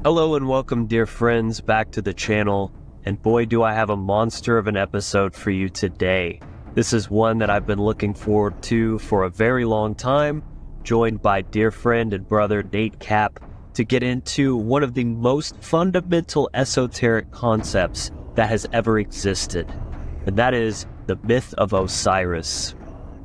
Hello and welcome, dear friends, back to the channel. And boy, do I have a monster of an episode for you today. This is one that I've been looking forward to for a very long time, joined by dear friend and brother Nate Cap to get into one of the most fundamental esoteric concepts that has ever existed, and that is the myth of Osiris.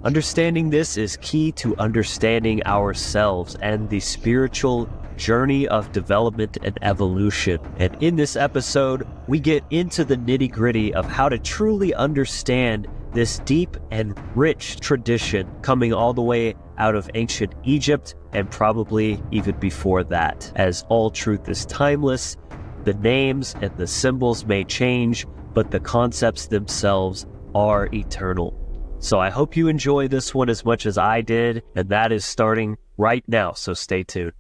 Understanding this is key to understanding ourselves and the spiritual journey of development and evolution. And in this episode, we get into the nitty-gritty of how to truly understand this deep and rich tradition coming all the way out of ancient Egypt and probably even before that. As all truth is timeless, the names and the symbols may change, but the concepts themselves are eternal. So I hope you enjoy this one as much as I did, and that is starting right now, so stay tuned.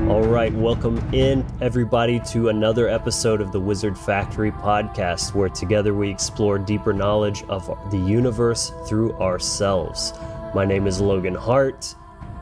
Alright, welcome in everybody to another episode of the Wizard Factory podcast, where together we explore deeper knowledge of the universe through ourselves. My name is Logan Hart.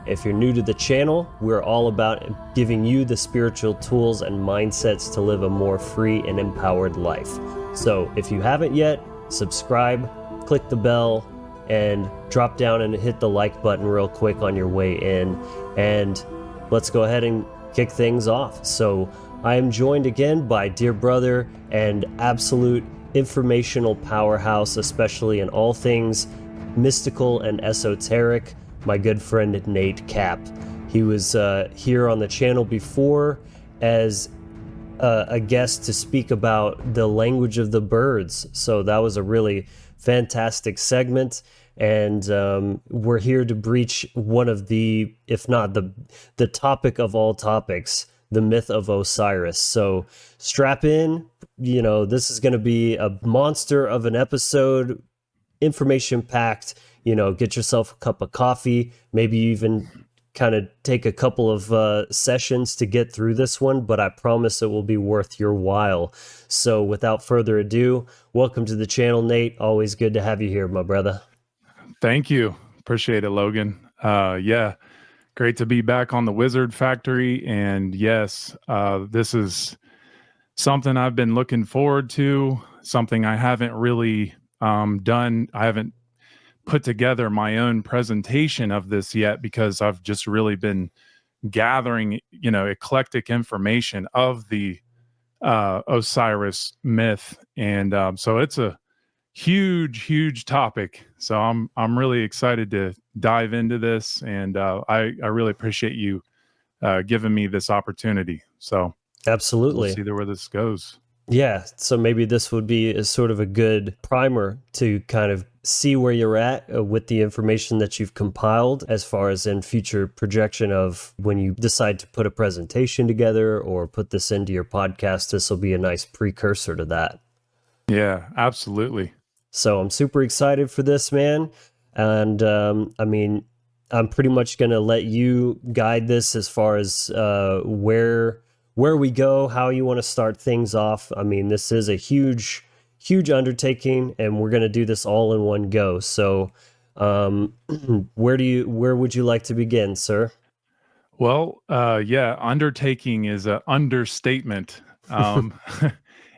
If you're new to the channel, we're all about giving you the spiritual tools and mindsets to live a more free and empowered life. So if you haven't yet, subscribe, click the bell, and drop down and hit the like button real quick on your way in. And let's go ahead and kick things off. So I am joined again by dear brother and absolute informational powerhouse, especially in all things mystical and esoteric, my good friend Nate Cap. He was here on the channel before as a guest to speak about the language of the birds. So that was a really fantastic segment. And we're here to breach one of the, if not the topic of all topics, the myth of Osiris. So strap in, this is going to be a monster of an episode, information packed. Get yourself a cup of coffee, maybe even kind of take a couple of sessions to get through this one, but I promise it will be worth your while. So without further ado, welcome to the channel, Nate. Always good to have you here, my brother. Thank you. Appreciate it, Logan. Great to be back on the Wizard Factory. And yes, this is something I've been looking forward to, something I haven't really done. I haven't put together my own presentation of this yet because I've just really been gathering, eclectic information of the Osiris myth. And so it's a huge topic. So I'm really excited to dive into this, and I really appreciate you giving me this opportunity. So absolutely, we'll see where this goes. Yeah, so maybe this would be a sort of a good primer to kind of see where you're at with the information that you've compiled, as far as in future projection of when you decide to put a presentation together or put this into your podcast. This will be a nice precursor to that. Yeah, absolutely. So I'm super excited for this, man. And I'm pretty much going to let you guide this as far as where we go, how you want to start things off. I mean, this is a huge undertaking, and we're going to do this all in one go. So where would you like to begin, sir? Well, undertaking is an understatement.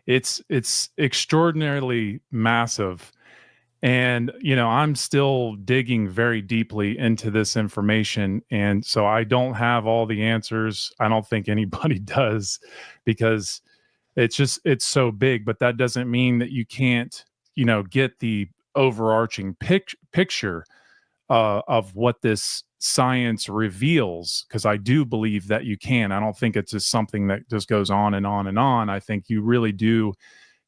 It's extraordinarily massive. And, I'm still digging very deeply into this information. And so I don't have all the answers. I don't think anybody does, because it's so big. But that doesn't mean that you can't, get the overarching picture of what this science reveals, because I do believe that you can. I don't think it's just something that just goes on and on and on. I think you really do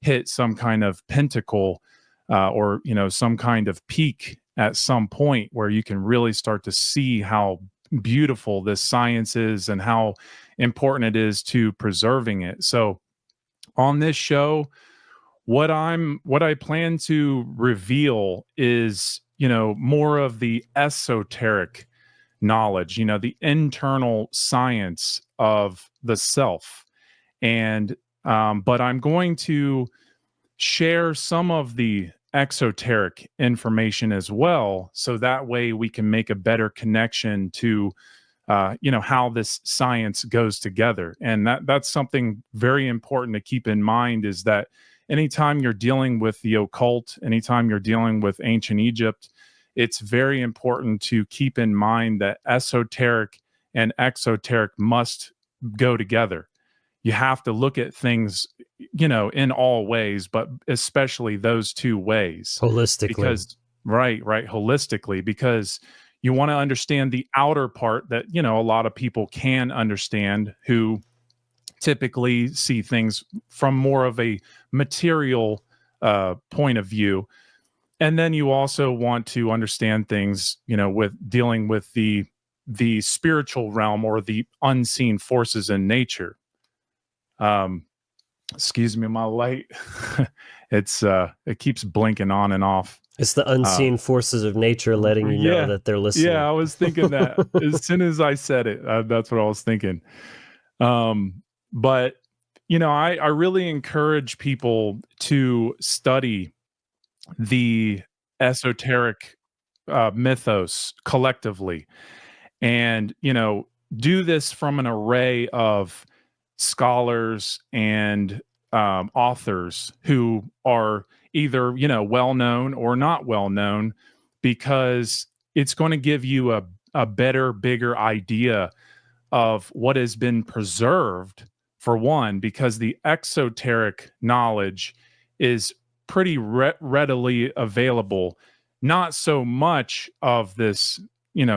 hit some kind of pinnacle or some kind of peak at some point where you can really start to see how beautiful this science is and how important it is to preserving it. So on this show, what I plan to reveal is, more of the esoteric knowledge, the internal science of the self. And but I'm going to share some of the exoteric information as well, so that way we can make a better connection to how this science goes together. And that's something very important to keep in mind, is that anytime you're dealing with the occult, anytime you're dealing with ancient Egypt, it's very important to keep in mind that esoteric and exoteric must go together. You have to look at things, in all ways, but especially those two ways. Holistically. Because, right, holistically, because you want to understand the outer part that, a lot of people can understand, who typically see things from more of a material point of view. And then you also want to understand things, with dealing with the spiritual realm, or the unseen forces in nature. Excuse me, my light. It keeps blinking on and off. It's the unseen forces of nature letting you know that they're listening. Yeah, I was thinking that as soon as I said it. That's what I was thinking. But I really encourage people to study the esoteric mythos collectively, and do this from an array of scholars and authors who are either well known or not well known, because it's going to give you a better, bigger idea of what has been preserved, for one, because the exoteric knowledge is pretty readily available. Not so much of this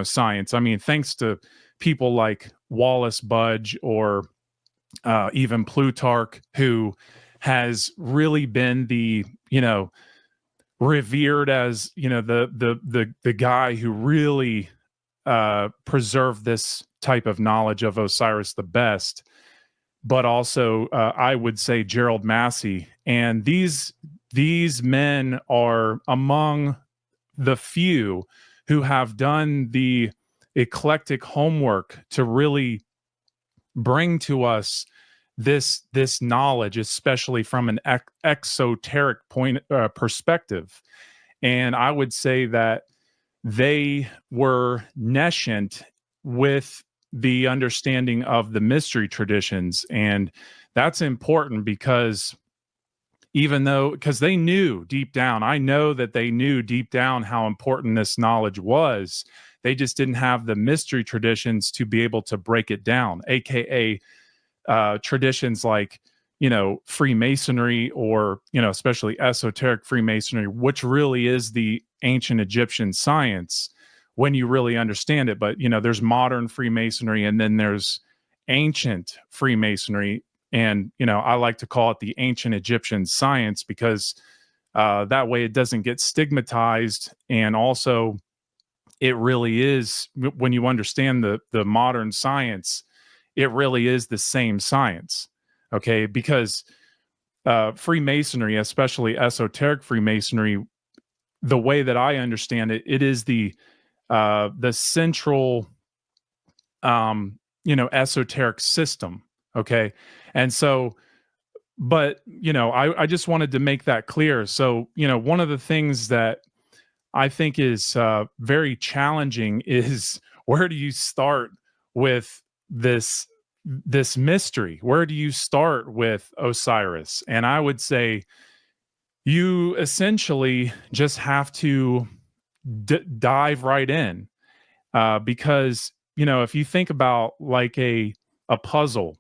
science. I mean, thanks to people like Wallace Budge, or even Plutarch, who has really been the revered as the guy who really preserved this type of knowledge of Osiris the best. But also I would say Gerald Massey, and these men are among the few who have done the eclectic homework to really bring to us this knowledge, especially from an exoteric perspective. And I would say that they were nescient with the understanding of the mystery traditions. And that's important, because because they knew deep down, I know that they knew deep down how important this knowledge was. They just didn't have the mystery traditions to be able to break it down, aka traditions like Freemasonry, or especially esoteric Freemasonry, which really is the ancient Egyptian science when you really understand it. But there's modern Freemasonry, and then there's ancient Freemasonry, and I like to call it the ancient Egyptian science, because that way it doesn't get stigmatized. And also, it really is, when you understand the modern science, it really is the same science. Okay, because Freemasonry, especially esoteric Freemasonry, the way that I understand it, it is the central esoteric system. Okay, and so, but I just wanted to make that clear. So one of the things that I think is very challenging is, where do you start with this mystery? Where do you start with Osiris? And I would say you essentially just have to dive right in, because if you think about like a puzzle,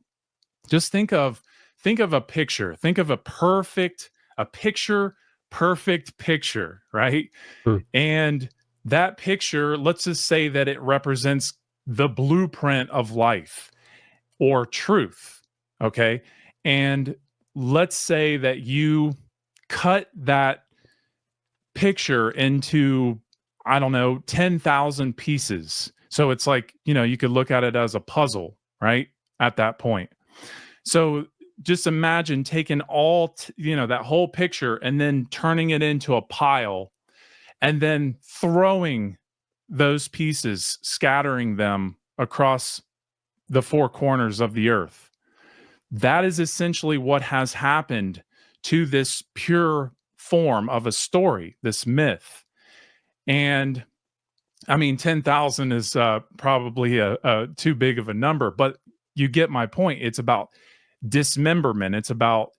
just think of a picture. Think of a picture perfect picture, right? And that picture, let's just say that it represents the blueprint of life or truth. Okay. And let's say that you cut that picture into, I don't know, 10,000 pieces. So it's like, you could look at it as a puzzle, right? At that point. So just imagine taking all, that whole picture, and then turning it into a pile, and then throwing those pieces, scattering them across the four corners of the earth. That is essentially what has happened to this pure form of a story, this myth. And I mean, 10,000 is probably a too big of a number, but you get my point. It's about dismemberment. It's about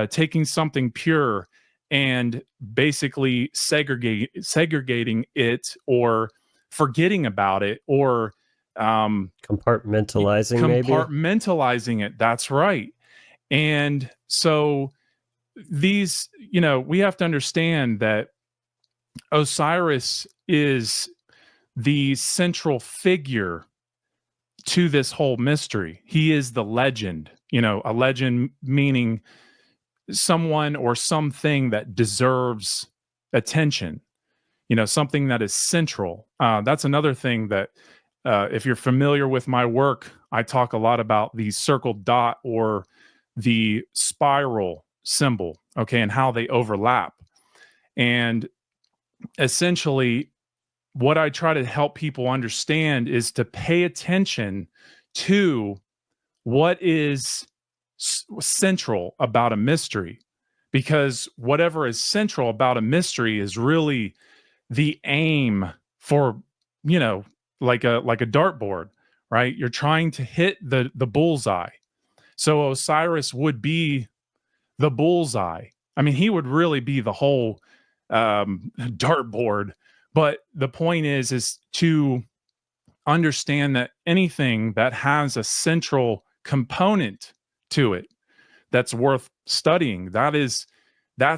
taking something pure and basically segregating it, or forgetting about it, or compartmentalizing it. That's right. And so these, we have to understand that Osiris is the central figure to this whole mystery. He is the legend, a legend meaning someone or something that deserves attention, something that is central. That's another thing that, if you're familiar with my work, I talk a lot about the circled dot or the spiral symbol, okay, and how they overlap. And essentially, what I try to help people understand is to pay attention to what is central about a mystery, because whatever is central about a mystery is really the aim for, like a dartboard, right? You're trying to hit the bullseye. So Osiris would be the bullseye. I mean, he would really be the whole dartboard. But the point is to understand that anything that has a central component to it that's worth studying, that's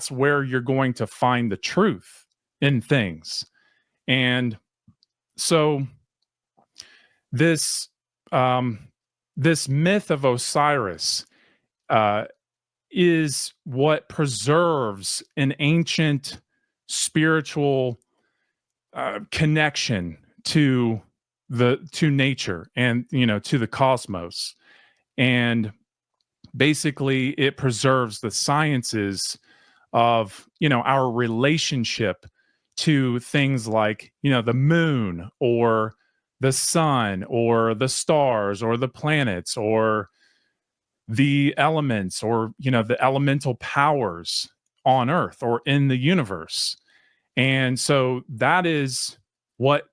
where you're going to find the truth in things. And so this myth of Osiris is what preserves an ancient spiritual connection to nature and to the cosmos. And basically it preserves the sciences of our relationship to things like the moon or the sun or the stars or the planets or the elements or the elemental powers on earth or in the universe. And so that is what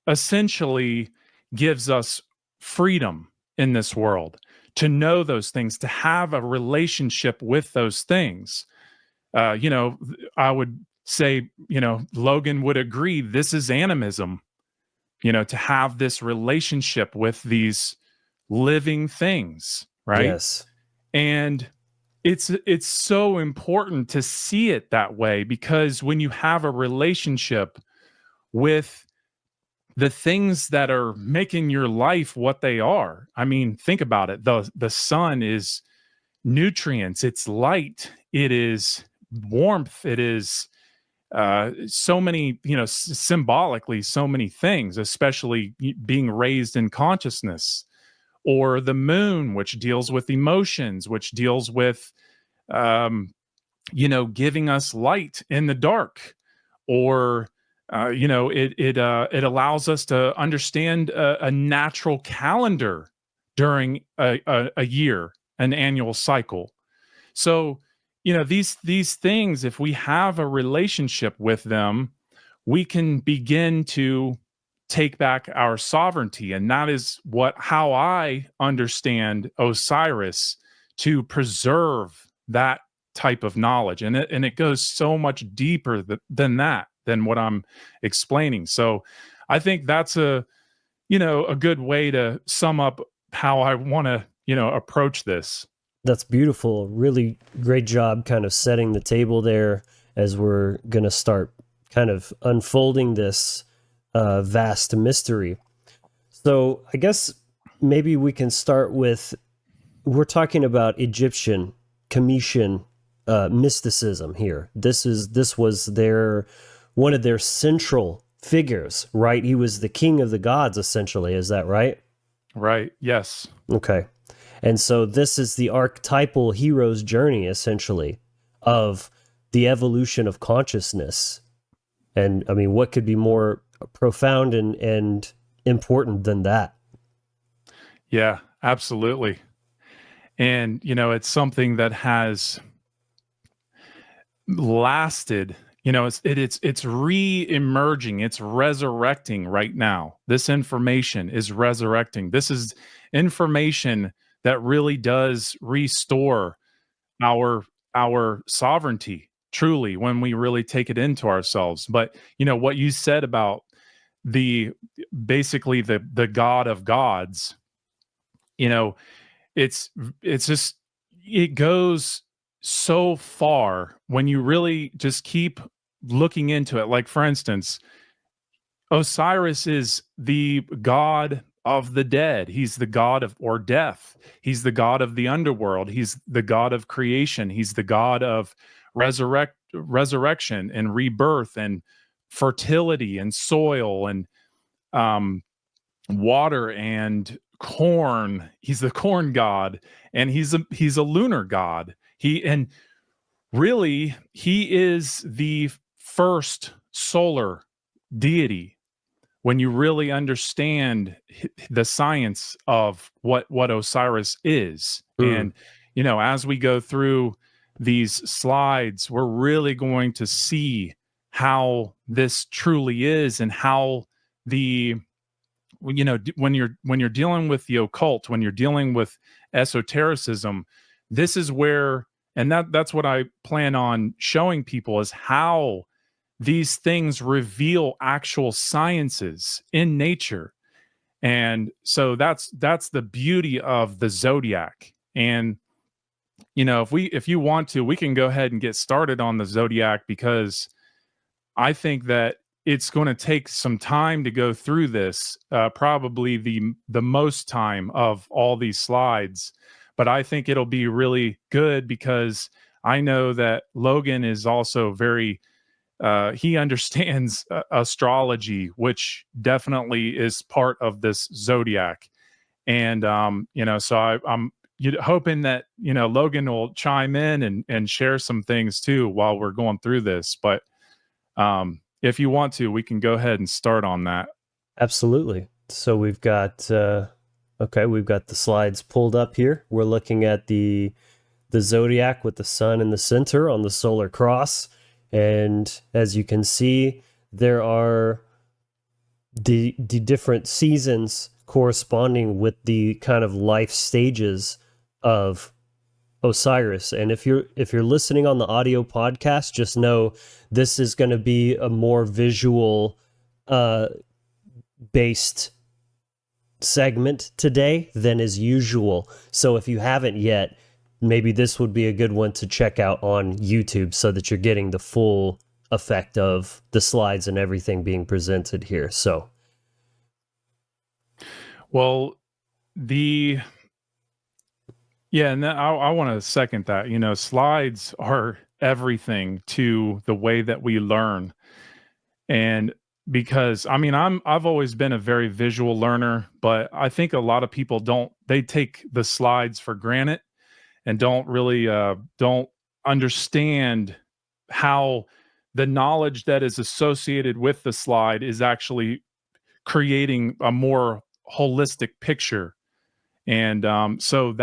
essentially gives us freedom in this world, to know those things, to have a relationship with those things. I would say, Logan would agree, this is animism, to have this relationship with these living things, right? Yes. And it's so important to see it that way, because when you have a relationship with the things that are making your life what they are, I mean, think about it. The sun is nutrients, it's light, it is warmth, it is so many, symbolically, so many things, especially being raised in consciousness. Or the moon, which deals with emotions, which deals with, giving us light in the dark. Or, it allows us to understand a natural calendar during a year, an annual cycle. So, these things, if we have a relationship with them, we can begin to take back our sovereignty. And that is how I understand Osiris, to preserve that type of knowledge. And it goes so much deeper than what I'm explaining. So I think that's a good way to sum up how I want to, approach this. That's beautiful. Really great job kind of setting the table there as we're going to start kind of unfolding this vast mystery. So I guess maybe we can start with, we're talking about Egyptian Cometian mysticism here. This was one of their central figures, right? He was the king of the gods, essentially. Is that right? Right. Yes. Okay. And so this is the archetypal hero's journey, essentially, of the evolution of consciousness. And I mean, what could be more profound and important than that. Yeah, absolutely. And, it's something that has lasted, it's re-emerging, it's resurrecting right now. This information is resurrecting. This is information that really does restore our sovereignty, truly, when we really take it into ourselves. But what you said about the basically the God of gods, you know it's just, it goes so far when you really just keep looking into it. Like, for instance, Osiris is the god of the dead. He's the god of or death. He's the god of the underworld. He's the god of creation. He's the god of resurrection and rebirth and fertility and soil and um water and corn. He's the corn god, and he's a lunar god. He is the first solar deity when you really understand the science of what Osiris is. And as we go through these slides, we're really going to see how this truly is, and how the when you're dealing with the occult, when you're dealing with esotericism, this is where, and that's what I plan on showing people, is how these things reveal actual sciences in nature. And so that's the beauty of the Zodiac. And if you want to, we can go ahead and get started on the Zodiac, because I think that it's going to take some time to go through this, probably the most time of all these slides. But I think it'll be really good, because I know that Logan is also very, he understands astrology, which definitely is part of this Zodiac. And, so I'm hoping that, Logan will chime in and share some things too while we're going through this. But, if you want to, we can go ahead and start on that. Absolutely. So we've got we've got the slides pulled up here. We're looking at the Zodiac with the sun in the center on the solar cross. And as you can see, there are the different seasons corresponding with the kind of life stages of Osiris. And if you're listening on the audio podcast, just know this is going to be a more visual based segment today than is usual. So if you haven't yet, maybe this would be a good one to check out on YouTube, so that you're getting the full effect of the slides and everything being presented here. So, well, and I want to second that. Slides are everything to the way that we learn. And because I've always been a very visual learner, but I think a lot of people they take the slides for granted and don't really don't understand how the knowledge that is associated with the slide is actually creating a more holistic picture. And so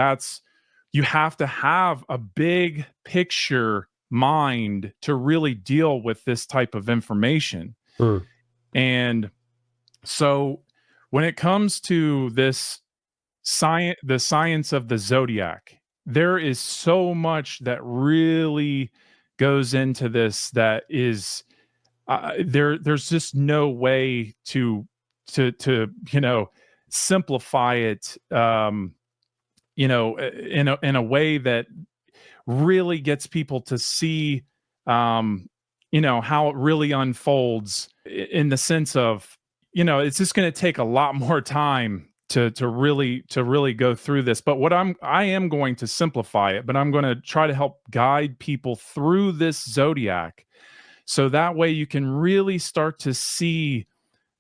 you have to have a big picture mind to really deal with this type of information. And so when it comes to this the science of the Zodiac, there is so much that really goes into this that is there's just no way to simplify it in a way that really gets people to see how it really unfolds, in the sense of it's just going to take a lot more time to really go through this. But I am going to simplify it, but I'm going to try to help guide people through this Zodiac, so that way you can really start to see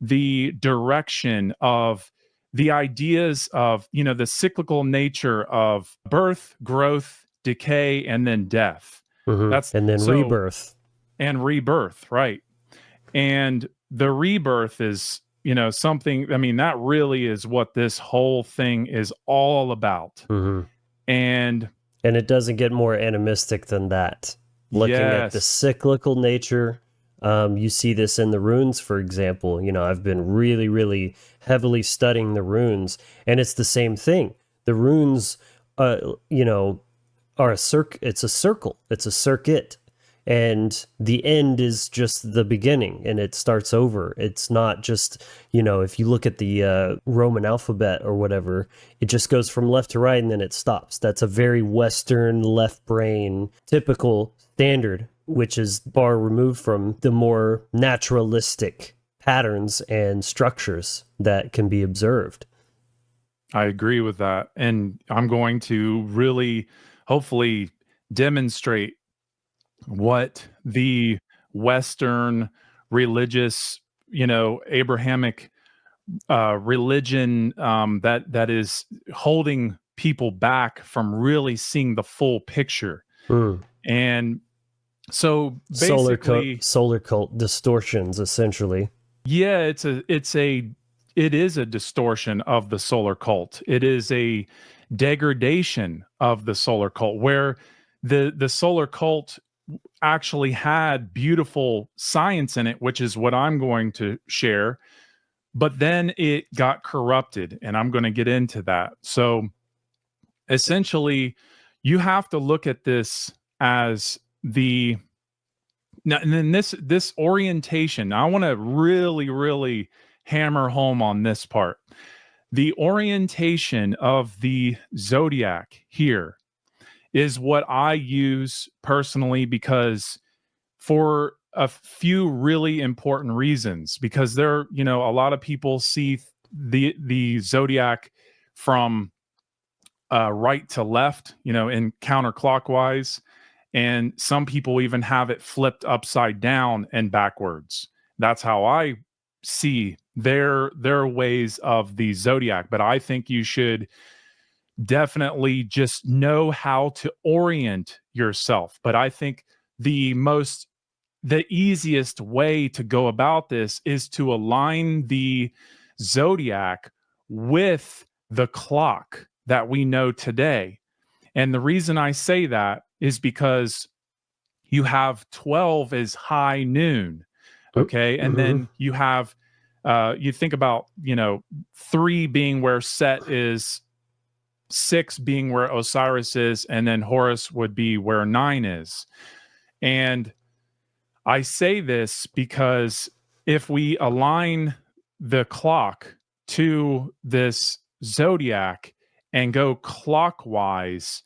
the direction of the ideas of the cyclical nature of birth, growth, decay, and then death. and then rebirth. And rebirth, right? And the rebirth is, something, I mean, that really is what this whole thing is all about. Mm-hmm. And it doesn't get more animistic than that. Looking at the yes, cyclical nature, you see this in the runes, for example. I've been really, really heavily studying the runes, and it's the same thing. The runes, are it's a circle, it's a circuit, and the end is just the beginning, and it starts over. It's not just, if you look at the Roman alphabet or whatever, it just goes from left to right and then it stops. That's a very Western left brain typical standard, which is far removed from the more naturalistic patterns and structures that can be observed. I agree with that. And I'm going to really, hopefully, demonstrate what the Western religious, Abrahamic religion that is holding people back from really seeing the full picture. And so basically, solar cult distortions, essentially. Yeah, it is a distortion of the solar cult. It is a degradation of the solar cult, where the solar cult actually had beautiful science in it, which is what I'm going to share. But then it got corrupted, and I'm going to get into that. So essentially, you have to look at this as and then this orientation. I want to really, really hammer home on this part. The orientation of the zodiac here is what I use personally, because for a few really important reasons, because there, a lot of people see the zodiac from right to left, in counterclockwise, and some people even have it flipped upside down and backwards. That's how I see their ways of the zodiac. But I think you should definitely just know how to orient yourself. But I think the easiest way to go about this is to align the zodiac with the clock that we know today. And the reason I say that is because you have 12 is high noon. Okay. And then you have, you think about, 3 being where Set is, 6 being where Osiris is, and then Horus would be where 9 is. And I say this because if we align the clock to this zodiac and go clockwise,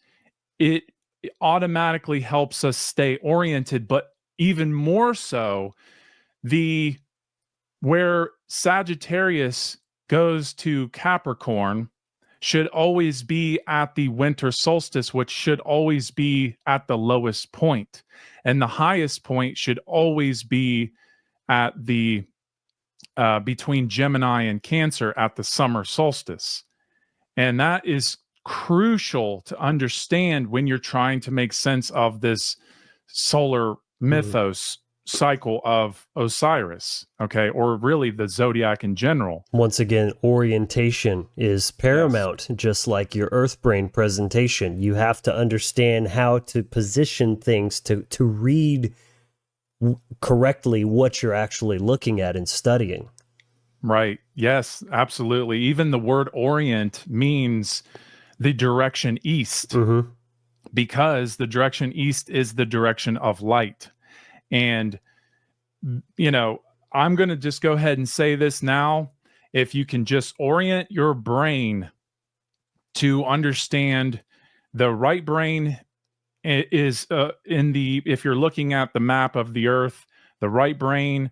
it automatically helps us stay oriented. But even more so, where Sagittarius goes to Capricorn should always be at the winter solstice, which should always be at the lowest point. And the highest point should always be at the between Gemini and Cancer at the summer solstice. And that is crucial to understand when you're trying to make sense of this solar mythos cycle of Osiris, okay, or really the zodiac in general. Once again, orientation is paramount. Yes. Just like your earth brain presentation, you have to understand how to position things to read correctly what you're actually looking at and studying. Right. Yes, absolutely. Even the word orient means the direction east, because the direction east is the direction of light. And, I'm going to just go ahead and say this now. If you can just orient your brain to understand, the right brain is if you're looking at the map of the earth, the right brain,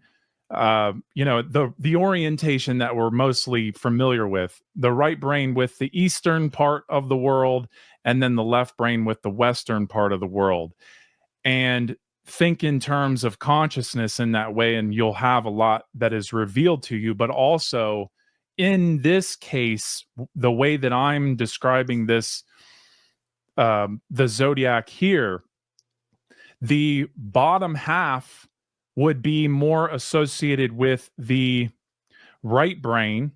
the orientation that we're mostly familiar with, the right brain with the eastern part of the world, and then the left brain with the western part of the world. And think in terms of consciousness in that way, and you'll have a lot that is revealed to you. But also, in this case, the way that I'm describing this, the zodiac here, the bottom half would be more associated with the right brain,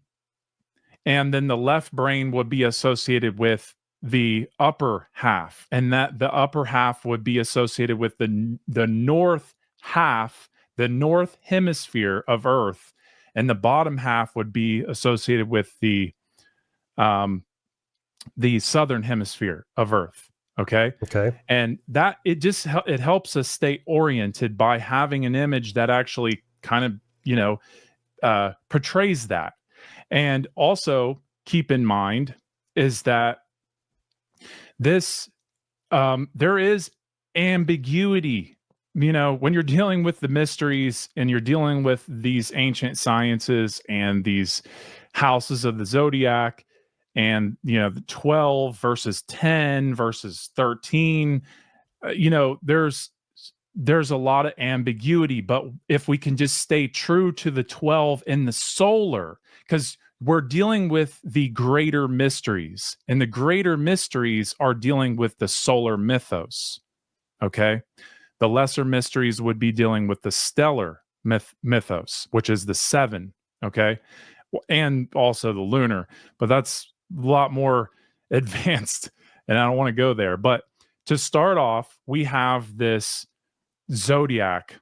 and then the left brain would be associated with the upper half, and that the upper half would be associated with the north half, the north hemisphere of Earth, and the bottom half would be associated with the southern hemisphere of Earth. Okay. Okay. And that it helps us stay oriented by having an image that actually kind of portrays that. And also keep in mind is that this there is ambiguity, when you're dealing with the mysteries and you're dealing with these ancient sciences and these houses of the Zodiac, and the 12 versus 10 versus 13, there's a lot of ambiguity. But if we can just stay true to the 12 in the solar, because we're dealing with the greater mysteries, and the greater mysteries are dealing with the solar mythos. Okay. The lesser mysteries would be dealing with the stellar mythos, which is the 7. Okay. And also the lunar, but that's a lot more advanced, and I don't want to go there. But to start off, we have this Zodiac,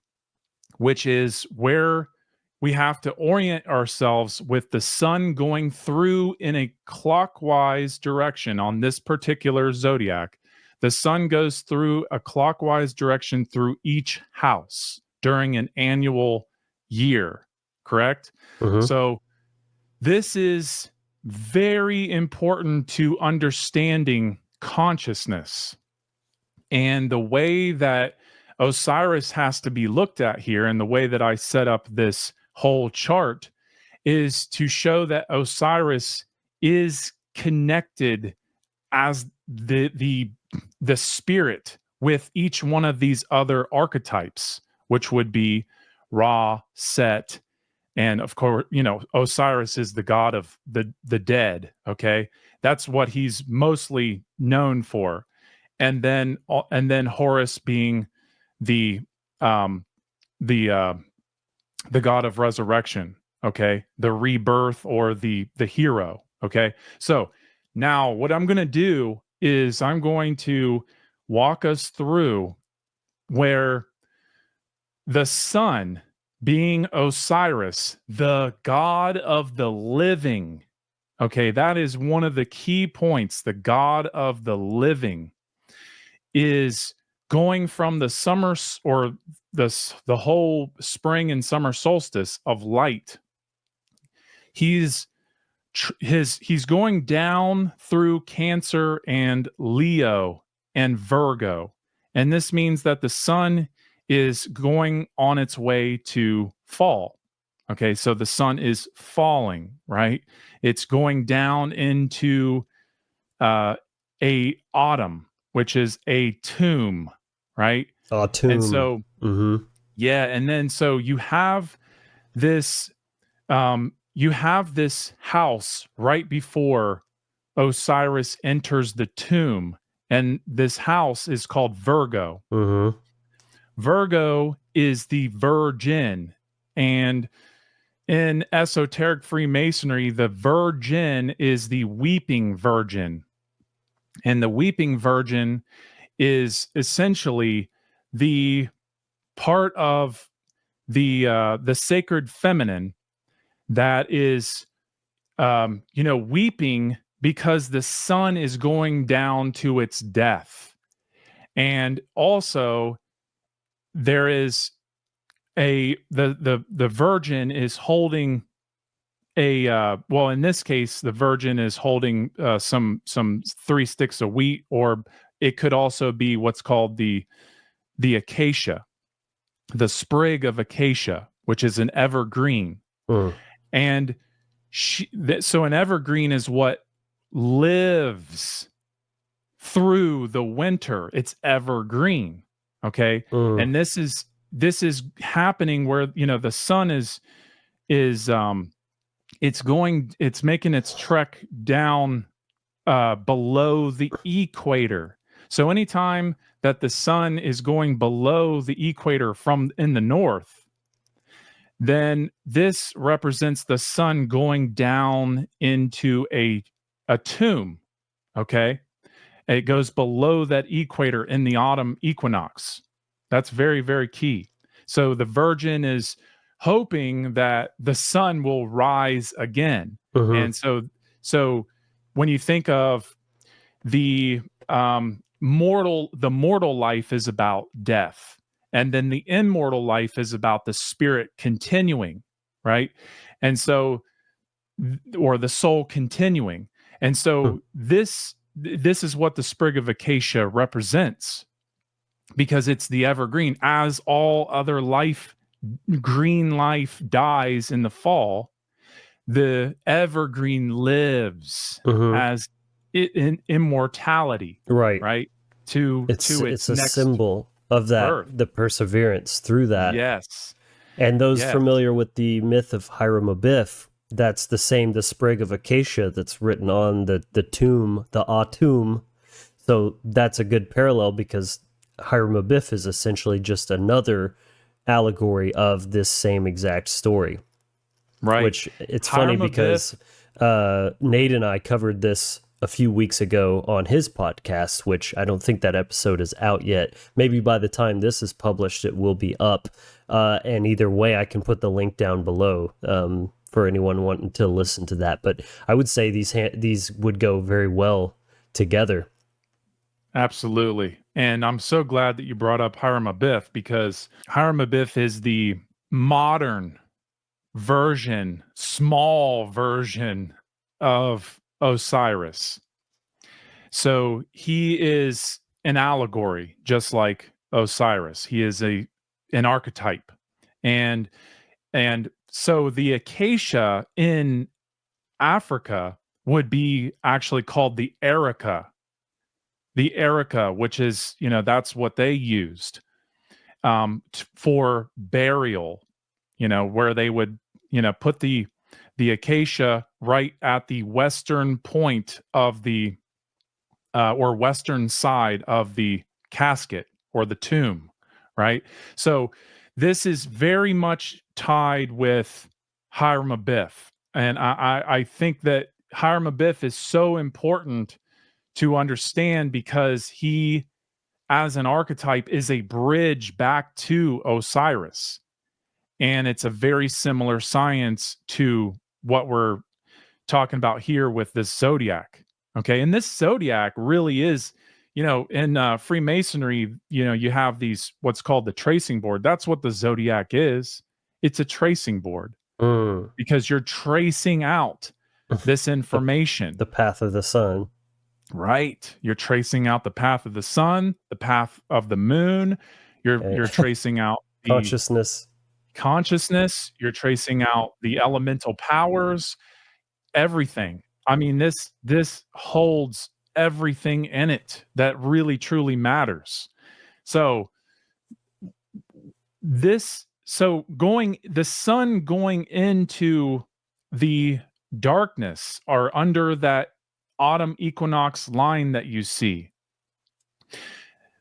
which is where we have to orient ourselves with the sun going through in a clockwise direction on this particular Zodiac. The sun goes through a clockwise direction through each house during an annual year, correct? Mm-hmm. So this is very important to understanding consciousness. And the way that Osiris has to be looked at here, and the way that I set up this whole chart, is to show that Osiris is connected as the spirit with each one of these other archetypes, which would be Ra, Set, and of course, Osiris is the god of the dead. Okay, that's what he's mostly known for, and then Horus being the god of resurrection. Okay, the rebirth, or the hero. Okay, so now what I'm going to do is I'm going to walk us through where the sun, being Osiris, the god of the living. Okay, that is one of the key points. The god of the living is going from the summer, or the whole spring and summer solstice of light. He's going down through Cancer and Leo and Virgo. And this means that the sun is going on its way to fall. Okay, so the sun is falling, right? It's going down into a autumn, which is a tomb, right? Autumn. And so, mm-hmm. Yeah, and then so you have this house right before Osiris enters the tomb, and this house is called Virgo. Mm-hmm. Virgo is the virgin, and in esoteric Freemasonry, the virgin is the weeping virgin, and the weeping virgin is essentially the part of the sacred feminine that is, weeping because the sun is going down to its death. And also there is the virgin is holding in this case, the virgin is holding some 3 sticks of wheat, or it could also be what's called the acacia, the sprig of acacia, which is an evergreen. And so an evergreen is what lives through the winter. It's evergreen. Okay. And this is happening where, the sun is it's making its trek down below the equator. So anytime that the sun is going below the equator from in the north, then this represents the sun going down into a tomb. Okay. It goes below that equator in the autumn equinox. That's very, very key. So the Virgin is hoping that the sun will rise again. And so when you think of the mortal life is about death, and then the immortal life is about the spirit continuing, right? And so, or the soul continuing. And so this is what the sprig of acacia represents, because it's the evergreen. As all other life, green life, dies in the fall, the evergreen lives as in immortality, right? It's a next symbol of that birth. the perseverance through that. Yes. And those familiar with the myth of Hiram Abiff, that's the sprig of acacia that's written on the tomb, the tomb. So that's a good parallel, because Hiram Abiff is essentially just another allegory of this same exact story. Right. Which it's funny because Nate and I covered this a few weeks ago on his podcast, which I don't think that episode is out yet. Maybe by the time this is published, it will be up. And either way, I can put the link down below for anyone wanting to listen to that. But I would say these would go very well together. Absolutely. And I'm so glad that you brought up Hiram Abiff, because Hiram Abiff is the modern version, small version of Osiris. So he is an allegory, just like Osiris. He is an archetype. And so the acacia in Africa would be actually called the erica. The erica, which is, that's what they used for burial, where they would, put the acacia right at the western point of the, or western side of the casket or the tomb, right? So this is very much tied with Hiram Abiff. And I think that Hiram Abiff is so important to understand, because he, as an archetype, is a bridge back to Osiris. And it's a very similar science to what we're talking about here with this zodiac. Okay. And this zodiac really is, in Freemasonry, you have these, what's called the tracing board. That's what the zodiac is. It's a tracing board, because you're tracing out this information. The path of the sun. Right. You're tracing out the path of the sun, the path of the moon. You're tracing out the consciousness. You're tracing out the elemental powers, everything. I mean, this holds everything in it that really truly matters. So the sun going into the darkness, or under that autumn equinox line that you see,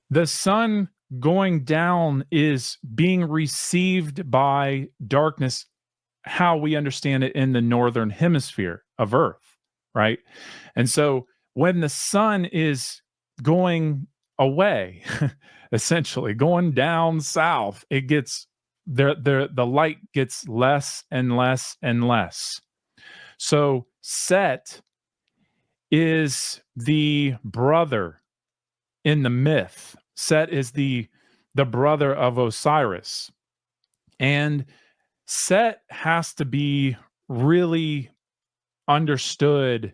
the sun going down is being received by darkness, how we understand it in the northern hemisphere of Earth, right? And so when the sun is going away, essentially going down south, it gets the light gets less and less and less. So Set is the brother in the myth. Set is the brother of Osiris. And Set has to be really understood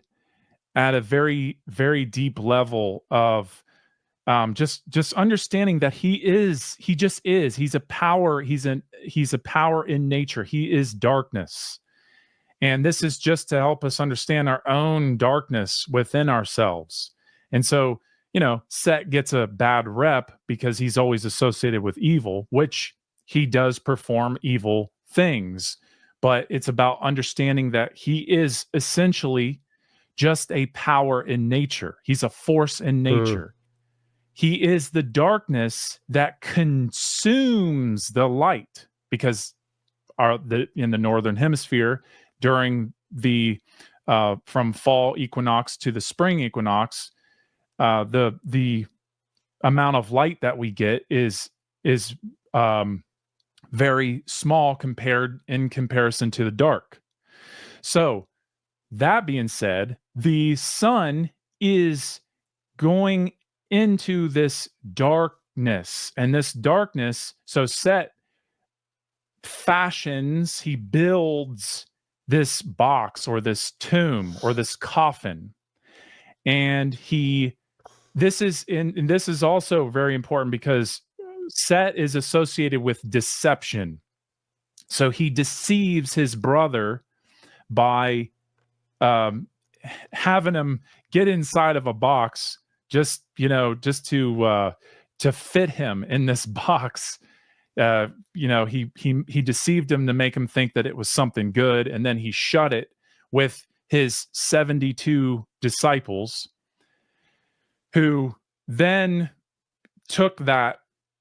at a very, very deep level of just understanding that he's a power. He's a power in nature. He is darkness. And this is just to help us understand our own darkness within ourselves. And so, Set gets a bad rep because he's always associated with evil, which he does perform evil things. But it's about understanding that he is essentially just a power in nature. He's a force in nature. He is the darkness that consumes the light, because in the northern hemisphere during the from fall equinox to the spring equinox, the amount of light that we get is very small in comparison to the dark. So that being said, the sun is going into this darkness, and this darkness, so Set he builds this box or this tomb or this coffin, and this is also very important because Set is associated with deception. So he deceives his brother by having him get inside of a box just to fit him in this box. He deceived him to make him think that it was something good, and then he shut it with his 72 disciples, who then took that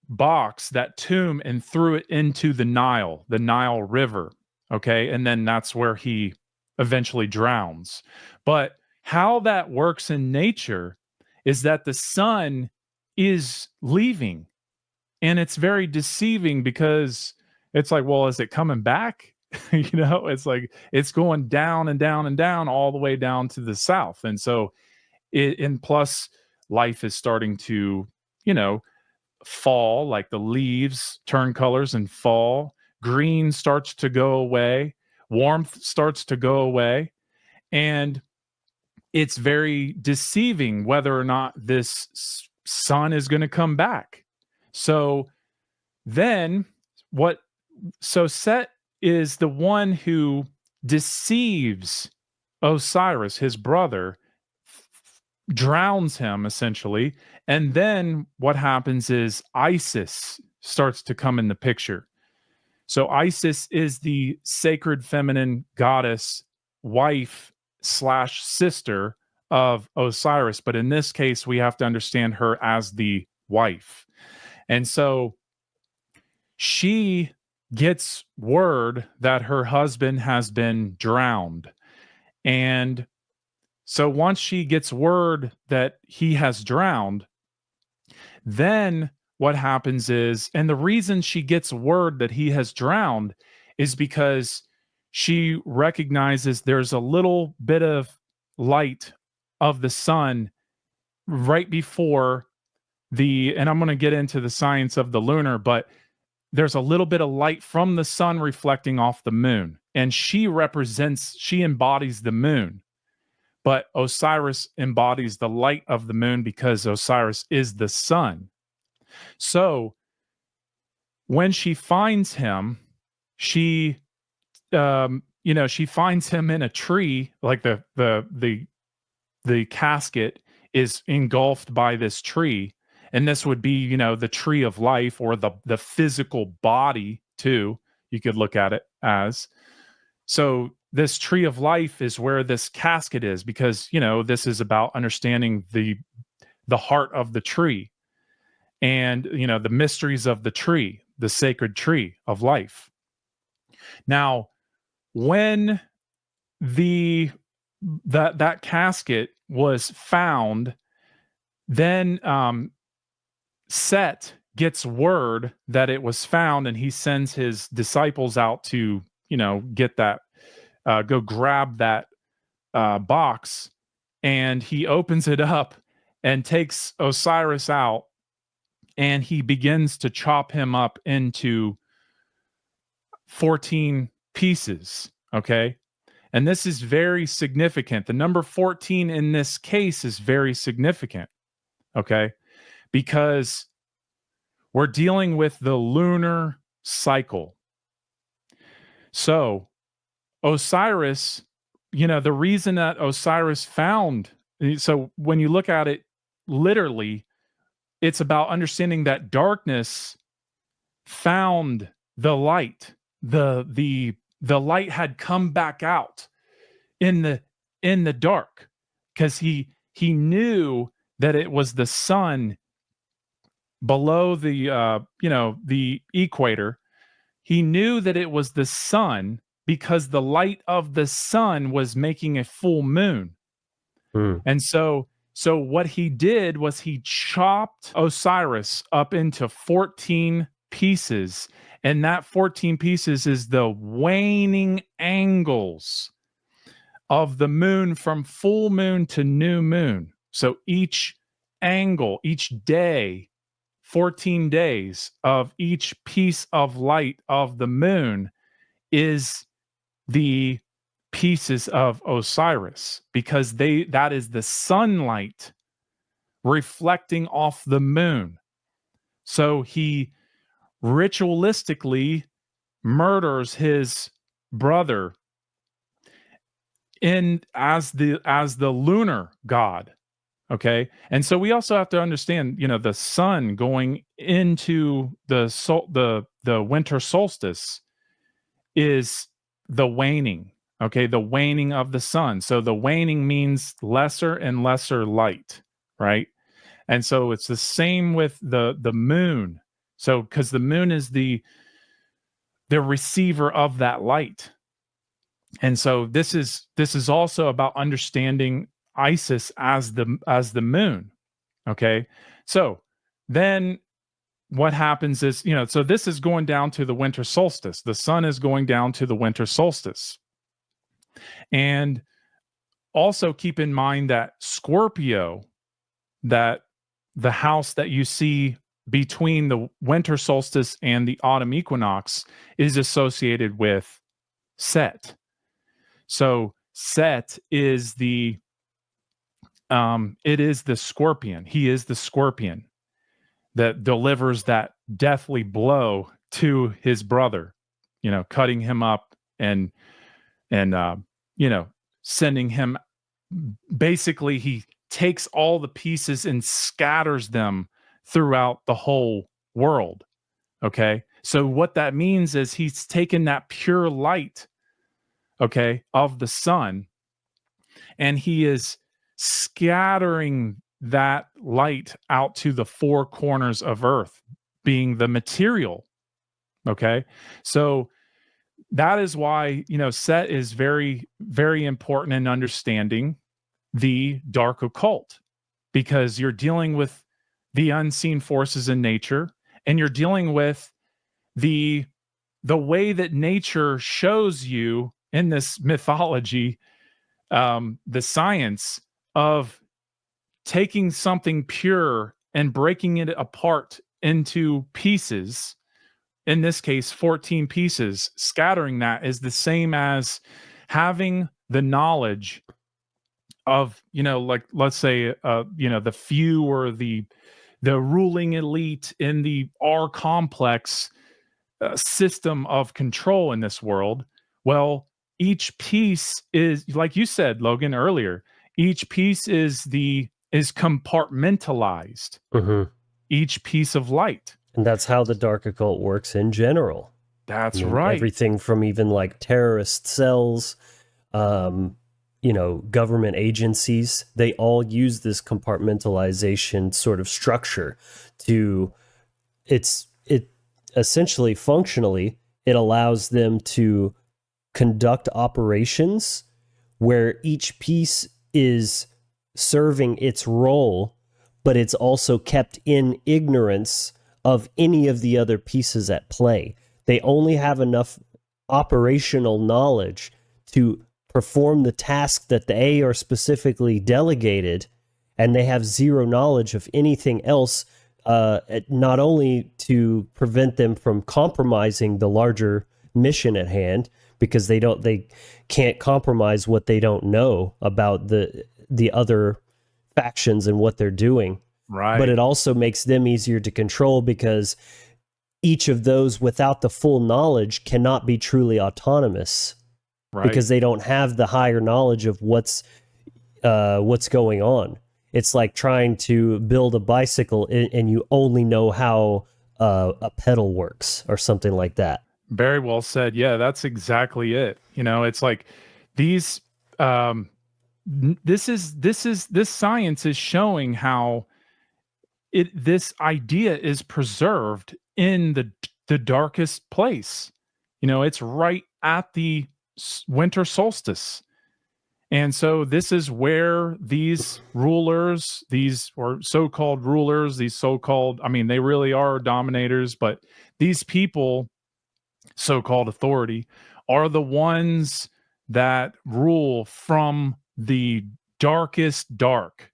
box, that tomb, and threw it into the Nile River. Okay. And then that's where he eventually drowns. But how that works in nature is that the sun is leaving, and it's very deceiving because it's like, well, is it coming back? It's like it's going down and down and down all the way down to the south. And so and plus life is starting to, fall, like the leaves turn colors and fall. Green starts to go away. Warmth starts to go away. And it's very deceiving whether or not this sun is going to come back. So then Set is the one who deceives Osiris, his brother, drowns him essentially. And then what happens is Isis starts to come in the picture. So Isis is the sacred feminine goddess, wife / sister of Osiris. But in this case, we have to understand her as the wife. And so she gets word that her husband has been drowned. And so once she gets word that he has drowned, then what happens is, and the reason she gets word that he has drowned is because she recognizes there's a little bit of light of the sun right before and I'm going to get into the science of the lunar, but there's a little bit of light from the sun reflecting off the moon, and she embodies the moon. But Osiris embodies the light of the moon because Osiris is the sun. So when she finds him, she finds him in a tree, like the casket is engulfed by this tree. And this would be, the tree of life, or the physical body too. You could look at it as. So this tree of life is where this casket is, because, this is about understanding the heart of the tree and, the mysteries of the tree, the sacred tree of life. Now, when that casket was found, then Set gets word that it was found, and he sends his disciples out to, get that, go grab that box, and he opens it up and takes Osiris out, and he begins to chop him up into 14 pieces. Okay. And this is very significant. The number 14 in this case is very significant. Okay. Because we're dealing with the lunar cycle. So Osiris, the reason that Osiris found, so when you look at it literally, it's about understanding that darkness found the light. The light had come back out in the dark, because he knew that it was the sun below the equator, he knew that it was the sun because the light of the sun was making a full moon. And so what he did was he chopped Osiris up into 14 pieces, and that 14 pieces is the waning angles of the moon from full moon to new moon. So each angle, each day, 14 days of each piece of light of the moon is the pieces of Osiris, because that is the sunlight reflecting off the moon. So he ritualistically murders his brother as the lunar god. Okay. And so we also have to understand, the sun going into the winter solstice is the waning. Okay. The waning of the sun. So the waning means lesser and lesser light, right? And so it's the same with the moon. So because the moon is the receiver of that light. And so this is also about understanding Isis as the moon. Okay. So then what happens is, so this is going down to the winter solstice. The sun is going down to the winter solstice. And also keep in mind that Scorpio, that the house that you see between the winter solstice and the autumn equinox, is associated with Set. So Set is it is the scorpion. He is the scorpion that delivers that deathly blow to his brother, cutting him up and sending him. Basically, he takes all the pieces and scatters them throughout the whole world. Okay. So what that means is he's taken that pure light, okay, of the sun, and he is scattering that light out to the four corners of earth, being the material. Okay. So that is why, Set is very, very important in understanding the dark occult, because you're dealing with the unseen forces in nature, and you're dealing with the way that nature shows you in this mythology, the science of taking something pure and breaking it apart into pieces. In this case, 14 pieces. Scattering that is the same as having the knowledge of, like, let's say, the few or the ruling elite in the R complex system of control in this world. Well, each piece is, like you said, Logan, earlier, each piece is compartmentalized. Each piece of light. And that's how the dark occult works in general. That's right. Everything from even like terrorist cells, government agencies, they all use this compartmentalization sort of structure to, it essentially, functionally, it allows them to conduct operations where each piece is serving its role, but it's also kept in ignorance of any of the other pieces at play. They only have enough operational knowledge to perform the task that they are specifically delegated, and they have zero knowledge of anything else, not only to prevent them from compromising the larger mission at hand, because they can't compromise what they don't know about the other factions and what they're doing. Right. But it also makes them easier to control, because each of those without the full knowledge cannot be truly autonomous, right? Because they don't have the higher knowledge of what's going on. It's like trying to build a bicycle and you only know how a pedal works or something like that. Very well said. Yeah, that's exactly it. It's like these this science is showing how this idea is preserved in the darkest place. It's right at the winter solstice. And so this is where these rulers, these or so-called rulers, these so-called, I mean, they really are dominators, but these people, so-called authority, are the ones that rule from the darkest dark.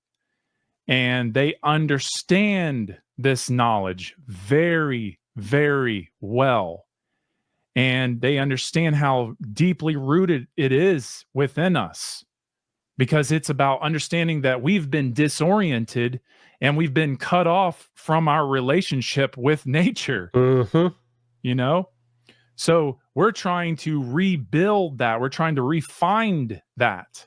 And they understand this knowledge very, very well. And they understand how deeply rooted it is within us, because it's about understanding that we've been disoriented and we've been cut off from our relationship with nature. So we're trying to rebuild that. We're trying to refine that.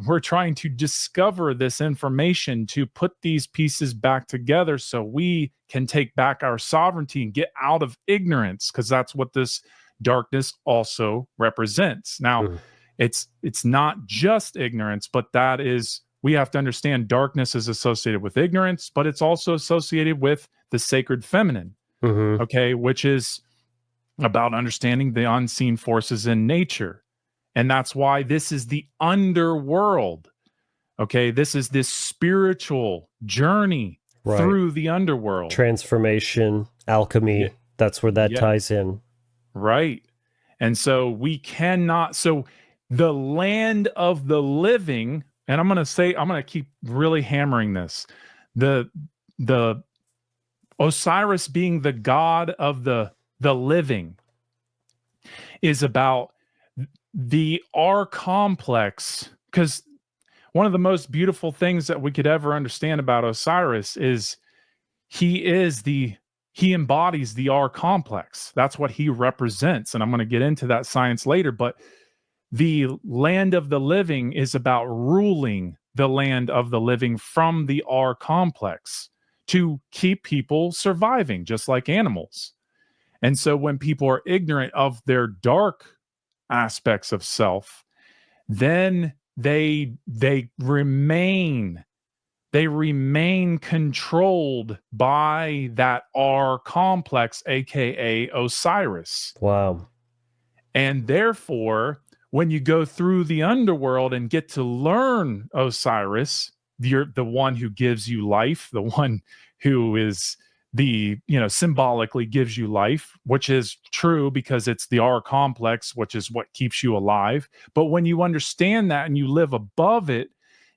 We're trying to discover this information to put these pieces back together so we can take back our sovereignty and get out of ignorance, because that's what this darkness also represents. Now, it's not just ignorance, but that is, we have to understand darkness is associated with ignorance, but it's also associated with the sacred feminine, okay, which is about understanding the unseen forces in nature. And that's why this is the underworld. Okay, this is this spiritual journey through the underworld. Transformation, alchemy, that's where that ties in. Right. And so we cannot, so the land of the living, and I'm going to keep really hammering this. The Osiris being the god of the living is about the R complex, because one of the most beautiful things that we could ever understand about Osiris is he embodies the R complex. That's what he represents. And I'm going to get into that science later, but the land of the living is about ruling the land of the living from the R complex to keep people surviving, just like animals. And so when people are ignorant of their dark aspects of self, then they remain controlled by that R complex, aka Osiris. Wow. And therefore, when you go through the underworld and get to learn Osiris, you're the one who gives you life, the one who is symbolically gives you life, which is true because it's the R complex, which is what keeps you alive. But when you understand that and you live above it,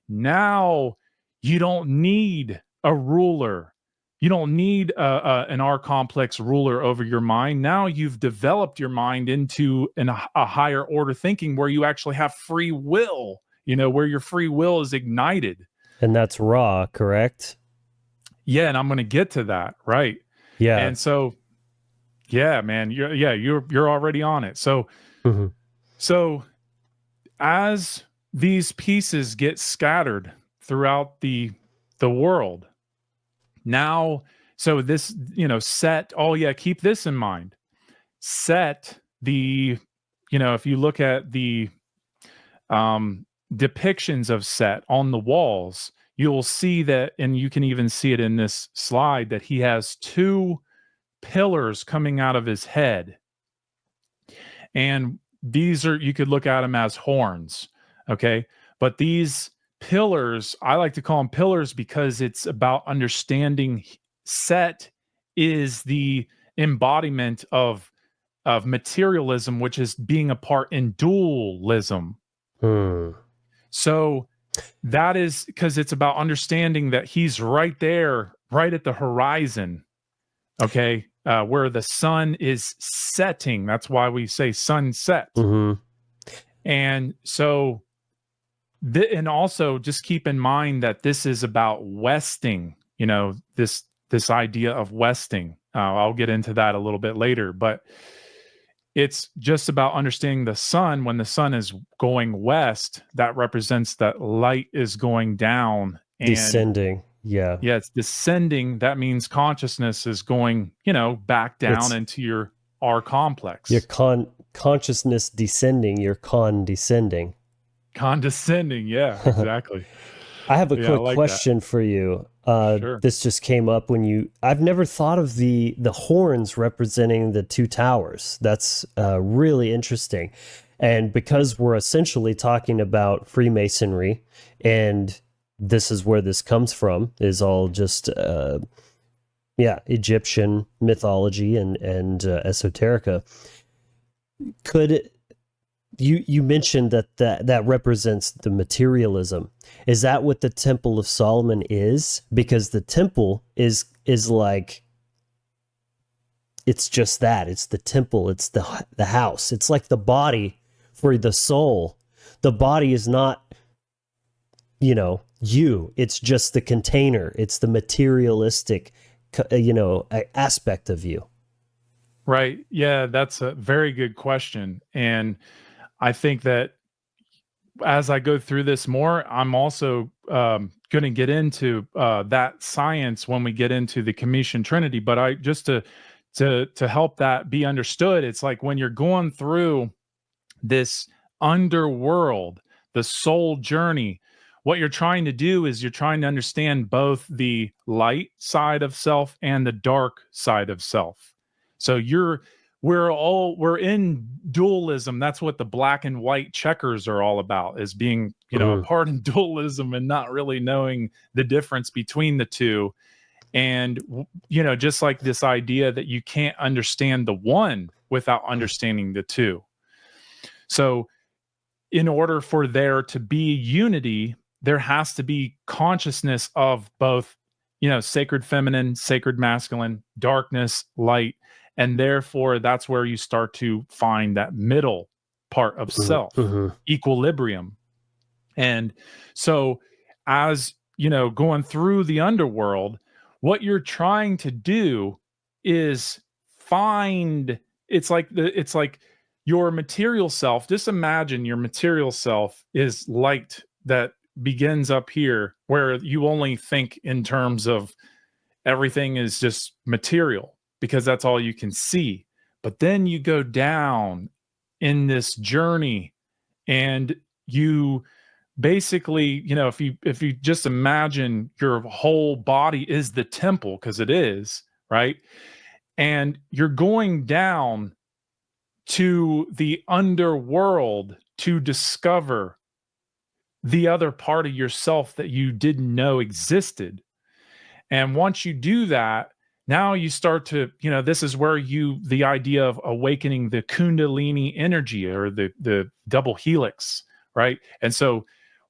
now you don't need a ruler. You don't need an R complex ruler over your mind. Now you've developed your mind into a higher order thinking where you actually have free will, where your free will is ignited. And that's Ra, correct? Yeah, and I'm going to get to that, right? Yeah. And so, yeah, man, you're already on it. So, so as these pieces get scattered throughout the world, now, so this, Set. Oh yeah, keep this in mind. Set if you look at the depictions of Set on the walls, you'll see that, and you can even see it in this slide, that he has two pillars coming out of his head. And these you could look at them as horns, okay? But these pillars, I like to call them pillars because it's about understanding Set is the embodiment of materialism, which is being a part in dualism. So that is because it's about understanding that he's right there, right at the horizon, okay, where the sun is setting. That's why we say sunset. And so, and also just keep in mind that this is about westing, this idea of westing. I'll get into that a little bit later, but it's just about understanding the sun. When the sun is going west, that represents that light is going down. And descending. Yeah, it's descending. That means consciousness is going, back down into your R complex. Your consciousness descending, your condescending. Condescending, yeah, exactly. I have a Yeah, I quick like question for you. that. Sure. This just came up I've never thought of the horns representing the two towers. That's really interesting. And because we're essentially talking about Freemasonry, and this is where this comes from, is all just Egyptian mythology and esoterica. Could you mentioned that represents the materialism. Is that what the Temple of Solomon is? Because the temple is like, it's just that. It's the temple. It's the house. It's like the body for the soul. The body is not, you. It's just the container. It's the materialistic, aspect of you. Right. Yeah, that's a very good question. And I think that as I go through this more, I'm also going to get into that science when we get into the Commission Trinity. But I just to help that be understood, it's like when you're going through this underworld, the soul journey, what you're trying to do is you're trying to understand both the light side of self and the dark side of self. So we're in dualism. That's what the black and white checkers are all about, is being, apart in dualism and not really knowing the difference between the two. And, just like this idea that you can't understand the one without understanding the two. So in order for there to be unity, there has to be consciousness of both, sacred feminine, sacred masculine, darkness, light. And therefore, that's where you start to find that middle part of self, equilibrium. And so as, going through the underworld, what you're trying to do is find, it's like your material self. Just imagine your material self is light that begins up here, where you only think in terms of everything is just material, because that's all you can see. But then you go down in this journey, and you basically, if you just imagine your whole body is the temple, because it is, right? And you're going down to the underworld to discover the other part of yourself that you didn't know existed. And once you do that, now you start to, this is where the idea of awakening the Kundalini energy, or the double helix, right? And so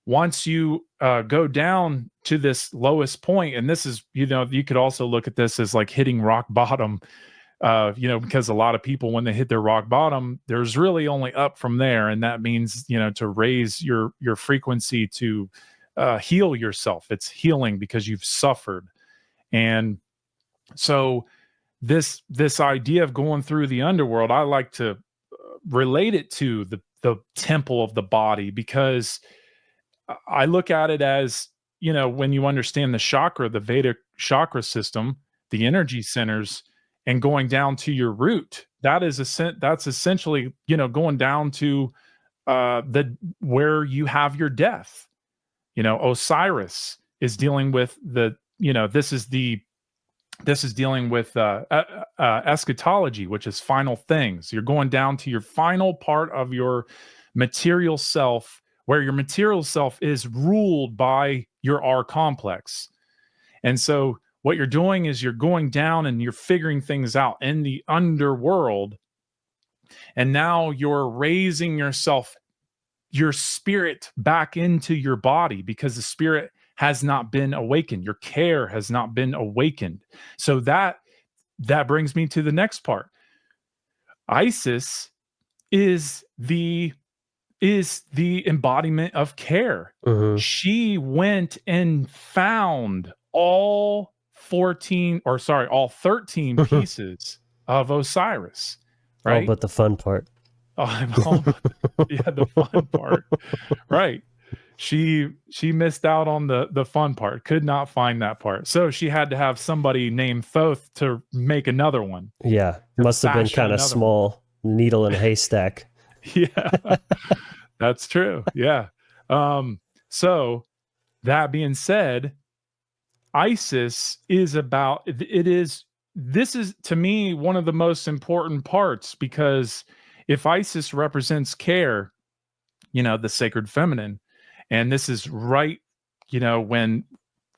once you go down to this lowest point, and this is, you could also look at this as like hitting rock bottom, because a lot of people, when they hit their rock bottom, there's really only up from there. And that means, to raise your frequency to heal yourself. It's healing because you've suffered. And so this idea of going through the underworld, I like to relate it to the temple of the body, because I look at it as, when you understand the chakra, the Vedic chakra system, the energy centers, and going down to your root, that's essentially, going down to where you have your death. Osiris is dealing with this is dealing with eschatology, which is final things. You're going down to your final part of your material self, where your material self is ruled by your R complex. And so what you're doing is you're going down and you're figuring things out in the underworld. And now you're raising yourself, your spirit, back into your body, because the spirit has not been awakened. Your care has not been awakened. So that brings me to the next part. Isis is the embodiment of care. She went and found all 13 pieces of Osiris, right? Oh, but the fun part. The fun part. Right. She missed out on the fun part, could not find that part. So she had to have somebody named Thoth to make another one. Yeah. Must have been kind of small, needle in a haystack. Yeah. That's true. Yeah. So that being said, Isis is this is to me one of the most important parts, because if Isis represents care, the sacred feminine, and this is right, when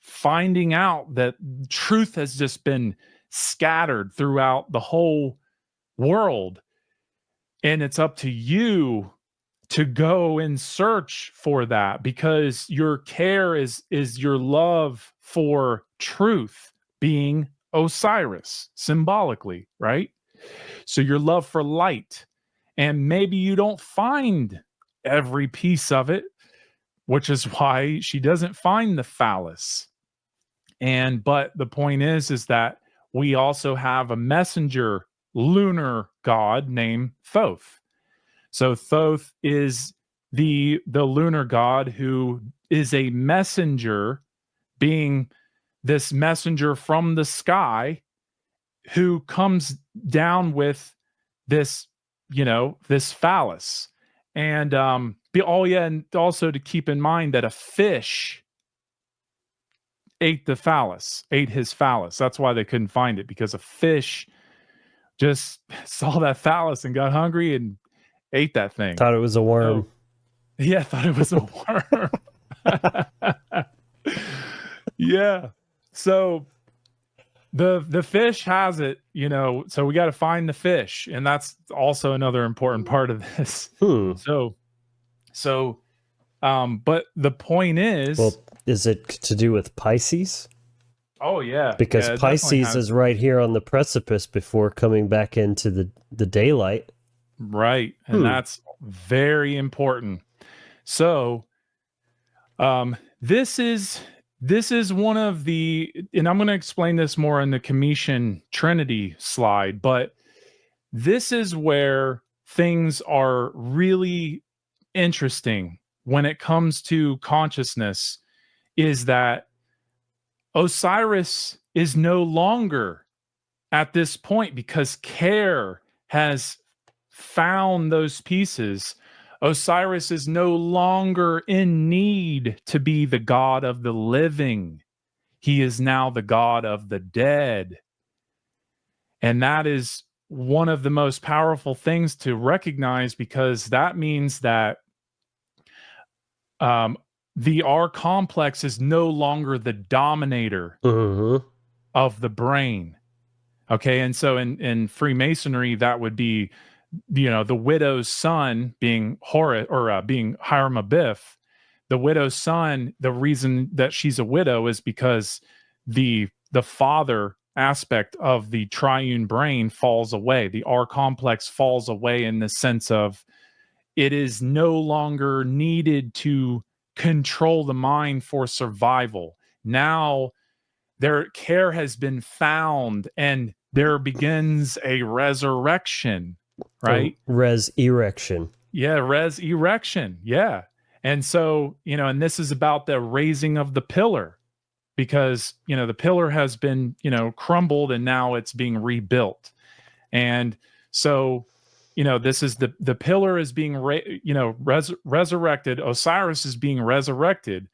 finding out that truth has just been scattered throughout the whole world, and it's up to you to go and search for that, because your care is your love for truth, being Osiris symbolically, right? So your love for light, and maybe you don't find every piece of it, which is why she doesn't find the phallus. But the point is that we also have a messenger lunar god named Thoth. So Thoth is the lunar god who is a messenger, being this messenger from the sky, who comes down with this, this phallus. And and also to keep in mind that a fish ate his phallus. That's why they couldn't find it, because a fish just saw that phallus and got hungry and ate that thing. Thought it was a worm. Thought it was a worm. Yeah. So the fish has it, so we got to find the fish, and that's also another important part of this. But the point is, well, is it to do with Pisces? Oh yeah, because Pisces is right here on the precipice before coming back into the daylight. Right, and that's very important. So, this is one of the, and I'm going to explain this more in the Commission Trinity slide, but this is where things are really interesting when it comes to consciousness, is that Osiris is no longer at this point, because care has found those pieces. Osiris is no longer in need to be the god of the living. He is now the god of the dead. And that is one of the most powerful things to recognize, because that means that the R complex is no longer the dominator of the brain. Okay, and so in Freemasonry, that would be, the widow's son being Horus, or being Hiram Abiff. The widow's son, the reason that she's a widow is because the father aspect of the triune brain falls away. The R complex falls away, in the sense of it is no longer needed to control the mind for survival. Now their care has been found, and there begins a resurrection, right? Res erection. Yeah, res erection. Yeah. And so, and this is about the raising of the pillar, because, the pillar has been, crumbled, and now it's being rebuilt. And so, this is the pillar is being, resurrected. Osiris is being resurrected,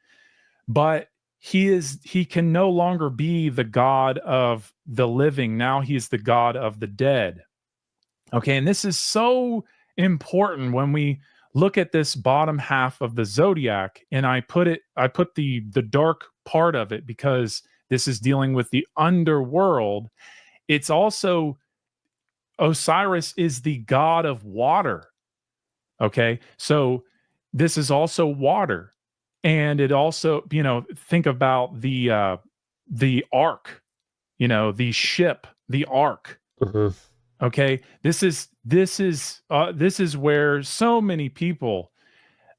but he can no longer be the god of the living. Now he's the god of the dead. Okay. And this is so important when we look at this bottom half of the zodiac, and I put the dark part of it, because this is dealing with the underworld. It's also, Osiris is the god of water. Okay. So this is also water. And it also, think about the ark, the ship, the ark. Okay. This is where so many people,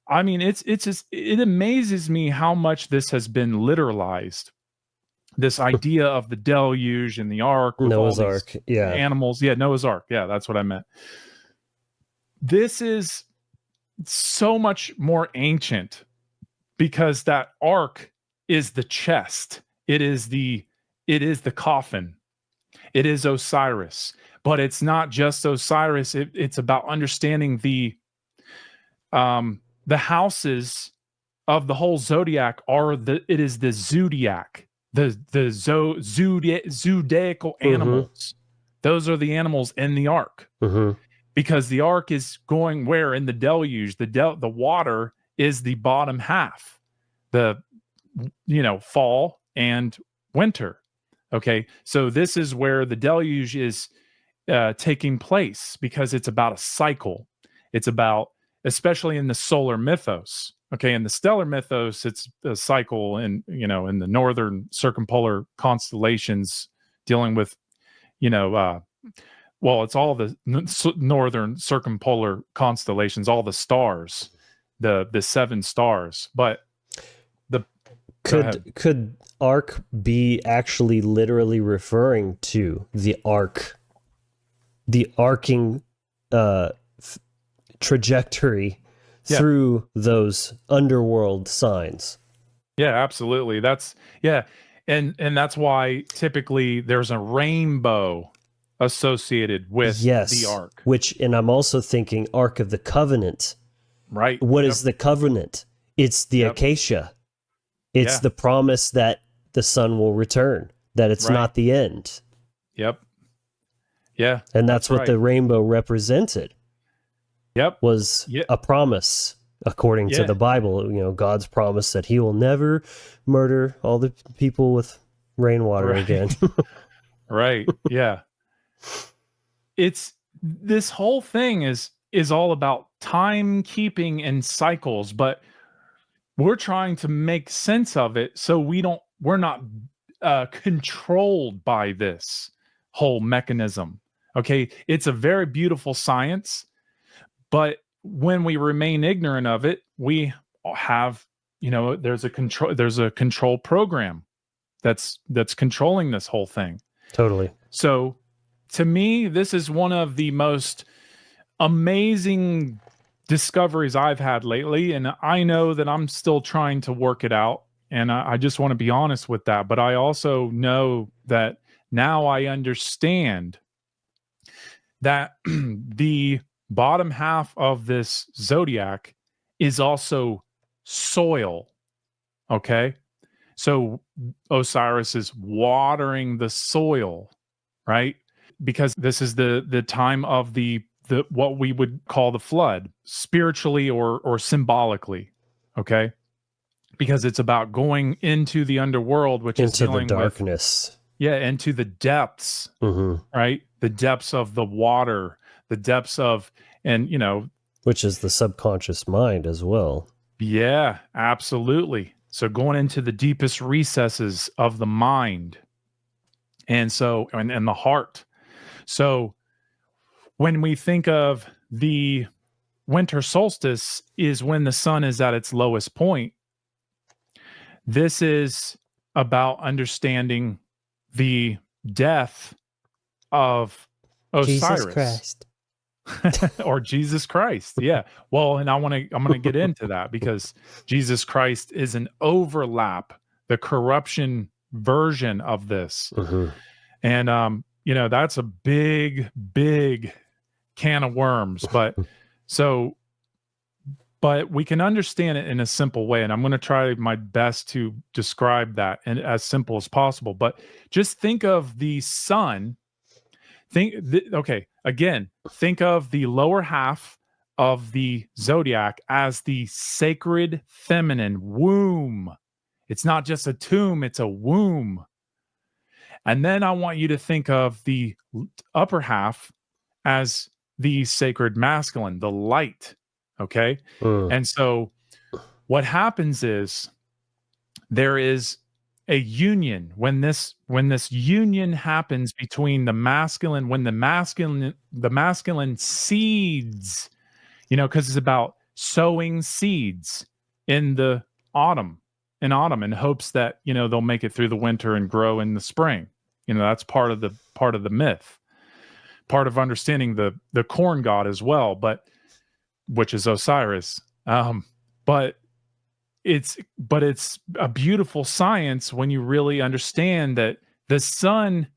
I mean, it amazes me how much this has been literalized. This idea of the deluge and the ark, Noah's Ark, yeah, animals, yeah, Noah's Ark, yeah, that's what I meant. This is so much more ancient, because that ark is the chest, it is the coffin, it is Osiris. But it's not just Osiris. It's about understanding the houses of the whole zodiac it is the zodiac, zodiacal animals. Those are the animals in the ark, because the ark is going where in the deluge. The water is the bottom half, the fall and winter. Okay, so this is where the deluge is taking place, because it's about a cycle. It's about, especially in the solar mythos. Okay, in the stellar mythos, it's a cycle in the northern circumpolar constellations dealing with, it's all the northern circumpolar constellations, all the stars, the 7 stars. But could arc be actually literally referring to the arc, the arcing trajectory through those underworld signs? Yeah, absolutely. And that's why typically there's a rainbow associated with the ark. And I'm also thinking Ark of the Covenant. Right. What is the covenant? It's the acacia. It's the promise that the sun will return, that it's not the end. Yep. Yeah. And that's what the rainbow represented. Was a promise, according to the Bible. God's promise that he will never murder all the people with rainwater again. Right. Yeah. This whole thing is all about timekeeping and cycles, but we're trying to make sense of it so we're not controlled by this whole mechanism. Okay, it's a very beautiful science, but when we remain ignorant of it, we have, there's a control program that's controlling this whole thing. Totally. So to me, this is one of the most amazing discoveries I've had lately, and I know that I'm still trying to work it out, and I just want to be honest with that. But I also know that now I understand that the bottom half of this zodiac is also soil. Okay, so Osiris is watering the soil, right? Because this is the time of the what we would call the flood, spiritually or symbolically. Okay, because it's about going into the underworld, which is dealing the darkness. Into the depths, right? The depths of the water, the depths of, which is the subconscious mind as well. Yeah, absolutely. So going into the deepest recesses of the mind, and the heart. So when we think of the winter solstice is when the sun is at its lowest point, this is about understanding the death of Osiris. Jesus Christ. Or Jesus Christ. Yeah. Well, and I'm going to get into that, because Jesus Christ is an overlap, the corruption version of this. And that's a big can of worms, but we can understand it in a simple way, and I'm going to try my best to describe that and as simple as possible. But just think of the sun. Think of the lower half of the zodiac as the sacred feminine womb. It's not just a tomb, it's a womb. And then I want you to think of the upper half as the sacred masculine, the light. Okay. And so what happens is there is a union when this union happens between the masculine, when the masculine seeds, because it's about sowing seeds in the autumn in hopes that, they'll make it through the winter and grow in the spring. That's part of the myth, part of understanding the corn god as well, but which is Osiris. But it's a beautiful science when you really understand that the sun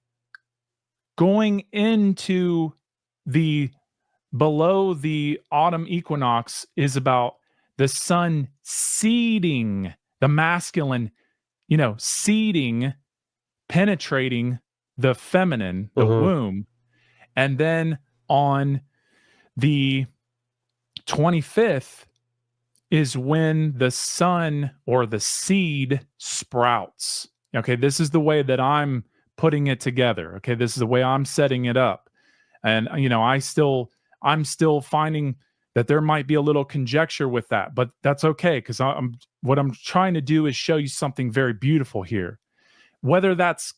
going into below the autumn equinox is about the sun seeding, the masculine, seeding, penetrating the feminine, the womb. And then on the 25th is when the sun or the seed sprouts. Okay, this is the way that I'm putting it together. Okay, this is the way I'm setting it up. And I'm still finding that there might be a little conjecture with that, but that's okay, because what I'm trying to do is show you something very beautiful here. Whether that's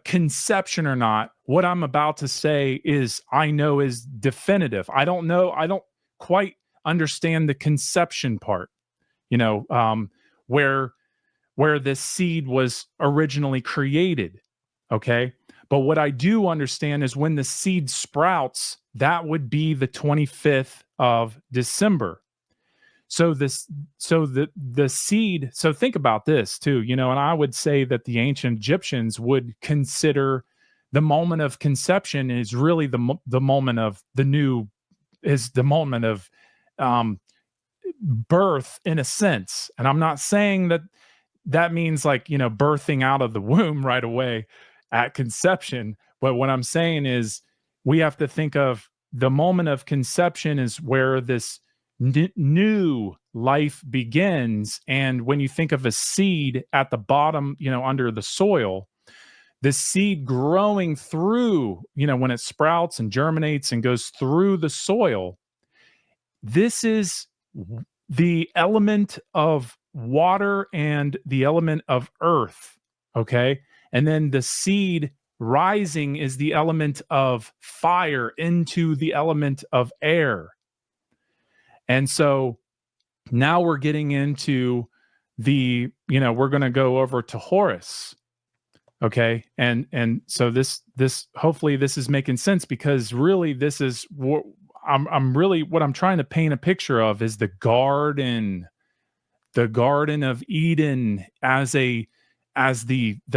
conception or not, what I'm about to say I know is definitive. I don't know. I don't quite understand the conception part, where this seed was originally created. Okay. But what I do understand is when the seed sprouts, that would be the 25th of December. So the seed, so think about this too, and I would say that the ancient Egyptians would consider the moment of conception is really the moment of the moment of birth, in a sense. And I'm not saying that means like, birthing out of the womb right away at conception. But what I'm saying is we have to think of the moment of conception is where this new life begins. And when you think of a seed at the bottom, under the soil, the seed growing through, when it sprouts and germinates and goes through the soil, this is the element of water and the element of earth. Okay. And then the seed rising is the element of fire into the element of air. And so now we're getting into we're going to go over to Horus. Okay. And so this hopefully this is making sense, because really this is what I'm trying to paint a picture of is the Garden of Eden as the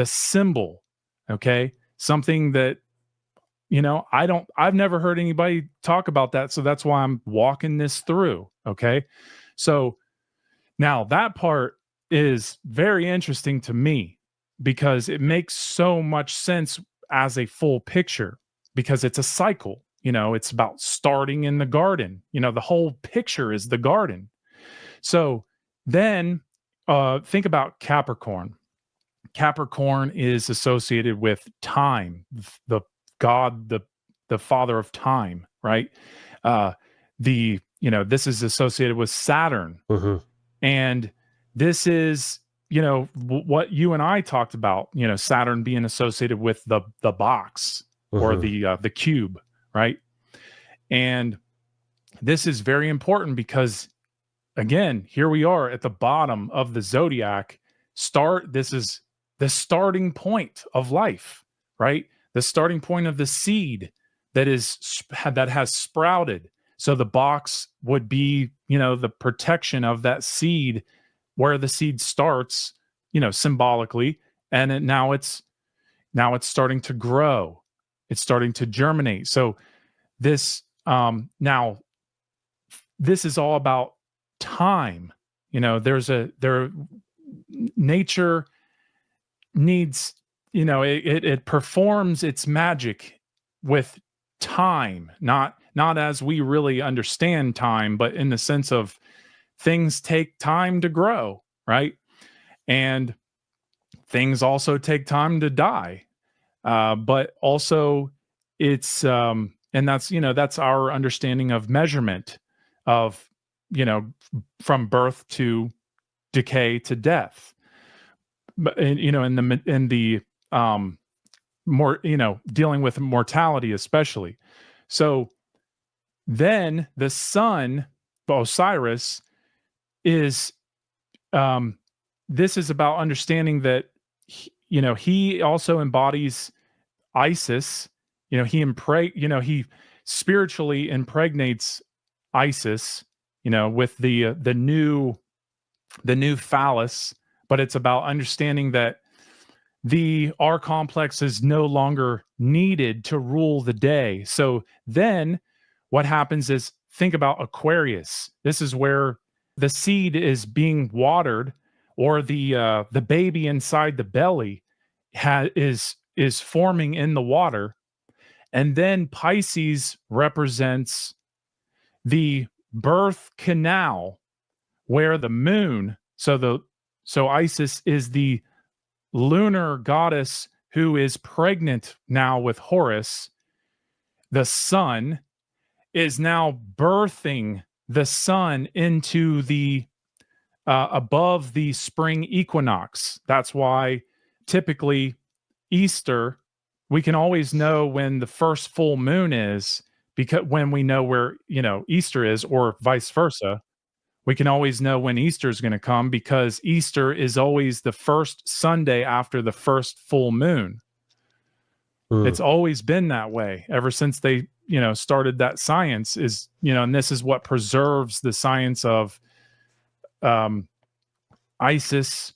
symbol. Okay. Something that, I've never heard anybody talk about that. So that's why I'm walking this through. Okay. So now that part is very interesting to me because it makes so much sense as a full picture, because it's a cycle. It's about starting in the garden. The whole picture is the garden. So then think about Capricorn. Capricorn is associated with time, the god, the father of time, right? This is associated with Saturn. And this is, what you and I talked about, Saturn being associated with the box or the cube, right? And this is very important because, again, here we are at the bottom of the zodiac. This is the starting point of life, right? The starting point of the seed that has sprouted. So the box would be, the protection of that seed where the seed starts, symbolically. And now it's starting to grow. It's starting to germinate. So this, now this is all about time. Nature needs, it performs its magic with time, not as we really understand time, but in the sense of things take time to grow, right? And things also take time to die. But also it's, and that's our understanding of measurement of, from birth to decay to death. But in the more, dealing with mortality especially. So then the sun, Osiris, is this is about understanding that he also embodies Isis. He spiritually impregnates Isis, with the new phallus. But it's about understanding that the R complex is no longer needed to rule the day. So then what happens is, think about Aquarius. This is where the seed is being watered, or the baby inside the belly is forming in the water. And then Pisces represents the birth canal, where the moon, so Isis is the lunar goddess who is pregnant now with Horus. The sun is now birthing the sun into the above the spring equinox. That's why typically Easter, we can always know when the first full moon is, because when we know where, Easter is, or vice versa, we can always know when Easter is going to come, because Easter is always the first Sunday after the first full moon. It's always been that way ever since they, started that science, is, and this is what preserves the science of Isis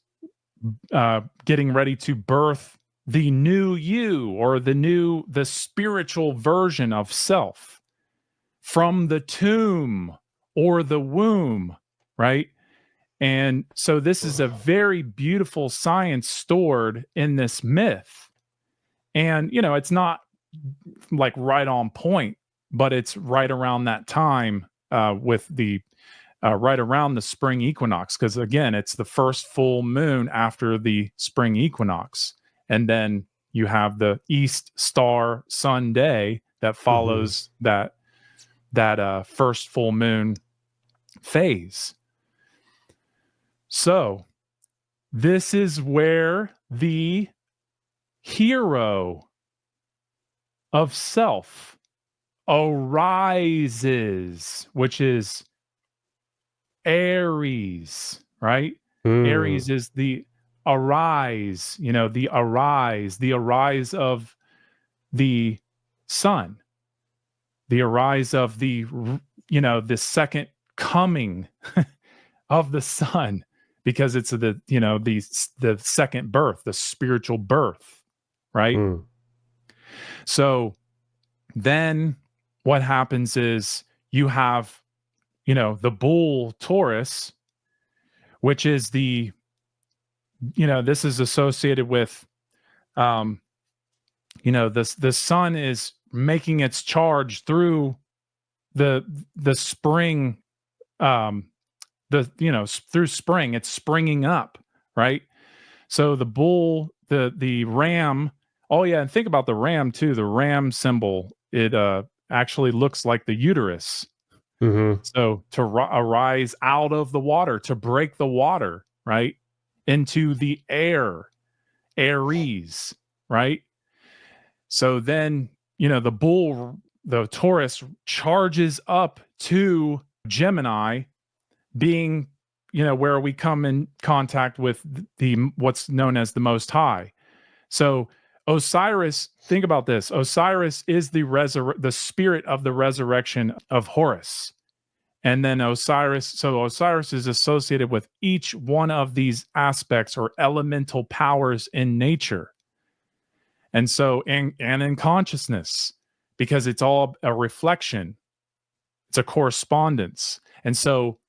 getting ready to birth the new you, or the spiritual version of self from the tomb or the womb, right? And so this is a very beautiful science stored in this myth. And, it's not like right on point, but it's right around that time with the right around the spring equinox. Because again, it's the first full moon after the spring equinox. And then you have the East Star Sun Day that follows that first full moon phase. So this is where the hero of self arises, which is Aries, right? Aries is the arise, the arise of the sun, the arise of the second coming of the sun, because it's the second birth, the spiritual birth, right? So then what happens is you have, the bull Taurus, which is the, this is associated with, the sun is making its charge through the spring, through spring, it's springing up, right? So the bull, the ram, oh yeah, and think about the ram too. The ram symbol, it actually looks like the uterus. So to arise out of the water, to break the water, right, into the air, Aries, right? So then, the bull, the Taurus, charges up to Gemini, being, where we come in contact with the what's known as the Most High. So Osiris, think about this. Osiris is the spirit of the resurrection of Horus. And then Osiris is associated with each one of these aspects or elemental powers in nature. And so, and in consciousness, because it's all a reflection, it's a correspondence. And so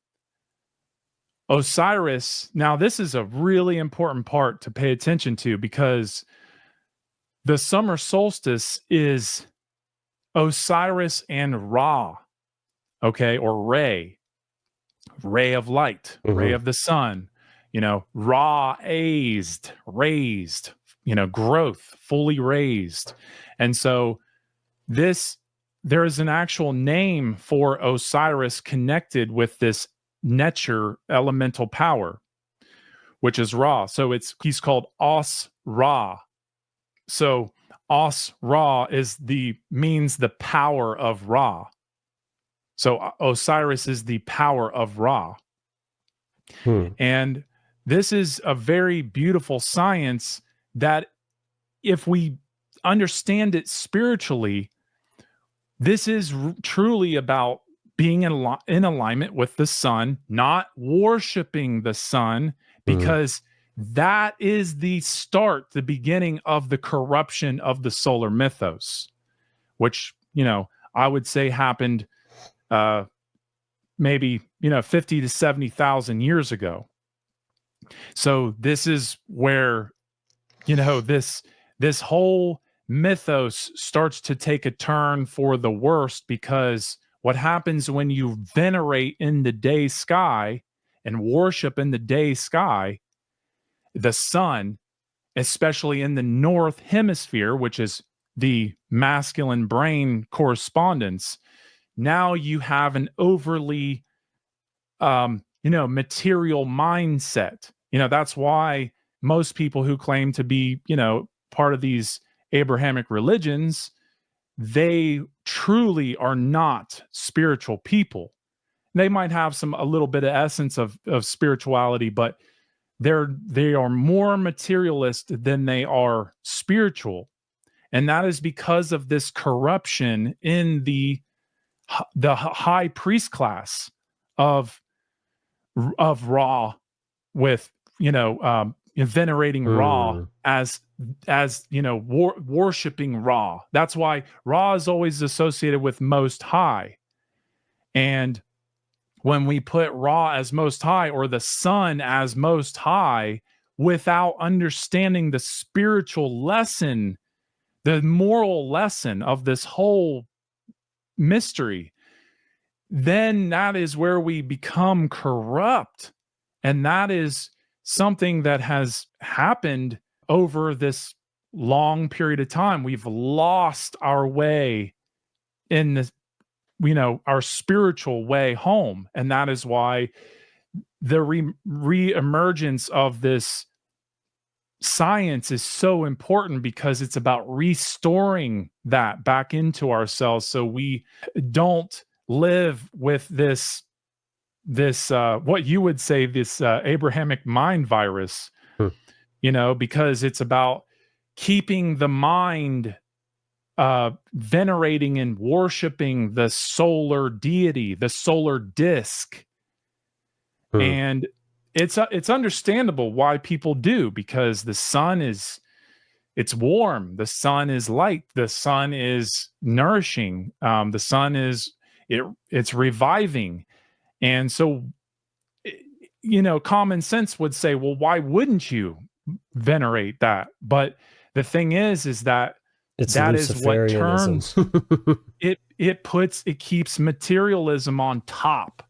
Osiris, now this is a really important part to pay attention to, because the summer solstice is Osiris and Ra, okay, or ray of light, ray of the sun, raised, growth, fully raised. And so there is an actual name for Osiris connected with this nature elemental power, which is Ra. So he's called Os-Ra. So Os-Ra means the power of Ra. So Osiris is the power of Ra. And this is a very beautiful science that, if we understand it spiritually, this is truly about being in alignment with the sun, not worshiping the sun, because that is the beginning of the corruption of the solar mythos, which, I would say happened maybe, 50 to 70,000 years ago. So this is where, this whole mythos starts to take a turn for the worst, because what happens when you venerate in the day sky and worship in the day sky, the sun, especially in the north hemisphere, which is the masculine brain correspondence, now you have an overly material mindset. That's why most people who claim to be, part of these Abrahamic religions, they truly are not spiritual people. They might have a little bit of essence of spirituality, but they are more materialist than they are spiritual. And that is because of this corruption in the high priest class of Ra, with venerating Ra as worshiping Ra. That's why Ra is always associated with Most High. And when we put Ra as Most High, or the sun as Most High, without understanding the spiritual lesson, the moral lesson of this whole mystery, then that is where we become corrupt. And that is something that has happened over this long period of time. We've lost our way in the, our spiritual way home. And that is why the re-emergence of this science is so important, because it's about restoring that back into ourselves, so we don't live with this what you would say, this Abrahamic mind virus, because it's about keeping the mind venerating and worshiping the solar deity, the solar disk. And it's understandable why people do, because the sun it's warm, the sun is light, the sun is nourishing, the sun it's reviving. And so, common sense would say, well, why wouldn't you venerate that? But the thing is that that is what turns it keeps materialism on top,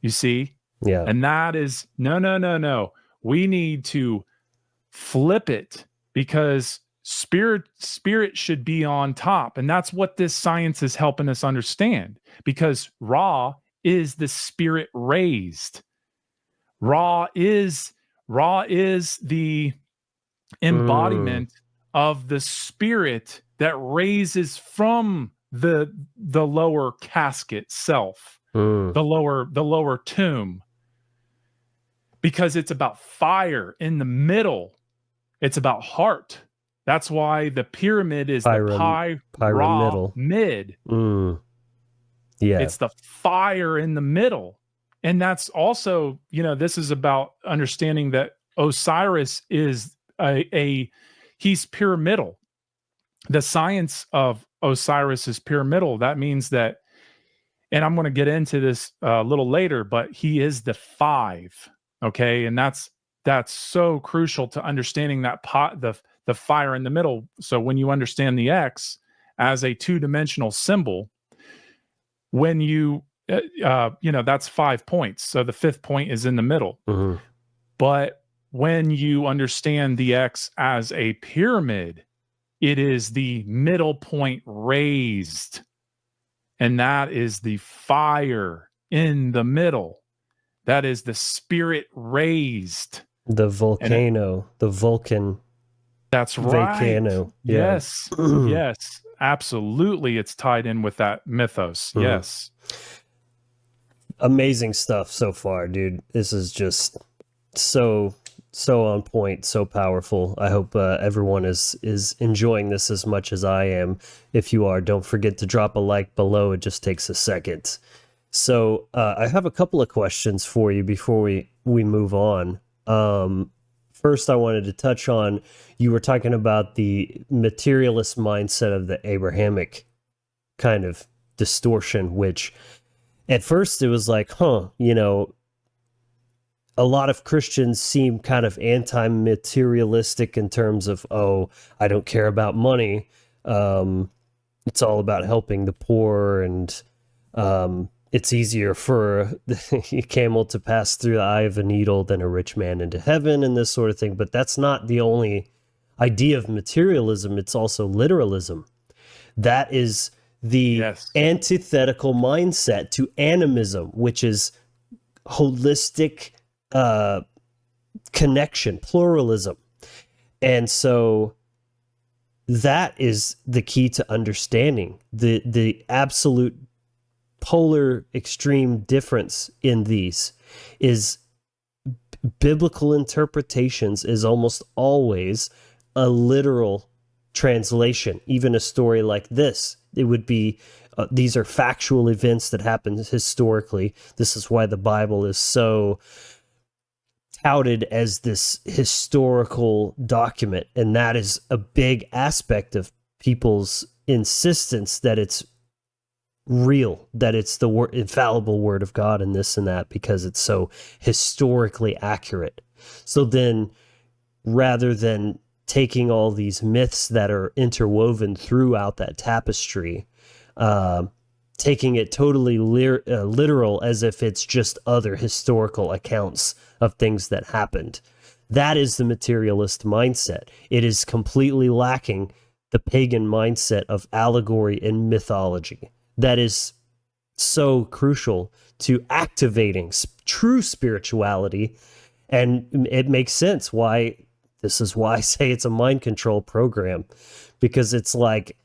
you see? Yeah. And that is no. We need to flip it, because spirit should be on top. And that's what this science is helping us understand, because Ra is the spirit raised. Ra is the embodiment of the spirit that raises from the lower casket self, the lower tomb, because it's about fire in the middle. It's about heart. That's why the pyramid is the pyramidal mid. Yeah. It's the fire in the middle. And that's also, this is about understanding that Osiris is he's pyramidal. The science of Osiris is pyramidal. That means that, and I'm going to get into this a little later, but he is the 5. Okay. And that's so crucial to understanding that the fire in the middle. So when you understand the X as a 2-dimensional symbol, when you, that's 5 points. So the 5th point is in the middle. But when you understand the X as a pyramid, it is the middle point raised. And that is the fire in the middle. That is the spirit raised. The volcano, the Vulcan. That's right. Volcano. Yeah. Yes. Yes. Absolutely. It's tied in with that mythos. Yes. Amazing stuff so far, dude. This is just so on point, so powerful. I hope everyone is enjoying this as much as I am. If you are, don't forget to drop a like below. It just takes a second. So I have a couple of questions for you before we move on. First, I wanted to touch on, you were talking about the materialist mindset of the Abrahamic kind of distortion, which at first it was like, a lot of Christians seem kind of anti-materialistic in terms of, oh, I don't care about money. It's all about helping the poor, and it's easier for a camel to pass through the eye of a needle than a rich man into heaven, and this sort of thing. But that's not the only idea of materialism. It's also literalism. That is the antithetical mindset to animism, which is holistic connection, pluralism. And so that is the key to understanding the absolute polar extreme difference in these is biblical interpretations is almost always a literal translation. Even a story like this, it would be these are factual events that happened historically. This is why the Bible is so touted as this historical document, and that is a big aspect of people's insistence that it's real, that it's the infallible word of God and this and that, because it's so historically accurate. So then, rather than taking all these myths that are interwoven throughout that tapestry, taking it totally literal as if it's just other historical accounts of things that happened. That is the materialist mindset. It is completely lacking the pagan mindset of allegory and mythology. That is so crucial to activating true spirituality. And it makes sense why, this is why I say it's a mind control program, because it's like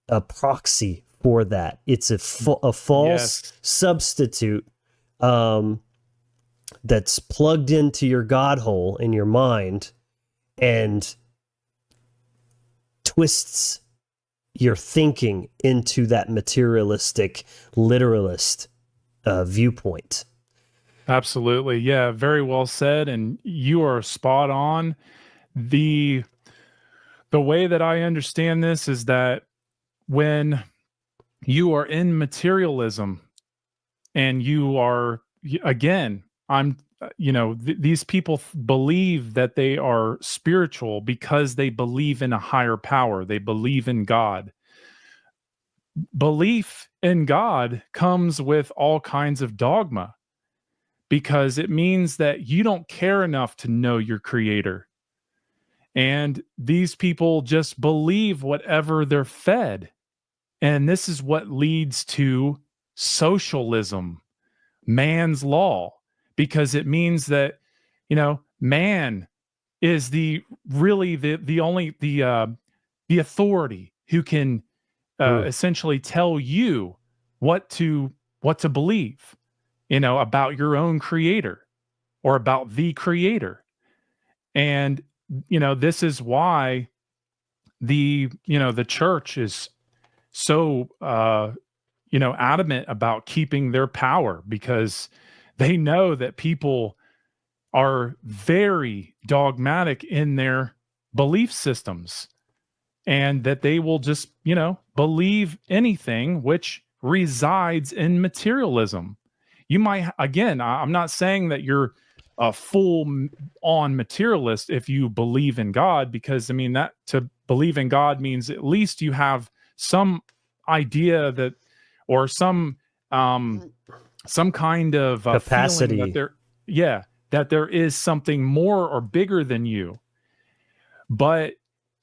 a proxy for that. It's a false substitute that's plugged into your God hole in your mind and twists your thinking into that materialistic, literalist viewpoint. Absolutely. Yeah, very well said. And you are spot on. The way that I understand this is that when you are in materialism and you are, again, these people believe that they are spiritual because they believe in a higher power. They believe in God. Belief in God comes with all kinds of dogma, because it means that you don't care enough to know your creator. And these people just believe whatever they're fed. And this is what leads to socialism, man's law, because it means that, man is the authority who can essentially tell you what to believe, about your own creator or about the creator. And, this is why the church is so, adamant about keeping their power, because they know that people are very dogmatic in their belief systems, and that they will just, believe anything which resides in materialism. You might, again, I'm not saying that you're a full-on materialist if you believe in God, because, that to believe in God means at least you have some idea that, or some kind of capacity that there is something more or bigger than you. But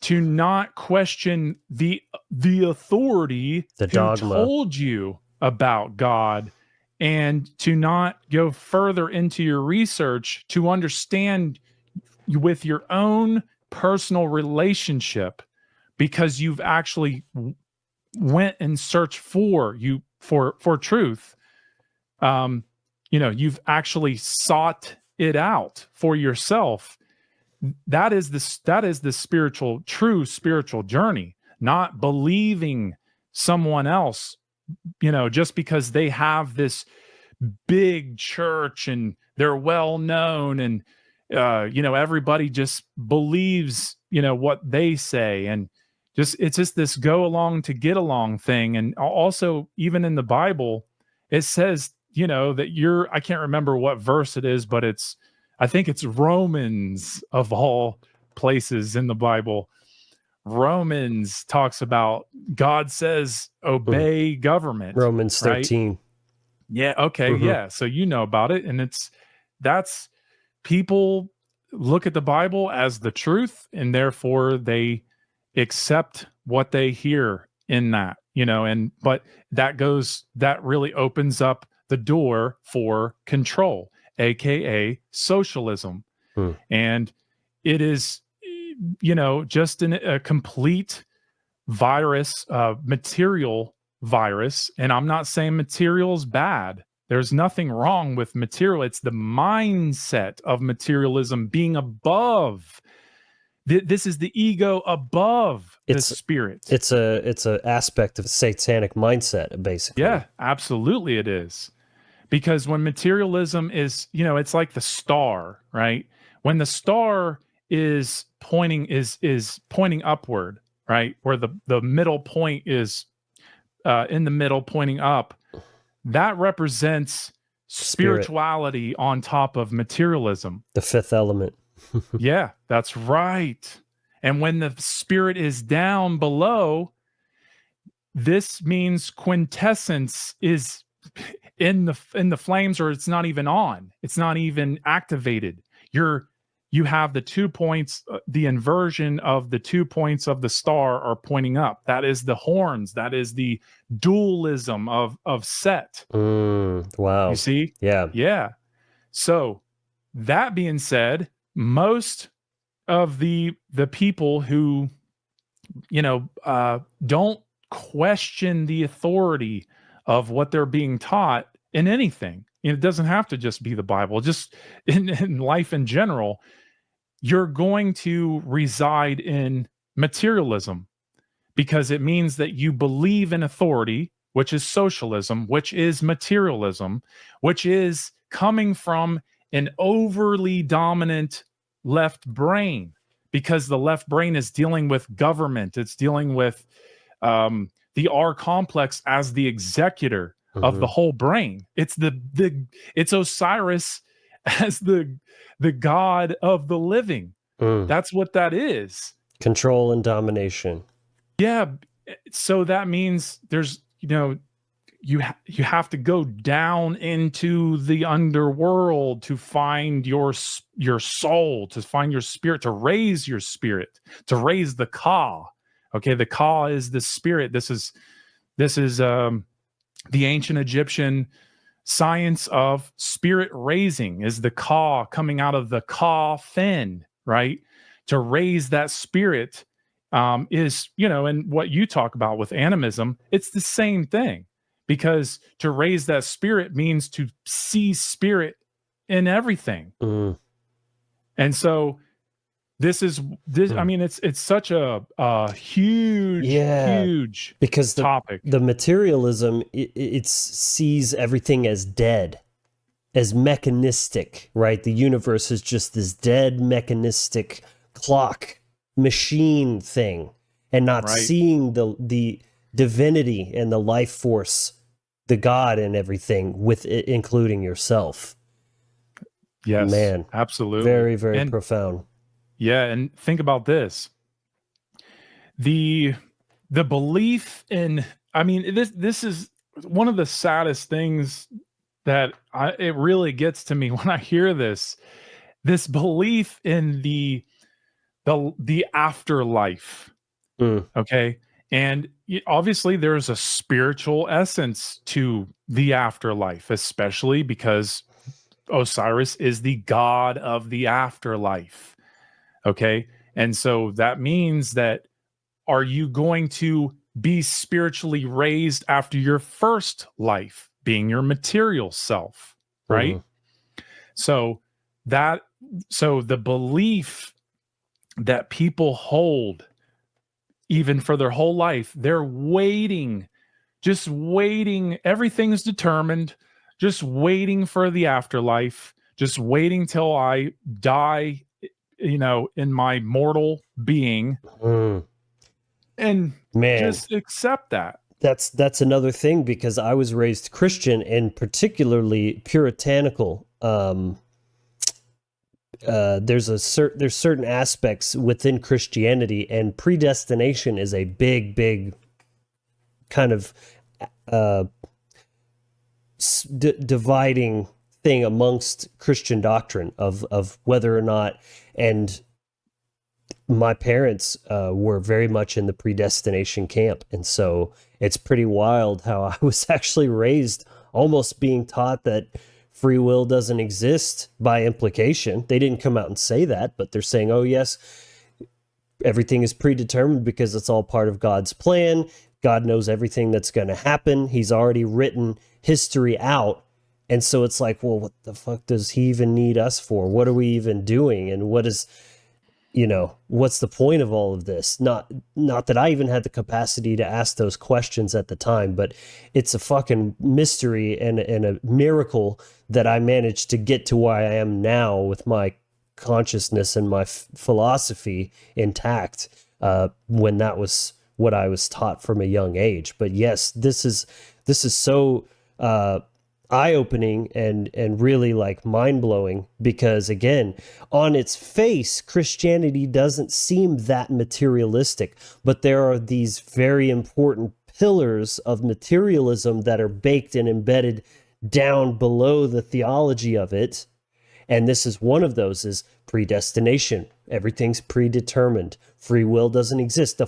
to not question the authority the who dogma told you about God, and to not go further into your research to understand with your own personal relationship, because you've actually went and searched for truth. You've actually sought it out for yourself. That is the true spiritual journey, not believing someone else, just because they have this big church and they're well known, and everybody just believes what they say, and it's just this go along to get along thing. And also, even in the Bible, it says I can't remember what verse it is, but I think it's Romans of all places in the Bible. Romans talks about God says obey government. Romans right? 13. Yeah. Okay. Mhm. Yeah. So you know about it. And that's people look at the Bible as the truth, and therefore they accept what they hear in that, but that really opens up the door for control, aka socialism. Hmm. And it is, just a complete virus, material virus. And I'm not saying material is bad. There's nothing wrong with material. It's the mindset of materialism being above. This is the ego above the spirit. It's a aspect of a satanic mindset, basically. Yeah, absolutely it is. Because when materialism is, it's like the star, right? When the star is pointing upward, right? Where the middle point is in the middle pointing up, that represents spirituality on top of materialism. The fifth element. Yeah, that's right. And when the spirit is down below, this means quintessence is in the flames, or it's not even on. It's not even activated. You have the 2 points, the inversion of the 2 points of the star are pointing up. That is the horns. That is the dualism of Set. Wow. You see? Yeah. Yeah. So that being said, most of the people who, don't question the authority of what they're being taught in anything. It doesn't have to just be the Bible, just in life in general. You're going to reside in materialism because it means that you believe in authority, which is socialism, which is materialism, which is coming from an overly dominant left brain, because the left brain is dealing with government. It's dealing with the R complex as the executor of the whole brain. It's it's Osiris as the god of the living. That's what that is. Control and domination. Yeah. So that means there's, you have to go down into the underworld to find your soul, to find your spirit, to raise your spirit, to raise the Ka. Okay, the Ka is the spirit. This is the ancient Egyptian science of spirit raising, is the Ka coming out of the Ka fin, right? To raise that spirit is, and what you talk about with animism, it's the same thing. Because to raise that spirit means to see spirit in everything. And so this. I mean, it's such a huge because topic. The materialism, it sees everything as dead, as mechanistic, right? The universe is just this dead mechanistic clock machine thing, and not seeing the divinity and the life force, the God and everything, with it, including yourself. Yes, man, absolutely. Very, very profound. Yeah, and think about this. The belief in, I mean, this is one of the saddest things that it really gets to me when I hear this belief in the afterlife. Okay. And obviously there's a spiritual essence to the afterlife, especially because Osiris is the god of the afterlife. Okay. And so that means that, are you going to be spiritually raised after your first life, being your material self? Right. So the belief that people hold, even for their whole life, they're waiting, just waiting. Everything's determined, just waiting for the afterlife, just waiting till I die, in my mortal being. And just accept that. that's another thing, because I was raised Christian and particularly puritanical. There's certain aspects within Christianity, and predestination is a big kind of dividing thing amongst Christian doctrine of whether or not. And my parents were very much in the predestination camp, and so it's pretty wild how I was actually raised almost being taught that free will doesn't exist by implication. They didn't come out and say that, but they're saying, oh yes, everything is predetermined because it's all part of God's plan. God knows everything that's going to happen. He's already written history out. And so it's like, well, what the fuck does he even need us for? What are we even doing? And what is, what's the point of all of this? Not that I even had the capacity to ask those questions at the time, but it's a fucking mystery and a miracle that I managed to get to where I am now with my consciousness and my philosophy intact, when that was what I was taught from a young age. But yes, this is so eye-opening and really like mind-blowing, because again, on its face, Christianity doesn't seem that materialistic, but there are these very important pillars of materialism that are baked and embedded down below the theology of it. And this is one of those, is predestination. Everything's predetermined. Free will doesn't exist. The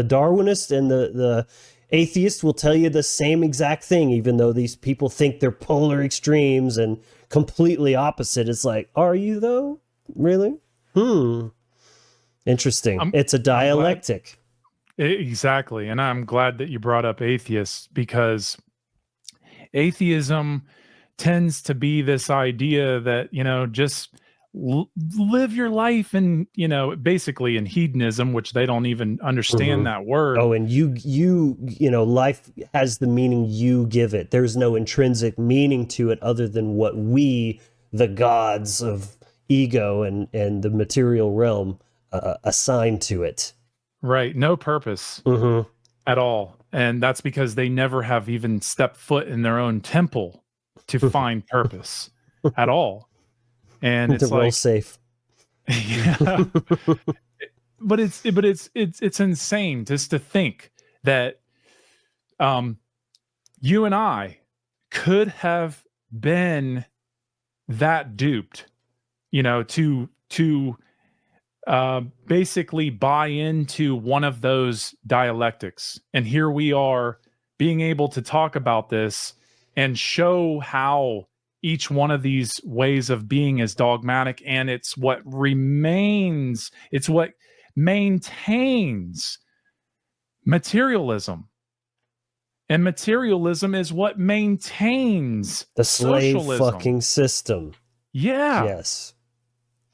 Darwinist and the atheist will tell you the same exact thing, even though these people think they're polar extremes and completely opposite. It's like, are you though? Really? Interesting. It's a dialectic. Exactly. And I'm glad that you brought up atheists, because atheism tends to be this idea that, just live your life and, basically in hedonism, which they don't even understand that word. Oh, and life has the meaning you give it. There's no intrinsic meaning to it other than what we, the gods of ego and the material realm, assign to it. Right. No purpose at all. And that's because they never have even stepped foot in their own temple to find purpose at all. And it's real safe. Yeah. but it's insane just to think that you and I could have been that duped, to basically buy into one of those dialectics. And here we are being able to talk about this and show how each one of these ways of being is dogmatic, and it's what remains, it's what maintains materialism. And materialism is what maintains the slave socialism. Fucking system. Yeah. Yes.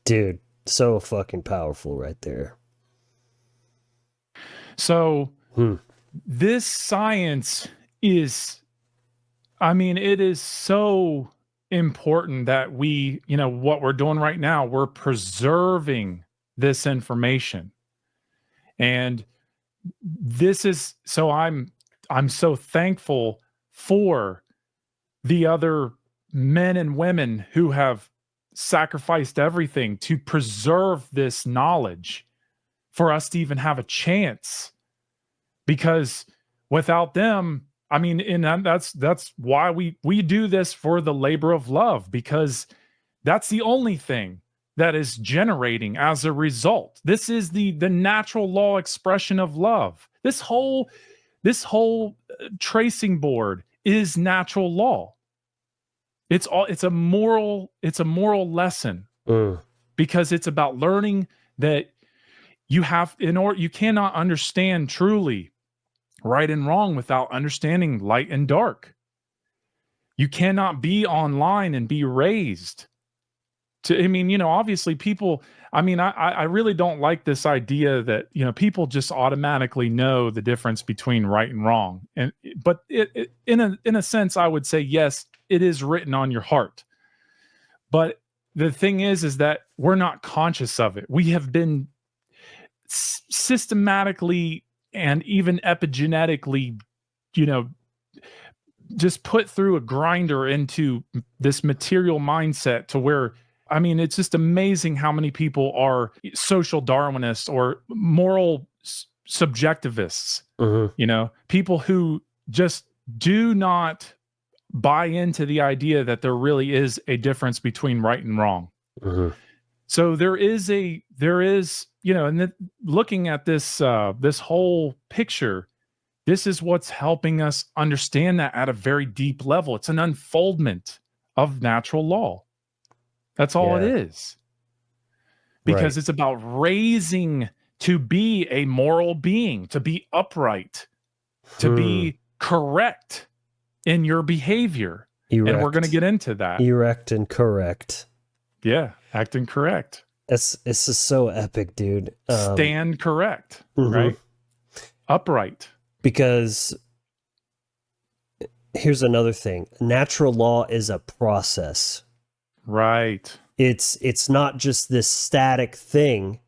Dude, so fucking powerful right there. So this science is, it is so important that we, what we're doing right now, we're preserving this information. And this is, so I'm so thankful for the other men and women who have sacrificed everything to preserve this knowledge for us to even have a chance. Because without them, and that's why we do this, for the labor of love, because that's the only thing that is generating as a result. This is the natural law expression of love. This whole tracing board is natural law. It's a moral lesson, because it's about learning that you cannot understand truly right and wrong without understanding light and dark. You cannot be online and be raised to, obviously people, I really don't like this idea that, people just automatically know the difference between right and wrong. But in a sense, I would say, yes, it is written on your heart. But the thing is that we're not conscious of it. We have been systematically and even epigenetically just put through a grinder into this material mindset to where, I mean, it's just amazing how many people are social Darwinists or moral subjectivists, people who just do not buy into the idea that there really is a difference between right and wrong. So there is, and looking at this, this whole picture, this is what's helping us understand that at a very deep level. It's an unfoldment of natural law. That's all it is. Because it's about raising to be a moral being, to be upright, to be correct in your behavior. Erect. And we're going to get into that. Erect and correct. Yeah, acting correct. This is so epic, dude. Stand correct, right? Upright. Because here's another thing. Natural law is a process. Right. It's not just this static thing.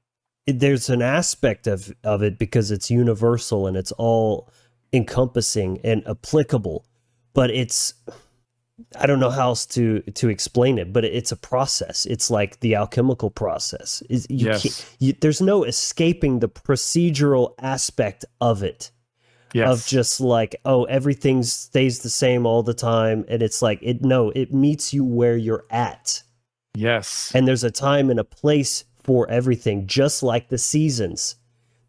There's an aspect of it because it's universal and it's all encompassing and applicable. But I don't know how else to explain it, but it's a process. It's like the alchemical process. There's no escaping the procedural aspect of it. Of just like, everything stays the same all the time. And it's like, it meets you where you're at. Yes. And there's a time and a place for everything, just like the seasons.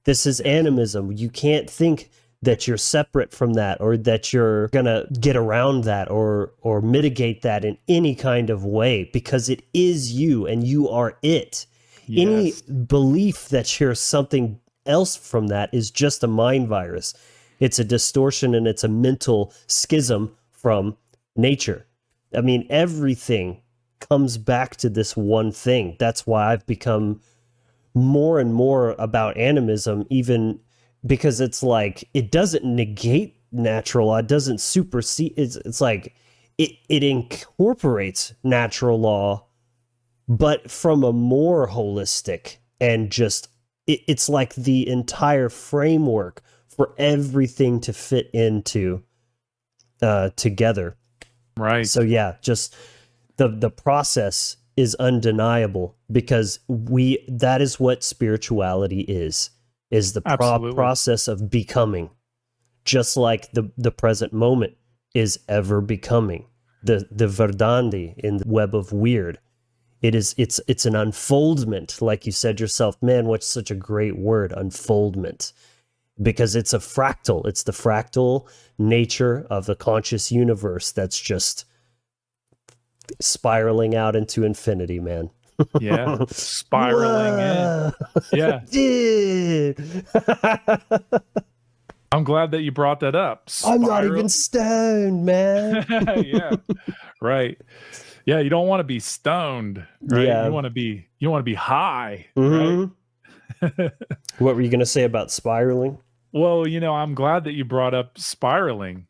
This is animism. You can't think that you're separate from that or that you're going to get around that or mitigate that in any kind of way because it is you and you are it. Yes. Any belief that you're something else from that is just a mind virus. It's a distortion and it's a mental schism from nature. I mean, everything comes back to this one thing. That's why I've become more and more about animism, even because it's like, it doesn't negate natural law. It doesn't supersede. It's like, it incorporates natural law, but from a more holistic and just, it's like the entire framework for everything to fit into together. Right. So yeah, just the process is undeniable because that is what spirituality is the process of becoming, just like the present moment is ever becoming. The verdandi in the web of weird. It's an unfoldment, like you said yourself. Man, what's such a great word, unfoldment. Because it's a fractal. It's the fractal nature of the conscious universe that's just spiraling out into infinity, man. Yeah, spiraling in. Yeah. Dude. I'm glad that you brought that up. I'm not even stoned, man. Yeah, right. Yeah, you don't want to be stoned, right? Yeah. You want to be high, right? What were you going to say about spiraling? Well, I'm glad that you brought up spiraling,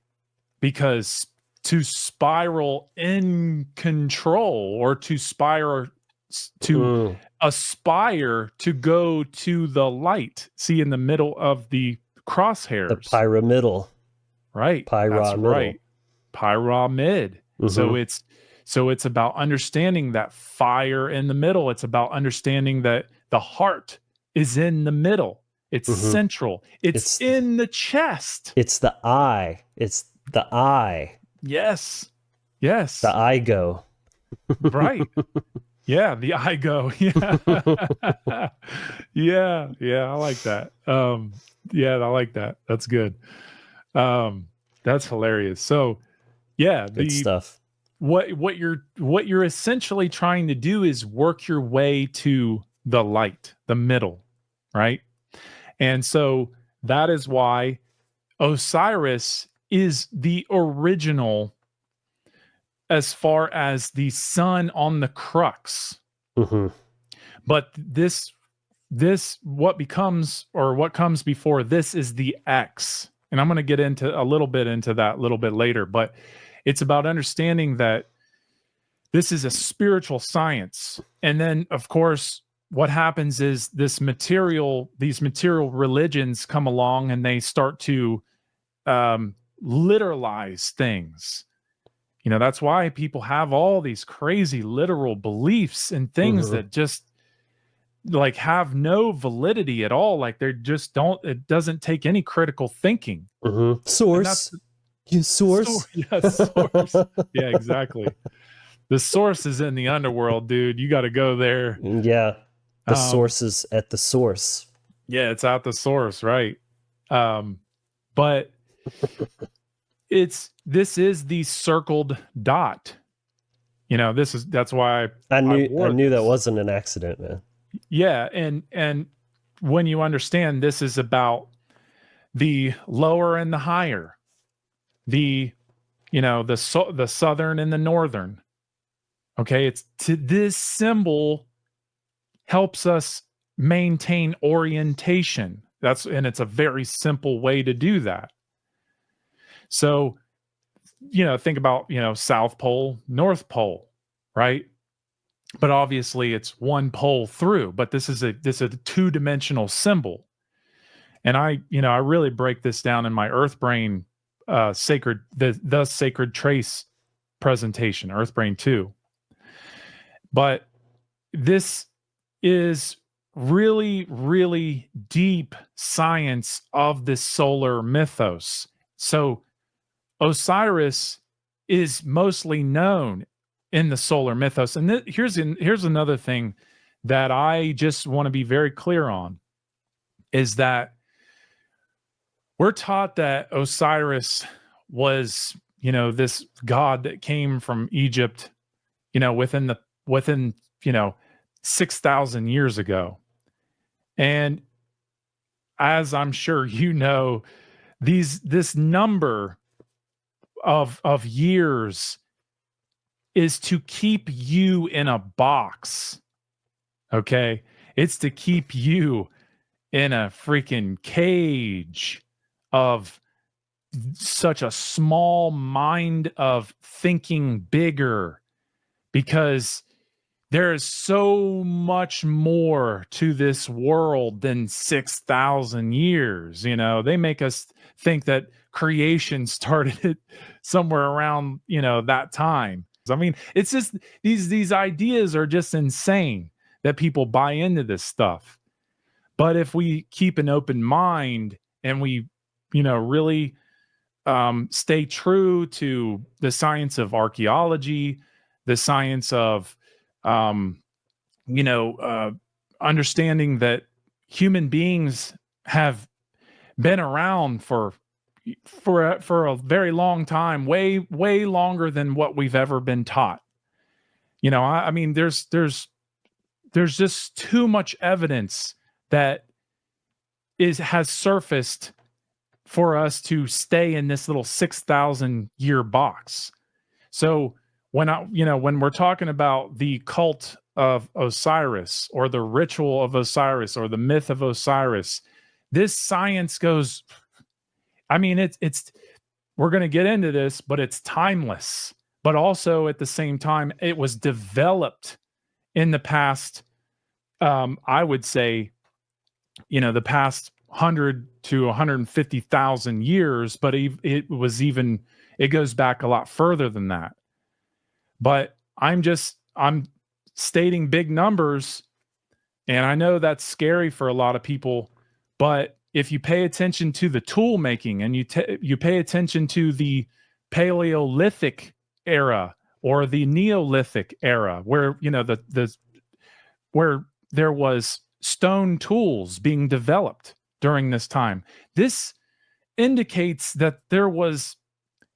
because to spiral in control, or to aspire to go to the light, see in the middle of the crosshairs, the pyramidal, right? That's right, pyramid. So it's about understanding that fire in the middle. It's about understanding that the heart is in the middle. It's central. It's in the chest. It's the eye. It's the eye. Yes. The ego. Right. Yeah, the ego. Yeah. Yeah, I like that. Yeah, I like that. That's good. That's hilarious. So, yeah, good stuff. What you're essentially trying to do is work your way to the light, the middle, right? And so that is why Osiris is the original as far as the sun on the crux. But this what comes before this is the X. And I'm going to get into a little bit into that a little bit later, but it's about understanding that this is a spiritual science. And then, of course, what happens is these material religions come along and they start to literalize things. You know, that's why people have all these crazy literal beliefs and things that just like have no validity at all. Like they're just it doesn't take any critical thinking. Source. You source. Yes, source. Yeah, exactly. The source is in the underworld, dude. You got to go there. Yeah. The source is at the source. Yeah, it's at the source, right? But this is the circled dot. You know, that's why I knew that wasn't an accident, man. Yeah, and when you understand this is about the lower and the higher, the southern and the northern. Okay, it's this symbol helps us maintain orientation. And it's a very simple way to do that. So, think about, South Pole, North Pole, right? But obviously it's one pole through, but this is a two-dimensional symbol. And I really break this down in my Earth Brain the Sacred Trace presentation, Earth Brain 2. But this is really, really deep science of the solar mythos. So Osiris is mostly known in the solar mythos. And here's another thing that I just want to be very clear on, is that we're taught that Osiris was, this god that came from Egypt, within 6,000 years ago. And as I'm sure this number of years is to keep you in a box. Okay? It's to keep you in a freaking cage of such a small mind of thinking bigger, because there is so much more to this world than 6,000 years. They make us think that creation started somewhere around, that time. I mean, it's just these ideas are just insane that people buy into this stuff. But if we keep an open mind and we, really stay true to the science of archaeology, the science of, understanding that human beings have been around for a very long time, way longer than what we've ever been taught. I mean, there's just too much evidence that has surfaced for us to stay in this little 6,000 year box. So when we're talking about the cult of Osiris, or the ritual of Osiris, or the myth of Osiris, this science goes, I mean, it's we're going to get into this, but it's timeless. But also at the same time, it was developed in the past, I would say, the past 100 to 150,000 years, but it goes back a lot further than that. But I'm stating big numbers, and I know that's scary for a lot of people, but if you pay attention to the tool making, and you pay attention to the Paleolithic era or the Neolithic era, where where there was stone tools being developed during this time, this indicates that there was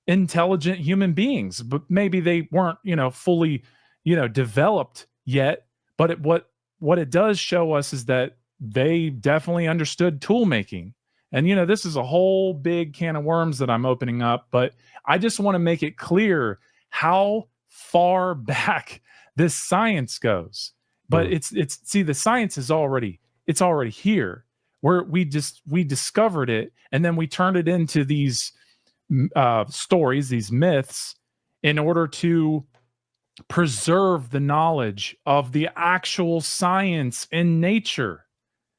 intelligent human beings, but maybe they weren't, fully, developed yet. But what it does show us is that they definitely understood tool making. And, this is a whole big can of worms that I'm opening up, but I just want to make it clear how far back this science goes. But see, the science is already here, where we discovered it, and then we turned it into these stories, these myths, in order to preserve the knowledge of the actual science in nature.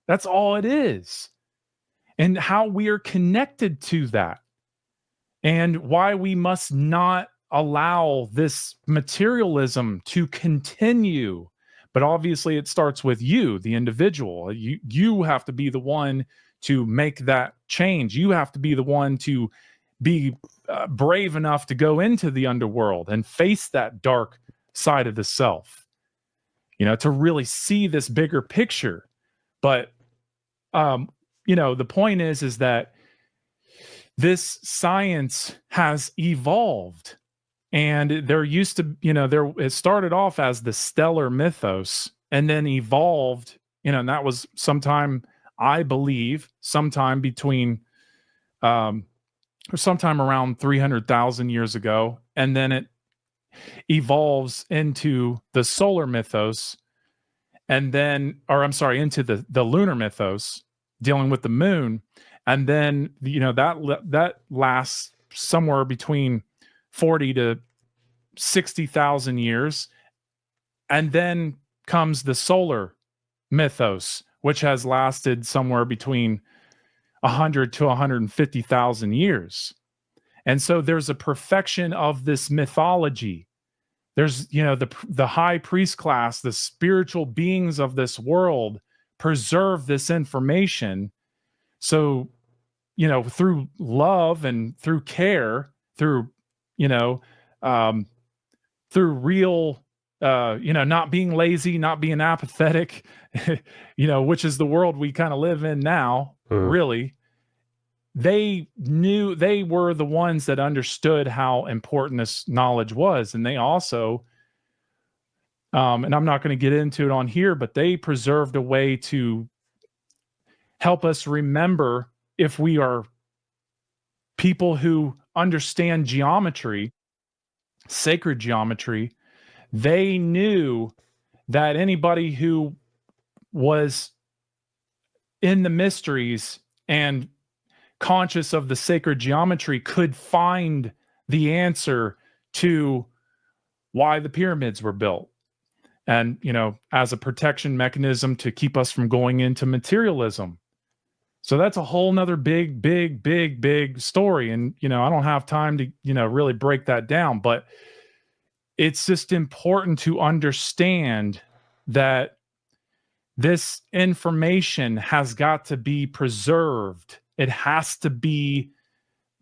That's all it is. And how we are connected to that. and why we must not allow this materialism to continue. But obviously it starts with you, the individual. You have to be the one to make that change. You have to be the one to be brave enough to go into the underworld and face that dark side of the self, to really see this bigger picture. But the point is that this science has evolved, and there used to, it started off as the stellar mythos and then evolved, and that was sometime, I believe, sometime between, or sometime around 300,000 years ago. And then it evolves into the solar mythos, and then, into the lunar mythos dealing with the moon. And then, that lasts somewhere between 40 to 60,000 years. And then comes the solar mythos, which has lasted somewhere between 100 to 150,000 years. And so there's a perfection of this mythology. There's, the high priest class, the spiritual beings of this world preserve this information. So, through love and through care, through real, not being lazy, not being apathetic, which is the world we kind of live in now, really. They were the ones that understood how important this knowledge was. And they also, and I'm not going to get into it on here, but they preserved a way to help us remember, if we are people who understand geometry, sacred geometry, they knew that anybody who was in the mysteries and conscious of the sacred geometry could find the answer to why the pyramids were built. And, as a protection mechanism to keep us from going into materialism. So that's a whole nother big story. And, I don't have time to, really break that down, but it's just important to understand that this information has got to be preserved. It has to be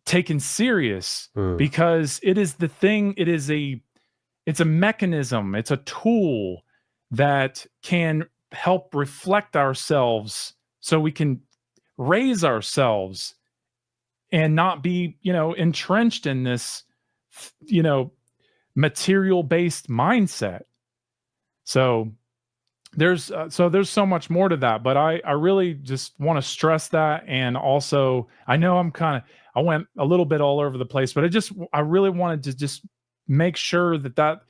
taken serious because it is the thing. It's a mechanism. It's a tool that can help reflect ourselves so we can raise ourselves and not be, entrenched in this, material-based mindset. So there's so much more to that, but I really just want to stress that. And also, I know I went a little bit all over the place, but I really wanted to just make sure that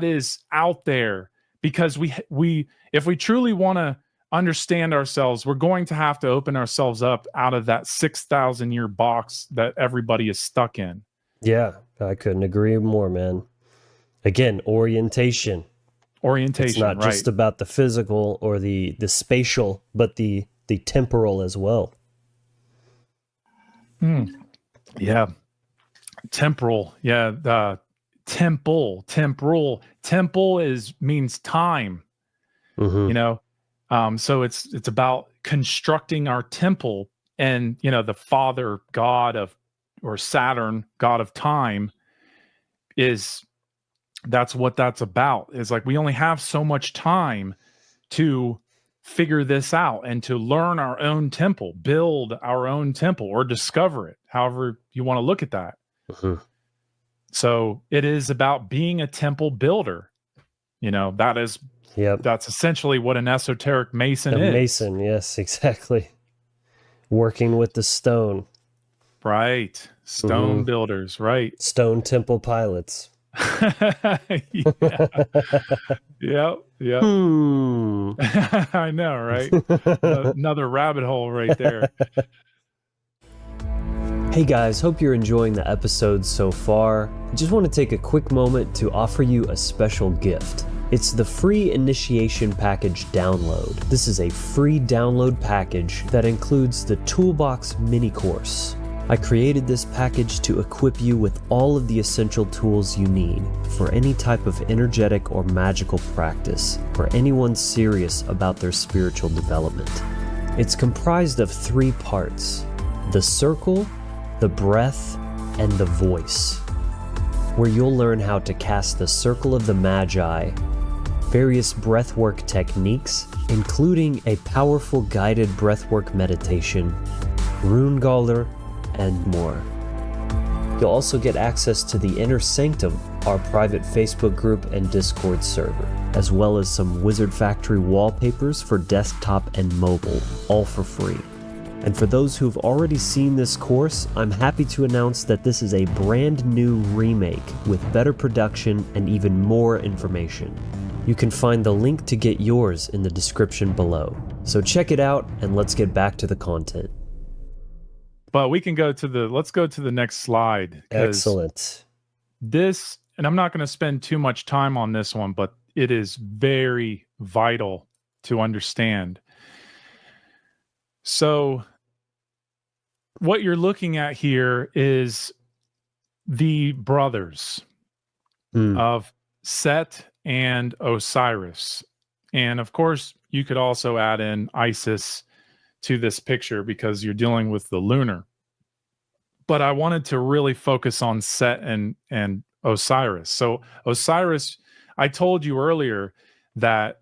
is out there, because if we truly want to understand ourselves, we're going to have to open ourselves up out of that 6,000 year box that everybody is stuck in. Yeah, I couldn't agree more, man. Again, orientation. It's not just about the physical or the spatial, but the temporal as well. Yeah. Temporal. Yeah. The temporal means time. So it's about constructing our temple, and the Father God or Saturn, God of time, that's what that's about. It's like we only have so much time to figure this out and to learn our own temple, build our own temple, or discover it, however you want to look at that. So it is about being a temple builder. That's essentially what an esoteric mason is. A mason, yes, exactly. Working with the stone. Right. Stone builders, right. Stone temple pilots. Yep. I know, right? Another rabbit hole right there. Hey guys, hope you're enjoying the episode so far. I just want to take a quick moment to offer you a special gift. It's the free initiation package download. This is a free download package that includes the Toolbox mini course. I created this package to equip you with all of the essential tools you need for any type of energetic or magical practice for anyone serious about their spiritual development. It's comprised of 3 parts: the circle, the breath, and the voice, where you'll learn how to cast the Circle of the Magi, various breathwork techniques, including a powerful guided breathwork meditation, rune galler, and more. You'll also get access to the Inner Sanctum, our private Facebook group and Discord server, as well as some Wizard Factory wallpapers for desktop and mobile, all for free. And for those who've already seen this course, I'm happy to announce that this is a brand new remake with better production and even more information. You can find the link to get yours in the description below. So check it out and let's get back to the content. But we can let's go to the next slide. Excellent. This, and I'm not going to spend too much time on this one, but it is very vital to understand. So what you're looking at here is the brothers of Set and Osiris. And of course, you could also add in Isis to this picture because you're dealing with the lunar. But I wanted to really focus on Set and Osiris. So Osiris, I told you earlier that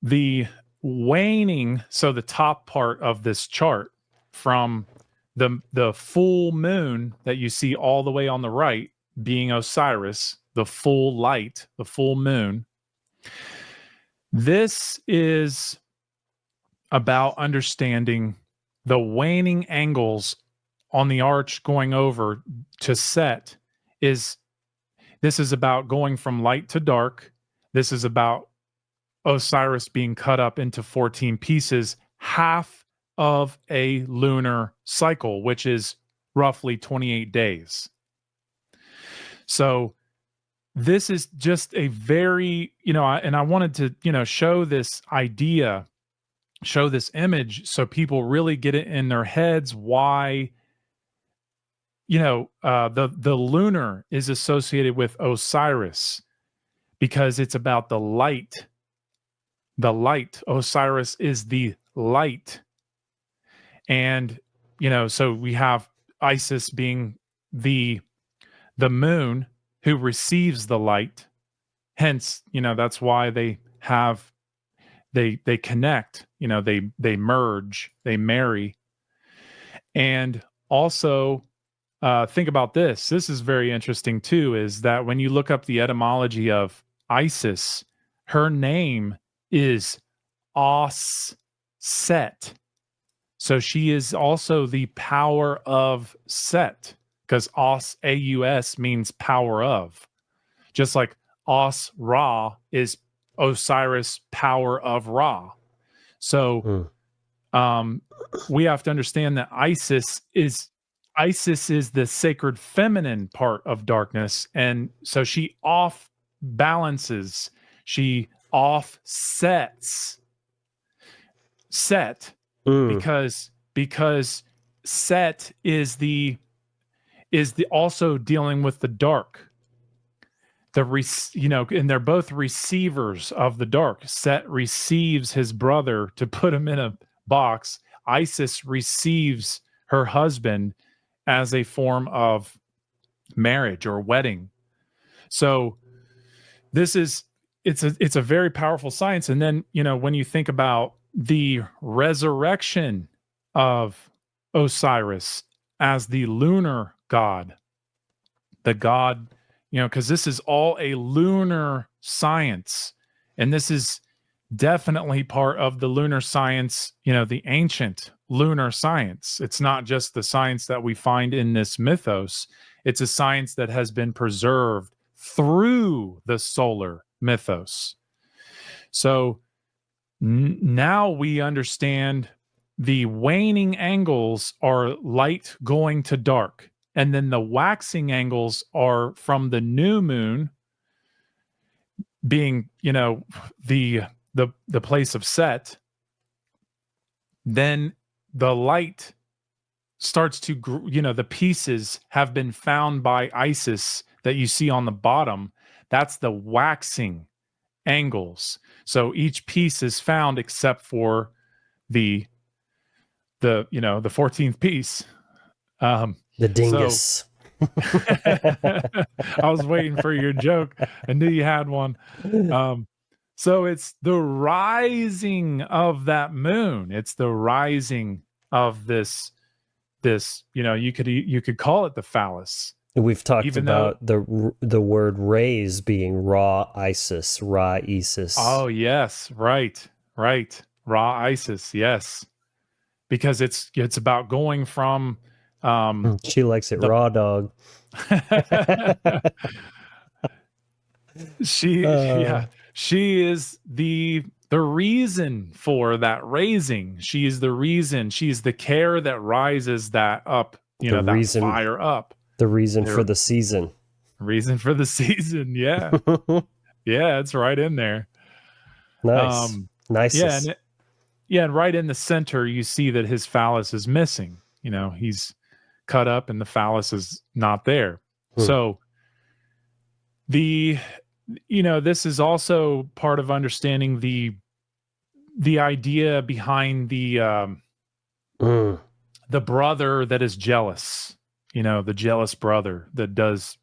the waning, so the top part of this chart from the full moon that you see all the way on the right being Osiris, the full light, the full moon. This is about understanding the waning angles on the arch going over to Set. This is about going from light to dark. This is about Osiris being cut up into 14 pieces, half of a lunar cycle, which is roughly 28 days. So this is just a very, and I wanted to, show this idea, show this image so people really get it in their heads why, the lunar is associated with Osiris because it's about the light. The light. Osiris is the light. And, so we have Isis being the moon who receives the light. Hence, that's why they connect, they merge, they marry. And also, think about this. This is very interesting too, is that when you look up the etymology of Isis, her name is Set. So she is also the power of Set, because Aus means power of. Just like Ra is Osiris, power of Ra. So we have to understand that Isis is the sacred feminine part of darkness. And so she off balances, she offsets Set because Set is the also dealing with the dark. And they're both receivers of the dark. Set receives his brother to put him in a box. Isis receives her husband as a form of marriage or wedding. So it's a very powerful science. And then, when you think about the resurrection of Osiris as the lunar god, the god, because this is all a lunar science. And this is definitely part of the lunar science, the ancient lunar science. It's not just the science that we find in this mythos. It's a science that has been preserved through the solar mythos. So now we understand the waning angles are light going to dark. And then the waxing angles are from the new moon being, the place of Set. Then the light starts to, the pieces have been found by Isis that you see on the bottom. That's the waxing angles. So each piece is found except for the 14th piece. The dingus. I was waiting for your joke. I knew you had one. So it's the rising of that moon. It's the rising of this, you could call it the phallus. We've talked about the word rays being raw Isis, Ra Isis. Oh yes, right. Raw Isis, yes. Because it's about going from she likes it raw, dog. She is the reason for that raising. She is the reason. She's the care that rises that up, that fire up. The reason for the season. Reason for the season, yeah. Yeah, it's right in there. Nice. Nice. Yeah, and right in the center, you see that his phallus is missing. He's cut up and the phallus is not there. So this is also part of understanding the idea behind the brother that is jealous, the jealous brother that does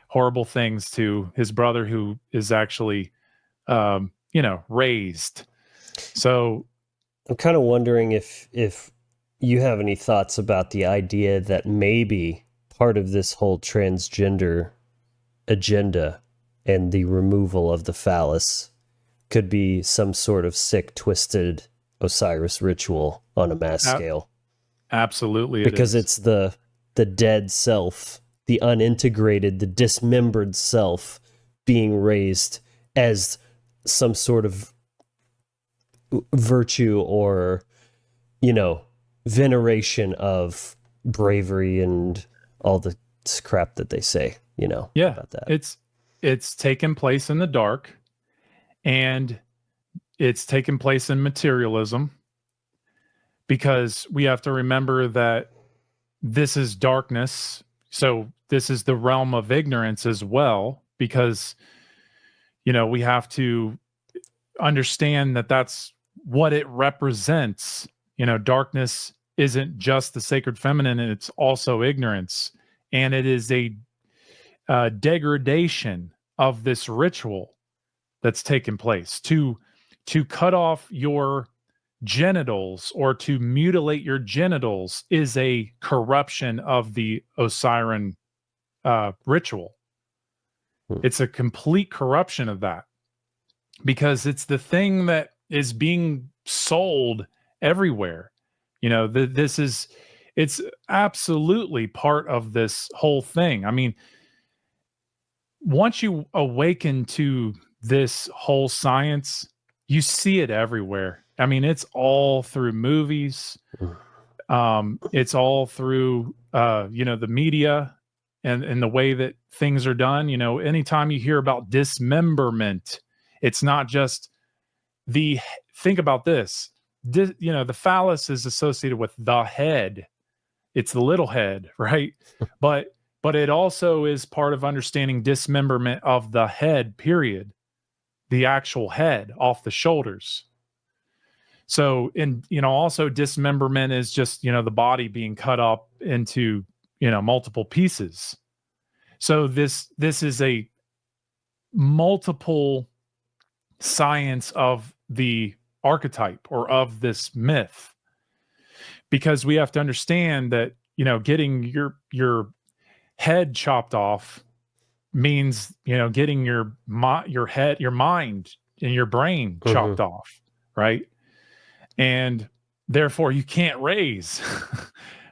horrible things to his brother who is actually, raised. So I'm kind of wondering if you have any thoughts about the idea that maybe part of this whole transgender agenda and the removal of the phallus could be some sort of sick, twisted Osiris ritual on a mass scale. Absolutely. Because it's the dead self, the unintegrated, the dismembered self being raised as some sort of virtue or, veneration of bravery and all the crap that they say, about that. It's taken place in the dark, and it's taken place in materialism, because we have to remember that this is darkness. So this is the realm of ignorance as well, because, we have to understand that that's what it represents. Darkness isn't just the sacred feminine, and it's also ignorance. And it is a degradation of this ritual that's taken place. To cut off your genitals or to mutilate your genitals is a corruption of the Osiris ritual. It's a complete corruption of that, because it's the thing that is being sold everywhere. It's absolutely part of this whole thing. I mean, once you awaken to this whole science, you see it everywhere. I mean, it's all through movies. It's all through, the media and the way that things are done. Anytime you hear about dismemberment, it's not just think about this. The phallus is associated with the head. It's the little head, right? But it also is part of understanding dismemberment of the head, period. The actual head off the shoulders. So, also dismemberment is just, the body being cut up into, multiple pieces. So this is a multiple science of the archetype or of this myth, because we have to understand that, getting your head chopped off means, getting your head, your mind and your brain chopped off, right? And therefore you can't raise.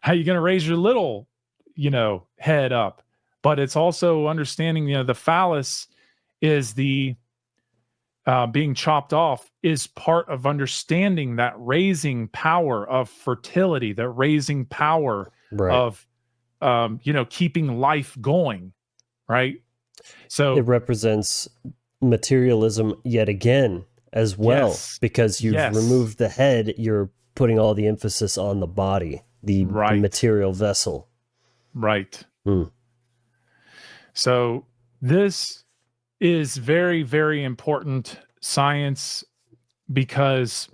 How are you going to raise your little, head up? But it's also understanding, the phallus is the being chopped off is part of understanding that raising power of fertility, that raising power of, keeping life going, right? So it represents materialism yet again as well, because you've removed the head, you're putting all the emphasis on the body. the material vessel. Right. So this is very, very important science, because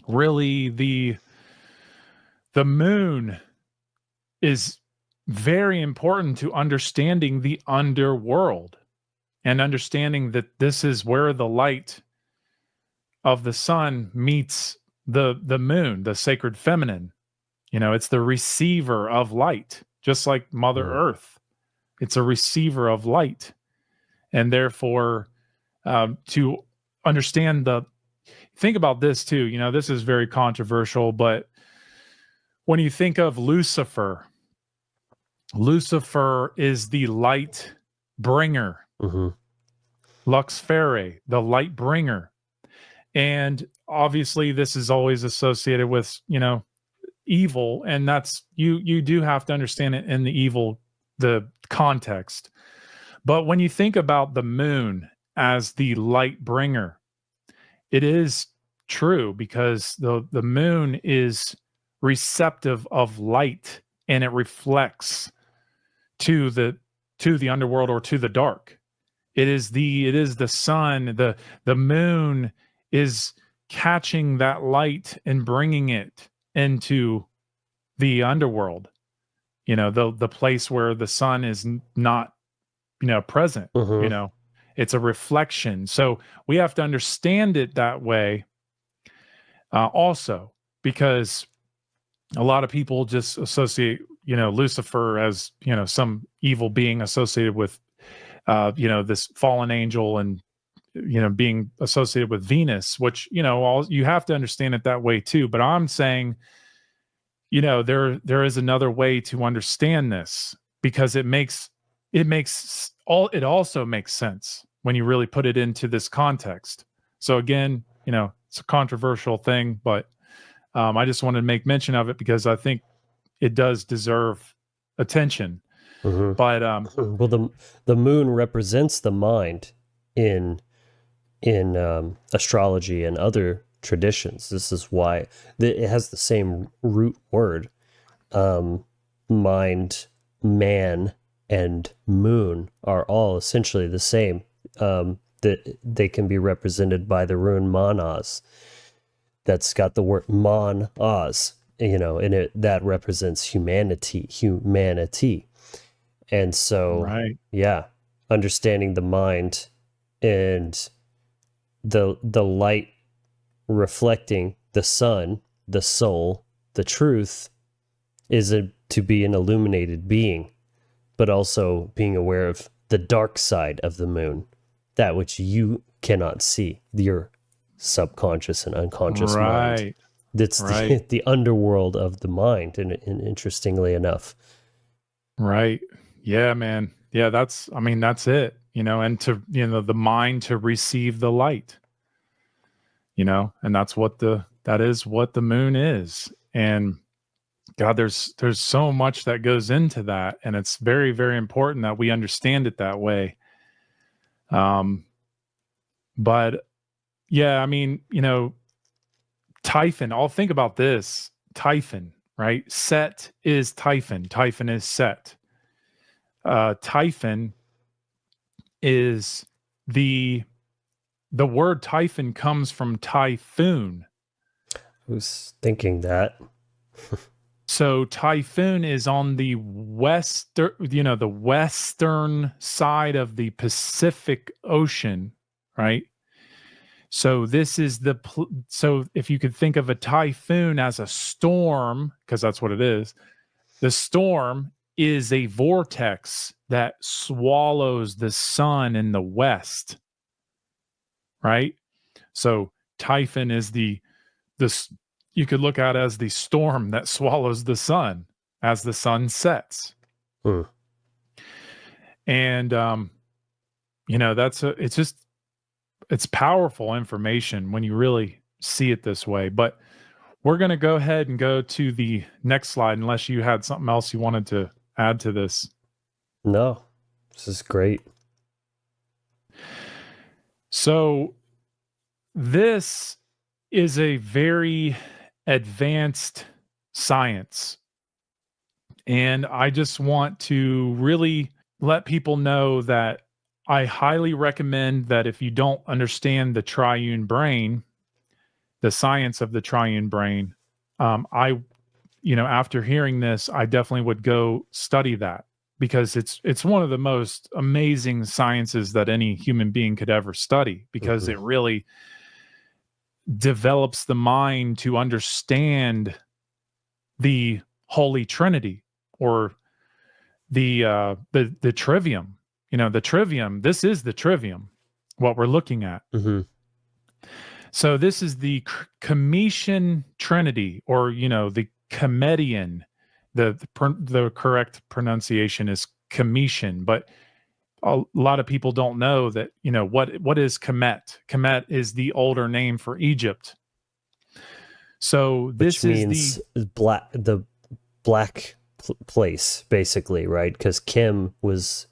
really the moon is very important to understanding the underworld, and understanding that this is where the light of the sun meets the moon, the sacred feminine. It's the receiver of light, just like Mother Earth. It's a receiver of light. And therefore, to understand think about this too, this is very controversial, but when you think of Lucifer is the light bringer. Lux Fere, the light bringer. And obviously this is always associated with, evil. And that's, you do have to understand it in the context. But when you think about the moon as the light bringer, it is true, because the moon is receptive of light, and it reflects to the underworld, or to the dark. It is the sun, the moon is catching that light and bringing it into the underworld, the place where the sun is not, present. It's a reflection. So we have to understand it that way, also, because a lot of people just associate, Lucifer as, some evil being associated with, this fallen angel, and, being associated with Venus, which, you have to understand it that way too. But I'm saying, there is another way to understand this, because it also makes sense when you really put it into this context. So again, it's a controversial thing, but I just wanted to make mention of it, because I think it does deserve attention. But well, the moon represents the mind in astrology and other traditions. This is why it has the same root word. Mind, man, and moon are all essentially the same. That they can be represented by the rune Mon-Oz. That's got the word Mon-Oz, and that represents humanity. And so, understanding the mind and the light reflecting the sun, the soul, the truth, is to be an illuminated being, but also being aware of the dark side of the moon, that which you cannot see, your subconscious and unconscious mind. That's the underworld of the mind, and interestingly enough. Right. Yeah, man. Yeah, that's it, and to, the mind to receive the light, and that is what the moon is. And God, there's so much that goes into that, and it's very, very important that we understand it that way. But yeah, Typhon, I'll think about this. Typhon, right? Set is Typhon. Typhon is Set. Typhon is the word Typhon comes from typhoon. I was thinking that. So typhoon is on the the western side of the Pacific Ocean, right? So this is so if you could think of a typhoon as a storm, because that's what it is, the storm is a vortex that swallows the sun in the west, right? So typhon is you could look at as the storm that swallows the sun as the sun sets. And it's powerful information when you really see it this way. But we're going to go ahead and go to the next slide, unless you had something else you wanted to add to this. No, this is great. So this is a very advanced science. And I just want to really let people know that I highly recommend that if you don't understand the triune brain, the science of the triune brain, after hearing this, I definitely would go study that, because it's one of the most amazing sciences that any human being could ever study, because it really develops the mind to understand the Holy Trinity, or the trivium. The trivium. This is the trivium, what we're looking at. So this is the Cometian Trinity, or the Comedian. The correct pronunciation is Cometian, but a lot of people don't know that. What is Kemet? Kemet is the older name for Egypt. So this means the black place, basically, right? Because Kim was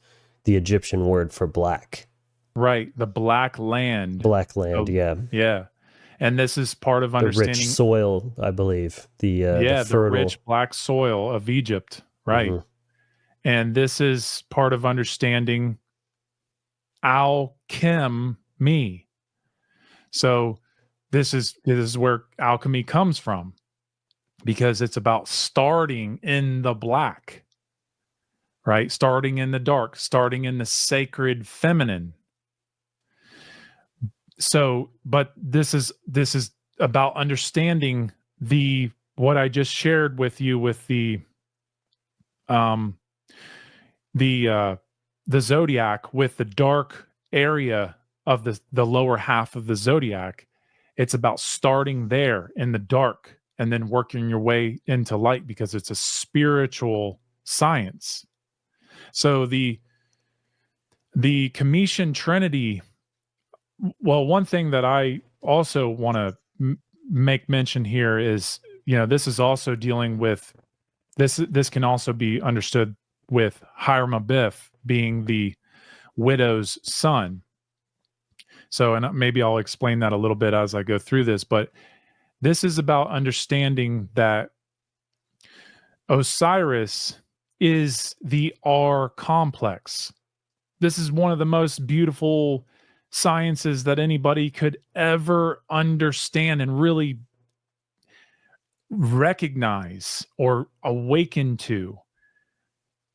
the Egyptian word for black. Right, the black land. Black land, yeah. And this is part of understanding the rich soil, I believe. The rich black soil of Egypt, right? And this is part of understanding alchemy. So this is where alchemy comes from, because it's about starting in the black, right? Starting in the dark, starting in the sacred feminine. So, but this is about understanding what I just shared with you with the zodiac, with the dark area of the lower half of the zodiac. It's about starting there in the dark and then working your way into light, because it's a spiritual science. So the Cometian Trinity. Well, one thing that I also want to make mention here is, this is also dealing with this. This can also be understood with Hiram Abiff being the widow's son. So, and maybe I'll explain that a little bit as I go through this, but this is about understanding that Osiris is the R complex. This is one of the most beautiful sciences that anybody could ever understand and really recognize or awaken to,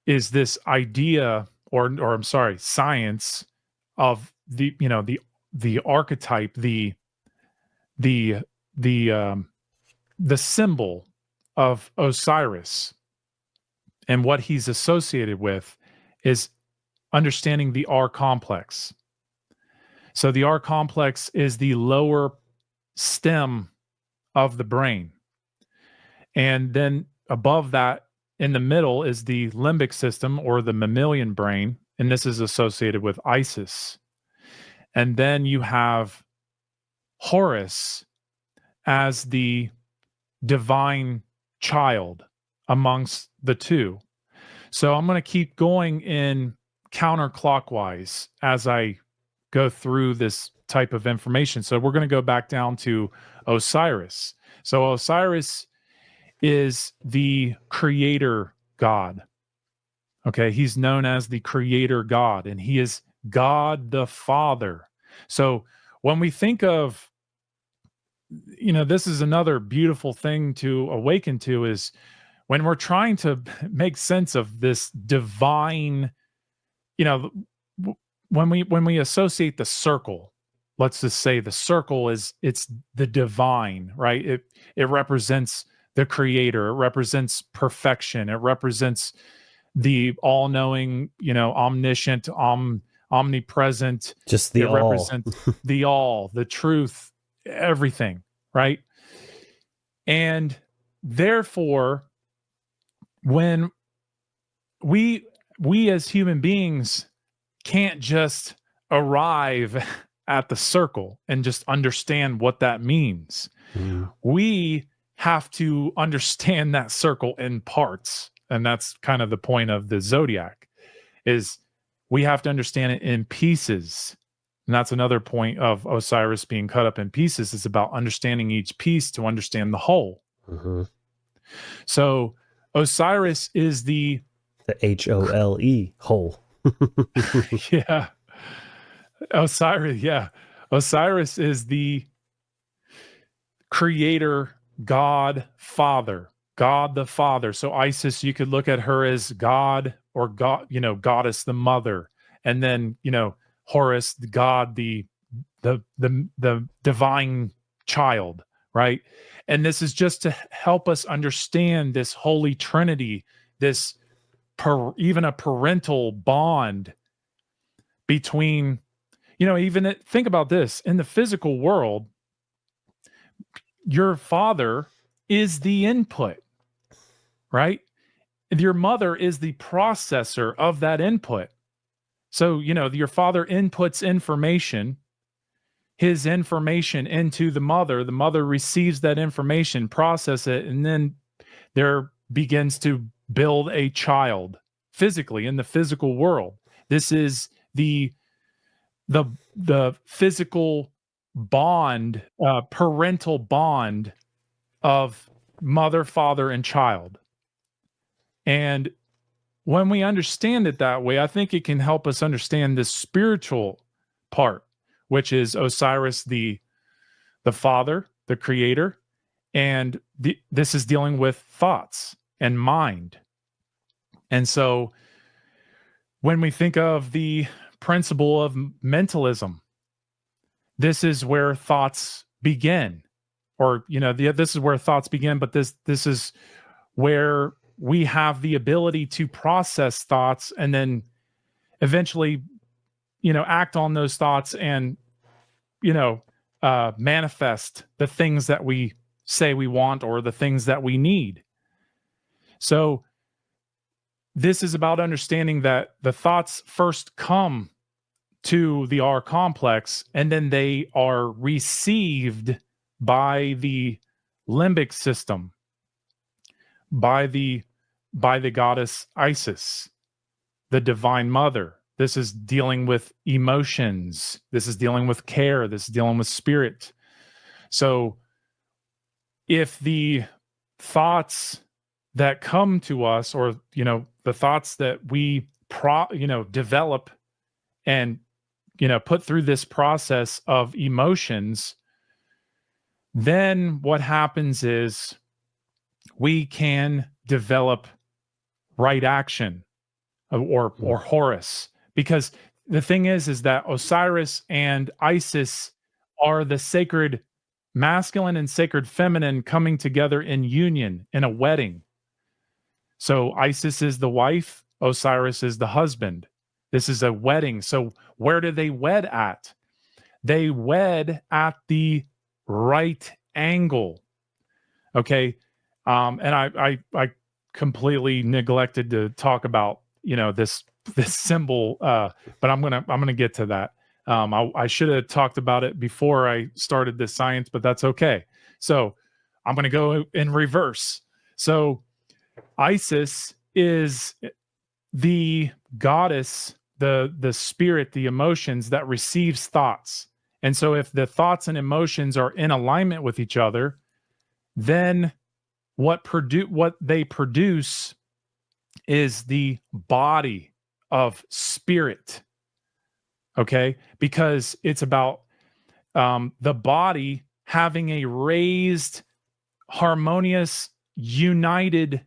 is this idea, or I'm sorry, science of the archetype, the symbol of Osiris, and what he's associated with is understanding the R complex. So the R complex is the lower stem of the brain. And then above that, in the middle, is the limbic system, or the mammalian brain. And this is associated with Isis. And then you have Horus as the divine child amongst the two. So I'm going to keep going in counterclockwise as I go through this type of information. So we're going to go back down to Osiris. So Osiris is the creator god. Okay, he's known as the creator god, and he is God the Father. So when we think of, this is another beautiful thing to awaken to, is when we're trying to make sense of this divine, when we associate the circle, let's just say the circle it's the divine, right? It represents the creator. It represents perfection. It represents the all-knowing, omniscient, omnipresent. Just the it all. Represents the all, the truth, everything, right? And therefore, when we as human beings can't just arrive at the circle and just understand what that means. We have to understand that circle in parts. And that's kind of the point of the Zodiac, is we have to understand it in pieces. And that's another point of Osiris being cut up in pieces, is about understanding each piece to understand the whole. So Osiris is the HOLE, hole. yeah. Osiris is the creator, God, Father, God the Father. So Isis, you could look at her as God, or God, goddess the mother, and then Horus, the God, the divine child, right? And this is just to help us understand this holy trinity, this even a parental bond between, think about this in the physical world. Your father is the input, right? Your mother is the processor of that input. So, your father inputs information, his information into the mother receives that information, process it, and then there begins to build a child physically in the physical world. This is the physical bond, parental bond of mother, father, and child. And when we understand it that way, I think it can help us understand the spiritual part, which is Osiris, the father, the creator, and this is dealing with thoughts and mind. And so when we think of the principle of mentalism, this is where thoughts begin, or this is where thoughts begin, but this is where we have the ability to process thoughts and then eventually act on those thoughts and manifest the things that we say we want or the things that we need. So this is about understanding that the thoughts first come to the R complex, and then they are received by the limbic system, by the goddess Isis, the divine mother. This is dealing with emotions. This is dealing with care. This is dealing with spirit. So if the thoughts that come to us, or the thoughts that we develop and put through this process of emotions, then what happens is we can develop right action, or Horus. Because the thing is that Osiris and Isis are the sacred masculine and sacred feminine coming together in union, in a wedding. So Isis is the wife, Osiris is the husband. This is a wedding. So where do they wed at? They wed at the right angle. Okay. And I completely neglected to talk about, this symbol, but I'm gonna get to that. I should have talked about it before I started this science, but that's okay. So I'm gonna go in reverse. So Isis is the goddess, the spirit, the emotions that receives thoughts. And so if the thoughts and emotions are in alignment with each other, then what they produce is the body of spirit. Okay? Because it's about the body having a raised, harmonious, united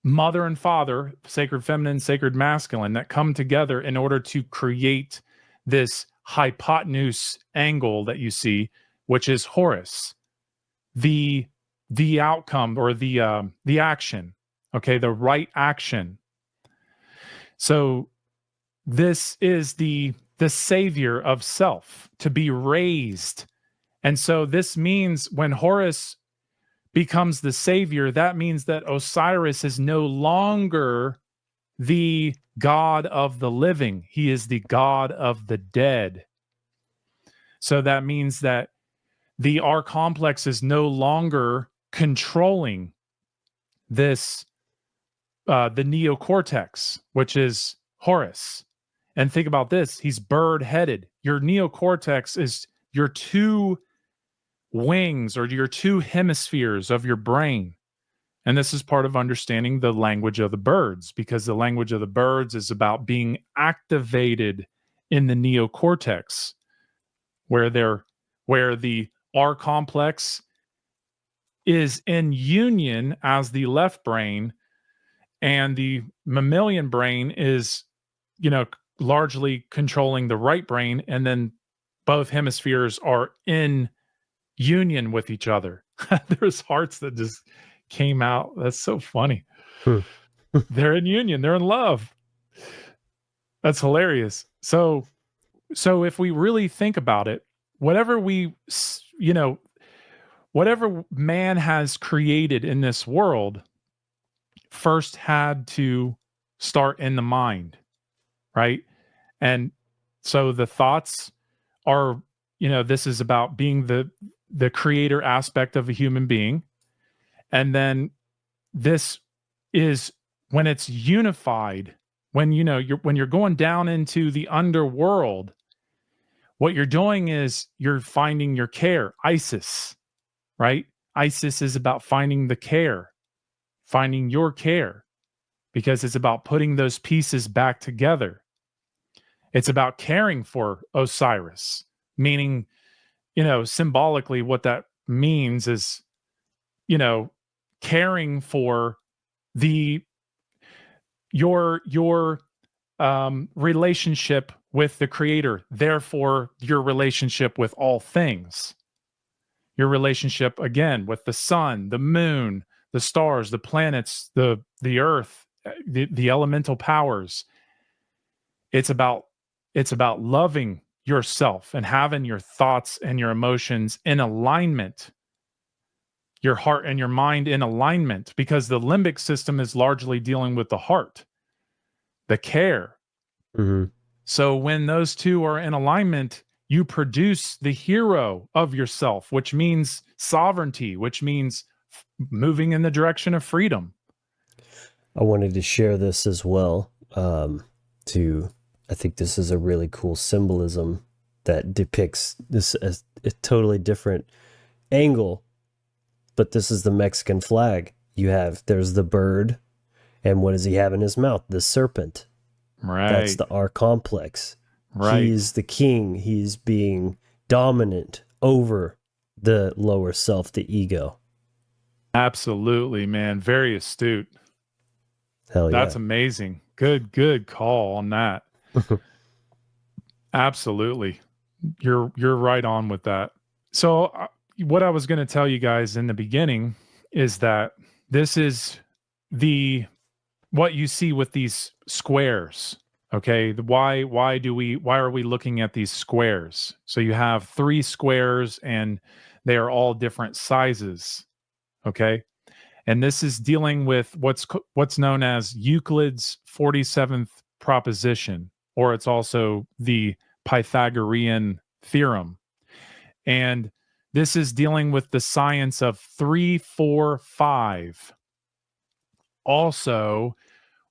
mother and father, sacred feminine, sacred masculine, that come together in order to create this hypotenuse angle that you see, which is Horus, the outcome, or the action. Okay, the right action. So this is the savior of self, to be raised. And so this means when Horus becomes the savior, that means that Osiris is no longer the god of the living. He is the god of the dead. So that means that the R complex is no longer controlling this, the neocortex, which is Horus. And think about this. He's bird-headed. Your neocortex is your two wings, or your two hemispheres of your brain. And this is part of understanding the language of the birds, because the language of the birds is about being activated in the neocortex, where the R complex is in union as the left brain, and the mammalian brain is, largely controlling the right brain, and then both hemispheres are in union with each other. There's hearts that just came out. That's so funny. They're in union. They're in love. That's hilarious. So if we really think about it, whatever whatever man has created in this world first had to start in the mind, right? And so the thoughts are, this is about being the creator aspect of a human being. And then this is when it's unified, when you're going down into the underworld, what you're doing is you're finding your care, Isis, right? Isis is about finding the care, finding your care, because it's about putting those pieces back together. It's about caring for Osiris, meaning, symbolically what that means is, caring for your relationship with the creator, therefore your relationship with all things, your relationship again with the sun, the moon, the stars, the planets, the earth, the elemental powers. It's about loving yourself and having your thoughts and your emotions in alignment, your heart and your mind in alignment, because the limbic system is largely dealing with the heart, the care. Mm-hmm. So when those two are in alignment, you produce the hero of yourself, which means sovereignty, which means moving in the direction of freedom. I wanted to share this as well. I think this is a really cool symbolism that depicts this as a totally different angle, but this is the Mexican flag. There's the bird, and what does he have in his mouth? The serpent. Right. That's the R complex. Right. He's the king. He's being dominant over the lower self, the ego. Absolutely, man. Very astute. Hell yeah. That's amazing. Good call on that. Absolutely. You're right on with that. So what I was going to tell you guys in the beginning is that this is what you see with these squares. Okay. Why are we looking at these squares? So you have 3 squares and they are all different sizes. Okay. And this is dealing with what's known as Euclid's 47th proposition, or it's also the Pythagorean theorem. And this is dealing with the science of 3, 4, 5. Also,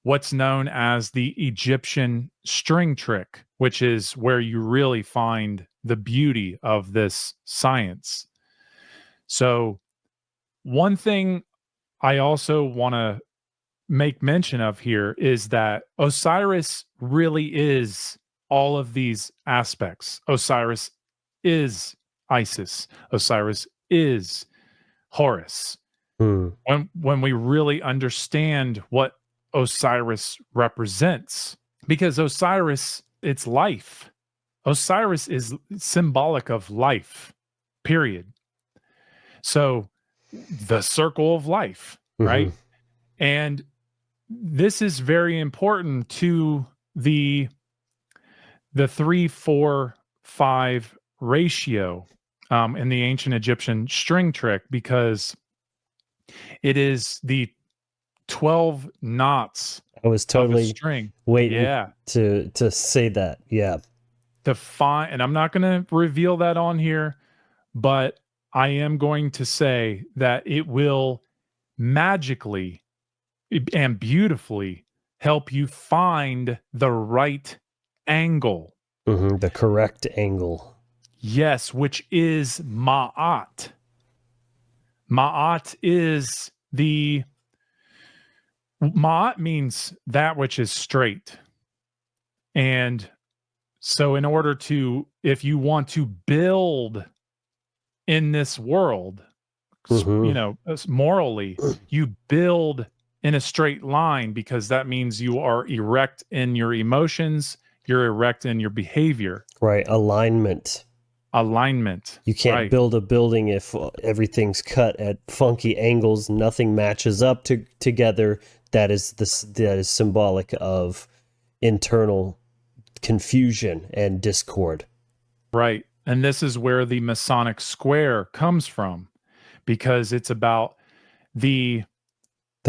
what's known as the Egyptian string trick, which is where you really find the beauty of this science. So, one thing I also want to make mention of here is that Osiris really is all of these aspects. Osiris is Isis. Osiris is Horus. When we really understand what Osiris represents, because Osiris, it's life. Osiris is symbolic of life, period. So the circle of life, right? And this is very important to the 3, 4, 5 ratio in the ancient Egyptian string trick, because it is the 12 knots. I was totally of a string. waiting Yeah. to say that. Yeah. And I'm not going to reveal that on here, but I am going to say that it will magically and beautifully help you find the right angle. The correct angle. Yes, which is Ma'at. Ma'at is the Ma'at means that which is straight. And so in order to, if you want to build in this world, morally, you build in a straight line, because that means you are erect in your emotions, you're erect in your behavior. Right. Alignment. You can't build a building if everything's cut at funky angles, nothing matches up together. That is symbolic of internal confusion and discord. Right. And this is where the Masonic square comes from, because it's about the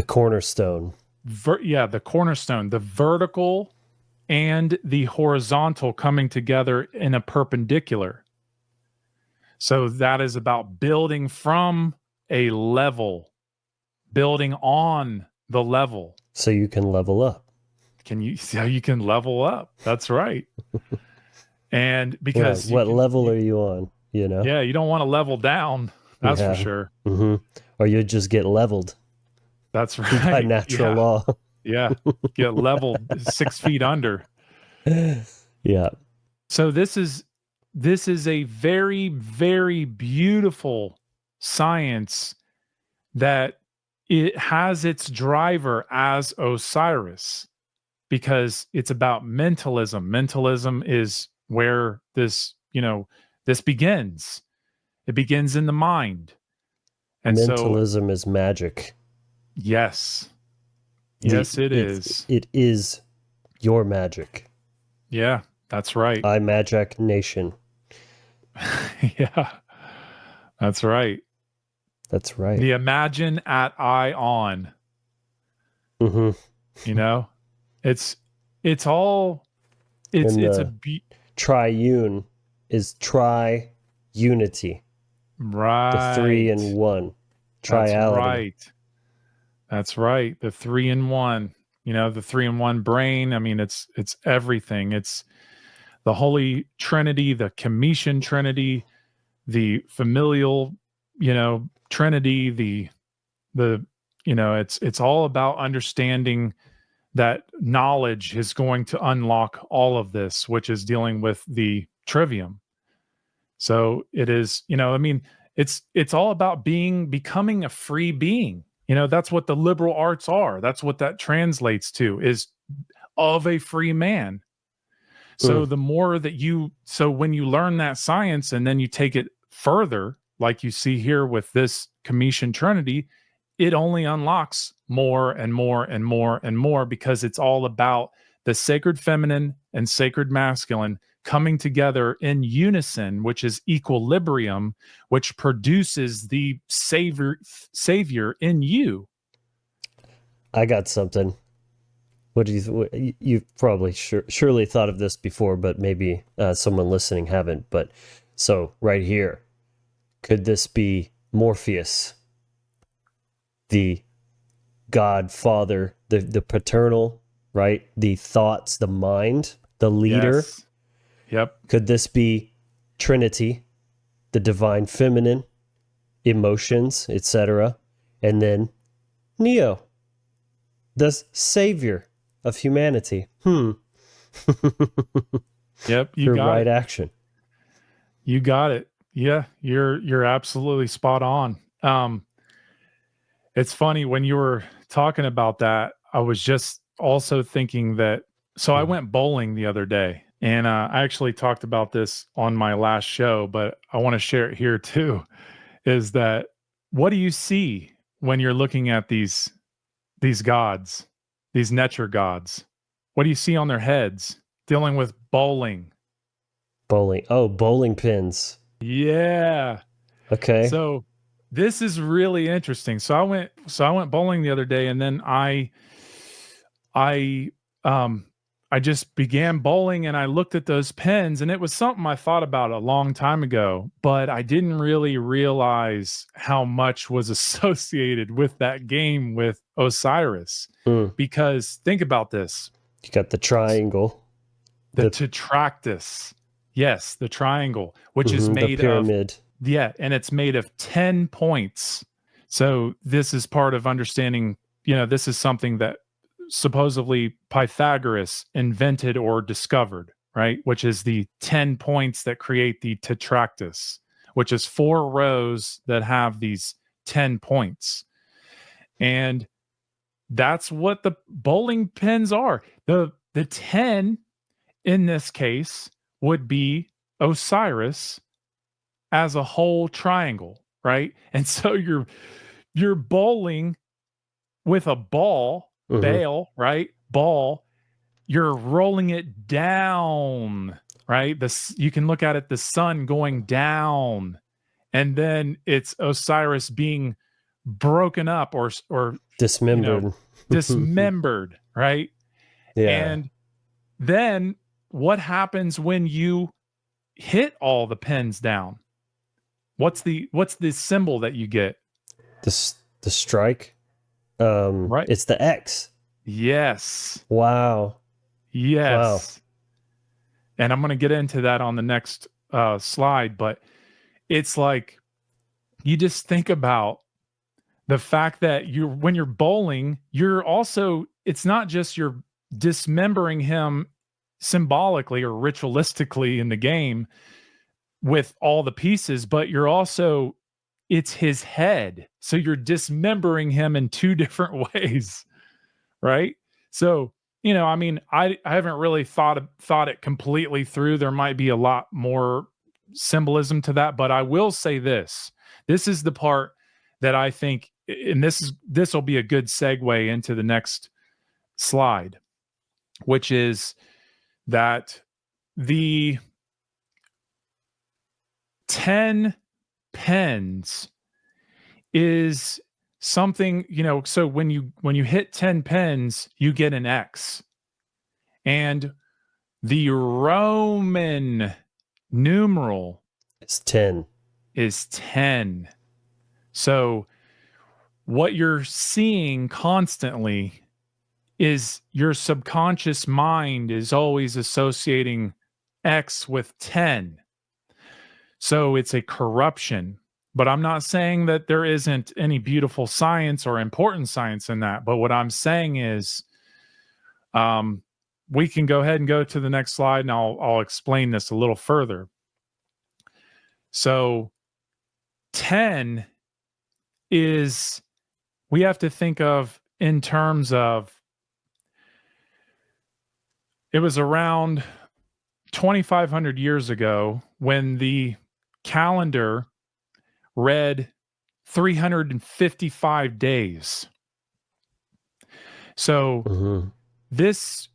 cornerstone. The cornerstone, the vertical and the horizontal coming together in a perpendicular. So that is about building from a level, building on the level. So you can level up. Can you see how you can level up? That's right. And because what level are you on? You know? Yeah, you don't want to level down. That's for sure. Mm-hmm. Or you just get leveled. That's right. By natural law. Yeah. Get leveled 6 feet under. Yeah. So this is a very, very beautiful science that it has its driver as Osiris, because it's about mentalism. Mentalism is where this begins. It begins in the mind. And mentalism is magic. Yes. Yes, it is. It is your magic. Yeah, that's right. I Magic Nation. Yeah, that's right. That's right. The imagine at ion. Mm-hmm. It's triune is tri-unity. Right. The 3 in 1. Triality. That's right. The 3 in 1. The 3 in 1 brain. I mean, it's everything. It's the Holy Trinity, the Cometian Trinity, the familial, Trinity, it's all about understanding that knowledge is going to unlock all of this, which is dealing with the trivium. So it is, it's all about becoming a free being. That's what the liberal arts are. That's what that translates to, is of a free man. So the more that when you learn that science and then you take it further, like you see here with this Cometian Trinity, it only unlocks more and more and more and more, because it's all about the sacred feminine and sacred masculine coming together in unison, which is equilibrium, which produces the savior in you. I got something. What do you've probably surely thought of this before, but maybe someone listening haven't. But so right here, could this be Morpheus, the God Father, the paternal, right? The thoughts, the mind, the leader. Yes. Yep. Could this be Trinity, the divine feminine, emotions, etc., and then Neo, the savior of humanity? Yep, you got right it. Action. You got it. Yeah, you're absolutely spot on. It's funny, when you were talking about that, I was just also thinking that. So I went bowling the other day, and I actually talked about this on my last show, but I want to share it here too. Is that, what do you see when you're looking at these gods, these nature gods? What do you see on their heads dealing with bowling? Bowling. Oh, bowling pins. Yeah. Okay. So this is really interesting. So I went bowling the other day, and then I just began bowling, and I looked at those pins, and it was something I thought about a long time ago, but I didn't really realize how much was associated with that game with Osiris. Because think about this. You got the triangle. The tetractys. Yes, the triangle, which is made the pyramid. And it's made of 10 points. So this is part of understanding this is something that supposedly Pythagoras invented or discovered, right? Which is the 10 points that create the tetractys, which is 4 rows that have these 10 points. And that's what the bowling pins are. The 10 in this case would be Osiris as a whole triangle, right? And so you're bowling with a ball, bail, right? Ball, you're rolling it down, right? You can look at it, the sun going down, and then it's Osiris being broken up or dismembered, dismembered, right? Yeah. And then what happens when you hit all the pins down? What's the symbol that you get? The strike. Right. It's the X. Yes. Wow. Yes. Wow. And I'm going to get into that on the next slide, but it's like, you just think about the fact that when you're bowling, you're also, it's not just you're dismembering him symbolically or ritualistically in the game with all the pieces, but you're also, it's his head. So you're dismembering him in 2 different ways, right? So, I haven't really thought it completely through. There might be a lot more symbolism to that, but I will say this. This is the part that I think, and this will be a good segue into the next slide, which is that the 10 pens is something, so when you hit 10 pens, you get an X. And the Roman numeral is 10. So what you're seeing constantly is your subconscious mind is always associating X with 10. So it's a corruption. But I'm not saying that there isn't any beautiful science or important science in that. But what I'm saying is, we can go ahead and go to the next slide, and I'll explain this a little further. So 10 is, we have to think of in terms of, it was around 2,500 years ago when the calendar read 355 days. So this,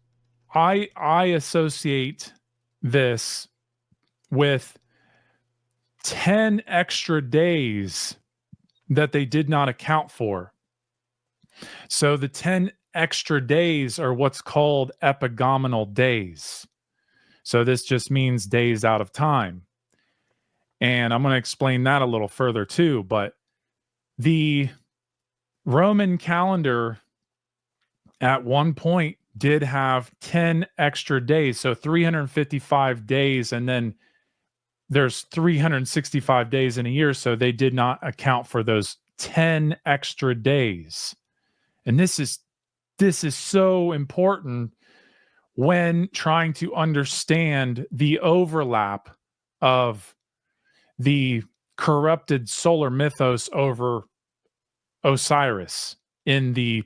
I associate this with 10 extra days that they did not account for. So the 10 extra days are what's called epigomenal days. So this just means days out of time. And I'm going to explain that a little further too. But the Roman calendar at one point did have 10 extra days. So 355 days. And then there's 365 days in a year. So they did not account for those 10 extra days. And this is so important when trying to understand the overlap of the corrupted solar mythos over Osiris in the,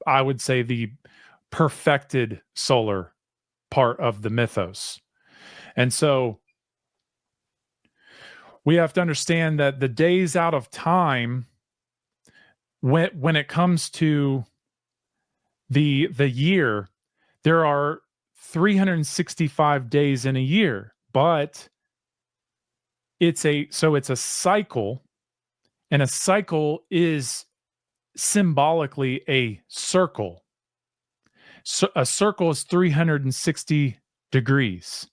I would say, the perfected solar part of the mythos. And so we have to understand that the days out of time, when it comes to the year, there are 365 days in a year, but it's a cycle, and a cycle is symbolically a circle. So a circle is 360 degrees.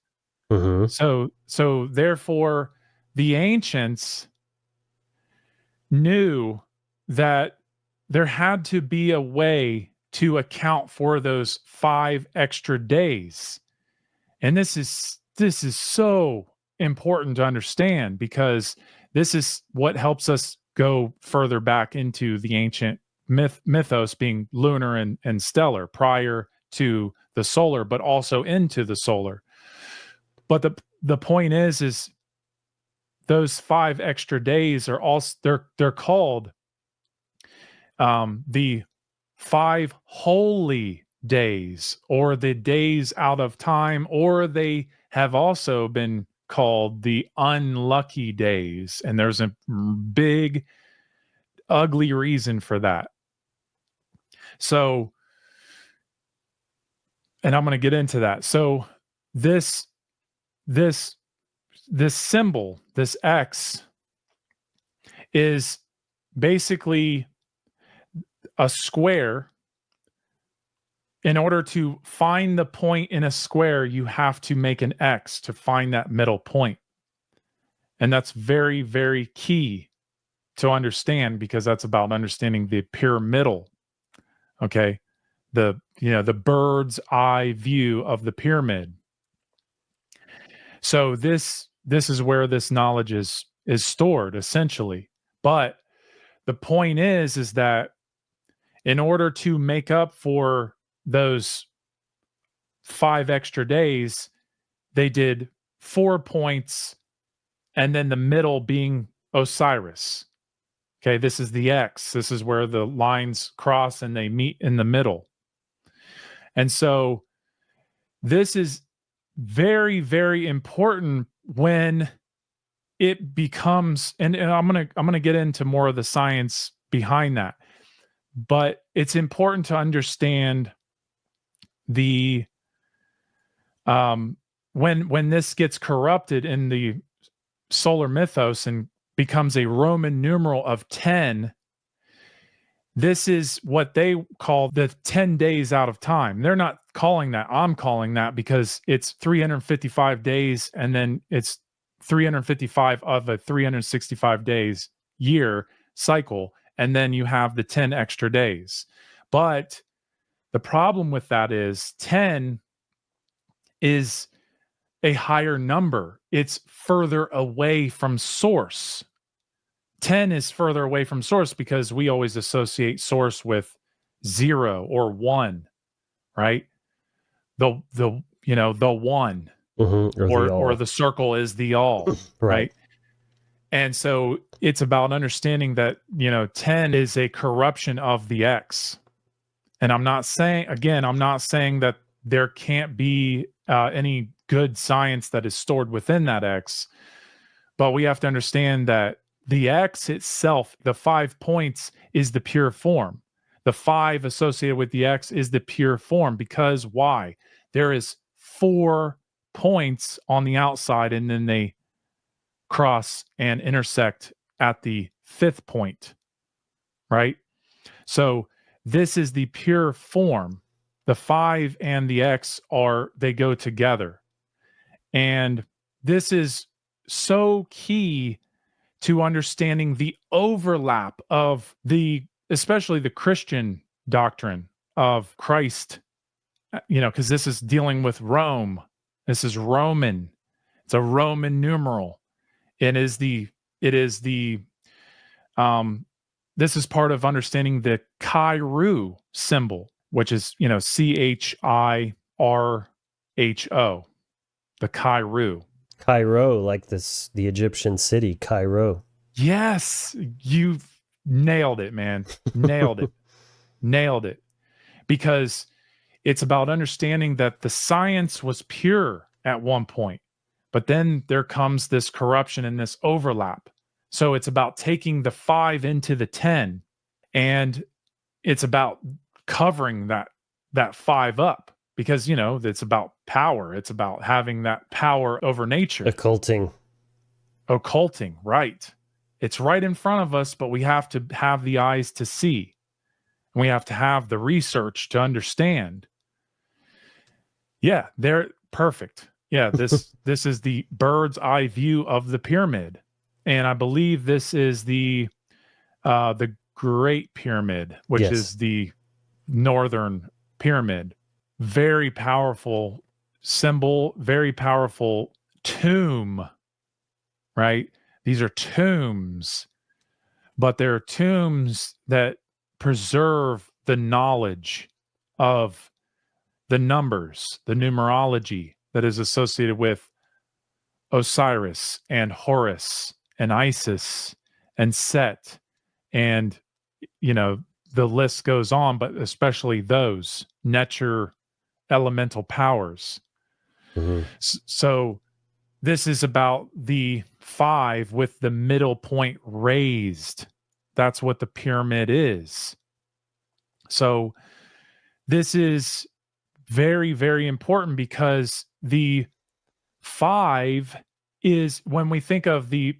So therefore the ancients knew that there had to be a way to account for those 5 extra days. And this is so important to understand, because this is what helps us go further back into the ancient Mythos being lunar and stellar, prior to the solar, but also into the solar. But the point is those 5 extra days are also they're called the 5 holy days, or the days out of time, or they have also been called the unlucky days. And there's a big, ugly reason for that. So, and I'm going to get into that. So this symbol, this X, is basically a square. In order to find the point in a square, you have to make an X to find that middle point. And that's very, very key to understand, because that's about understanding the pyramidal. Okay. The bird's eye view of the pyramid. So this is where this knowledge is stored, essentially. But the point is that in order to make up for those 5 extra days, they did 4 points, and then the middle being Osiris. Okay, this is the X. This is where the lines cross and they meet in the middle. And so this is very, very important when it becomes, and I'm gonna get into more of the science behind that. But it's important to understand the when this gets corrupted in the solar mythos and becomes a Roman numeral of 10, this is what they call the 10 days out of time. They're not calling that. I'm calling that because it's 355 days, and then it's 355 of a 365 days year cycle, and then you have the 10 extra days. But the problem with that is 10 is a higher number. It's further away from source. 10 is further away from source because we always associate source with 0 or 1, right? The one, or the circle is the all, right? And so it's about understanding that 10 is a corruption of the X. And I'm not saying that there can't be any good science that is stored within that X, but we have to understand that the X itself, the 5 points, is the pure form. The 5 associated with the X is the pure form, because why? There is 4 points on the outside, and then they cross and intersect at the 5th point, right? So this is the pure form. The 5 and the X they go together. And this is so key to understanding the overlap of especially the Christian doctrine of Christ, because this is dealing with Rome. This is Roman. It's a Roman numeral. This is part of understanding the Chi-Rho symbol, which is, Chirho, the Chi-Rho. Cairo, like the Egyptian city, Cairo. Yes, you nailed it, man. Nailed it. Nailed it. Because it's about understanding that the science was pure at one point, but then there comes this corruption and this overlap. So it's about taking the 5 into the 10, and it's about covering that 5 up, because it's about power. It's about having that power over nature. Occulting, right. It's right in front of us, but we have to have the eyes to see. And we have to have the research to understand. Yeah, they're perfect. Yeah, this is the bird's eye view of the pyramid. And I believe this is the Great Pyramid, which is the northern pyramid. Very powerful symbol, very powerful tomb, right? These are tombs, but they're tombs that preserve the knowledge of the numbers, the numerology that is associated with Osiris and Horus and Isis and Set, and the list goes on, but especially those nature elemental powers. So this is about the 5 with the middle point raised. That's what the pyramid is. So this is very, very important, because the 5 is, when we think of the,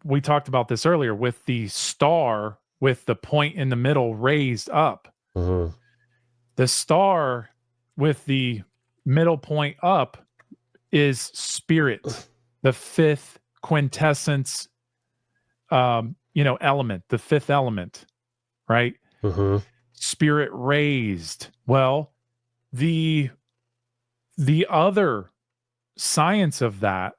we talked about this earlier with the star with the point in the middle raised up. The star with the middle point up is spirit, the 5th quintessence, element, the 5th element, right? Spirit raised. Well, the other science of that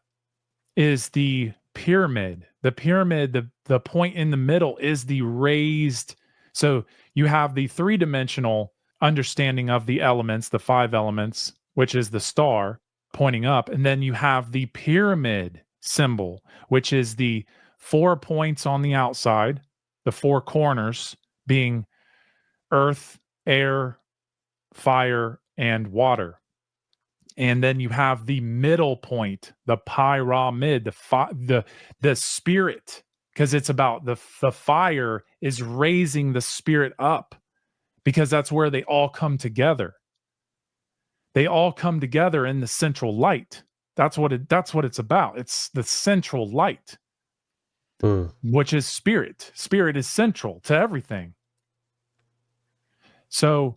is the pyramid. The pyramid, the point in the middle is the raised. So you have the 3-dimensional understanding of the elements, the 5 elements, which is the star pointing up. And then you have the pyramid symbol, which is the 4 points on the outside, the 4 corners being earth, air, fire, and water. And then you have the middle point, the pyramid, the spirit, because it's about the fire is raising the spirit up, because that's where they all come together. They all come together in the central light. That's what it's about. It's the central light, which is spirit. Spirit is central to everything. So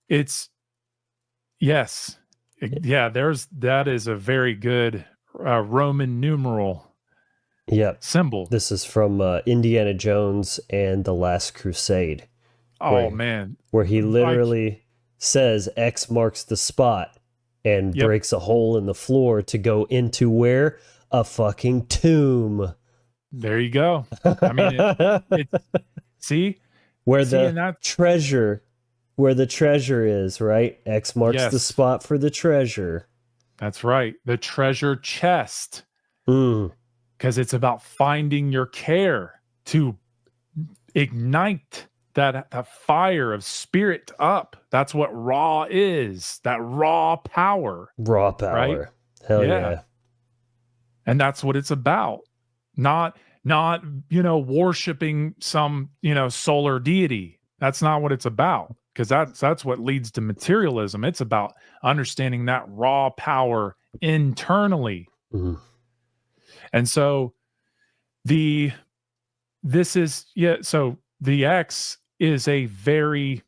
it's, yes. Yeah, that is a very good Roman numeral symbol. This is from Indiana Jones and the Last Crusade. Oh, man. Where he literally says X marks the spot and breaks a hole in the floor to go into where? A fucking tomb. There you go. I mean, see? Where the treasure is, right? X marks the spot for the treasure. That's right. The treasure chest. Because it's about finding your care to ignite that fire of spirit up. That's what Ra is. That raw power. Raw power. Right? Hell yeah. And that's what it's about. Not worshiping some, solar deity. That's not what it's about. Because that's what leads to materialism. It's about understanding that raw power internally. And so the X is a very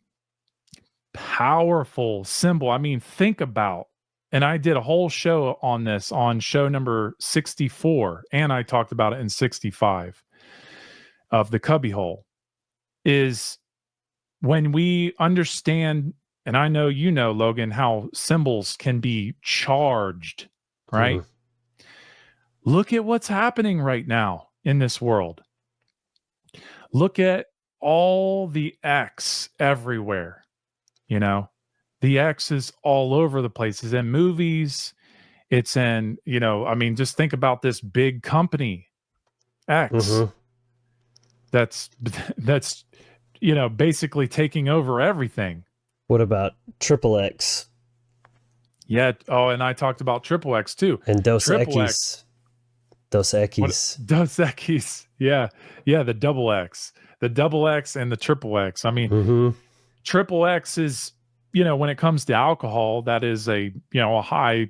powerful symbol. I mean, think about, and I did a whole show on this on show number 64, and I talked about it in 65 of the cubbyhole, is when we understand, and I know Logan, how symbols can be charged, right? Look at what's happening right now in this world. Look at all the X everywhere. The X is all over the place. It's in movies. It's in, just think about this big company, X. That's basically taking over everything. What about Triple X? Yeah. Oh, and I talked about Triple X too. And Dos Triple Equis. X. Dos Equis. Dos Equis. Yeah. Yeah. The double X. The double X and the triple X. I mean, Triple X is, when it comes to alcohol, that is a high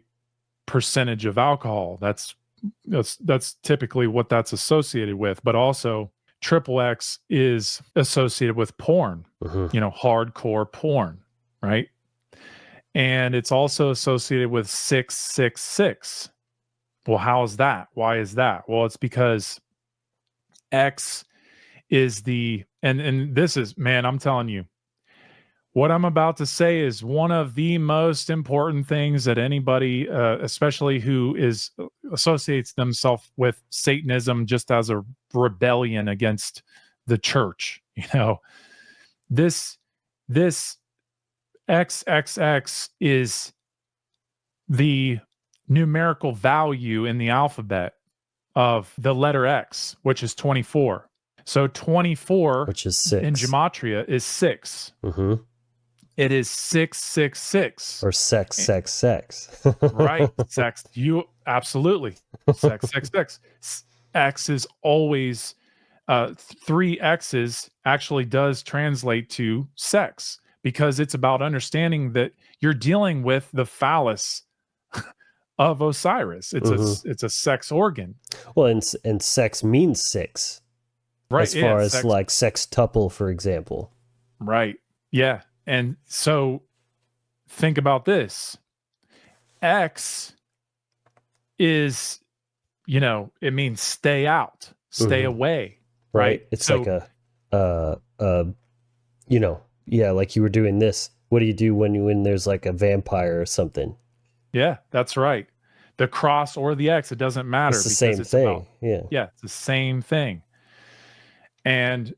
percentage of alcohol. That's typically what that's associated with. But also, Triple X is associated with porn, hardcore porn, right? And it's also associated with 666. Well, how is that? Why is that? Well, it's because X is and this is, man, I'm telling you, what I'm about to say is one of the most important things that anybody, especially who associates themselves with Satanism just as a rebellion against the church, this this XXX is the numerical value in the alphabet of the letter X, which is 24. So 24, which is 6 in gematria, is 6. Mm-hmm. It is 666. Or sex. Right. Sex. You absolutely. Sex. X is always 3 X's actually does translate to sex, because it's about understanding that you're dealing with the phallus of Osiris. It's a sex organ. Well, and sex means 6. Right. As far as sex, like sextuple, for example. Right. Yeah. And so think about this. X is, it means stay out, stay away. Right. It's so, like like you were doing this. What do you do when there's like a vampire or something? Yeah, that's right. The cross or the X, it doesn't matter. It's the same thing. Yeah, it's the same thing. And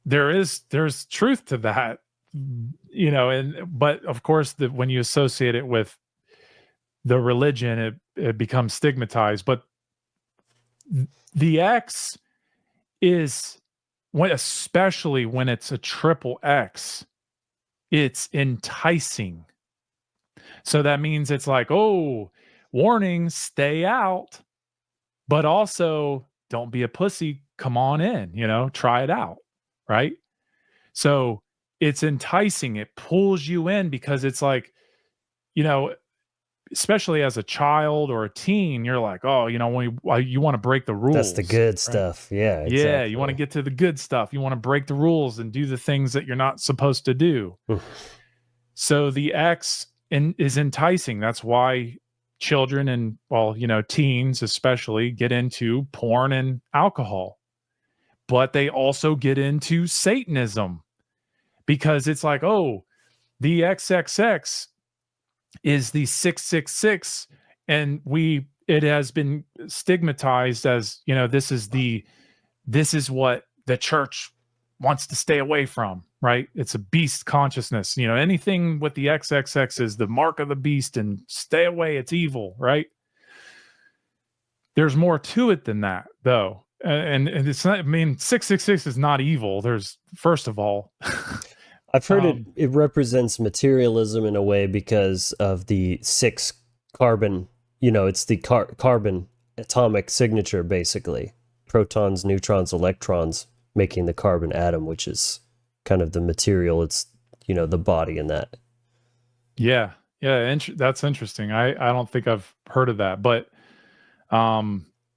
there's truth to that, but of course when you associate it with the religion, it becomes stigmatized. But the X is, especially when it's a triple X, it's enticing. So that means it's like, oh, warning, stay out, but also don't be a pussy. Come on in, try it out. Right. So it's enticing. It pulls you in because it's like, especially as a child or a teen, you're like, oh, when you want to break the rules. That's the good stuff. Yeah. Exactly. Yeah. You want to get to the good stuff. You want to break the rules and do the things that you're not supposed to do. So the X is enticing. That's why children and, teens especially get into porn and alcohol. But they also get into Satanism because it's like, oh, the XXX is the 666, and it has been stigmatized as, this is what the church wants to stay away from, right? It's a beast consciousness. Anything with the XXX is the mark of the beast, and stay away, it's evil, right? There's more to it than that, though. And it's not, 666 is not evil. There's, first of all, I've heard it represents materialism in a way because of the 6 carbon, it's the carbon atomic signature, basically. Protons, neutrons, electrons making the carbon atom, which is kind of the material. It's, the body in that. Yeah. Yeah. That's interesting. I don't think I've heard of that, but,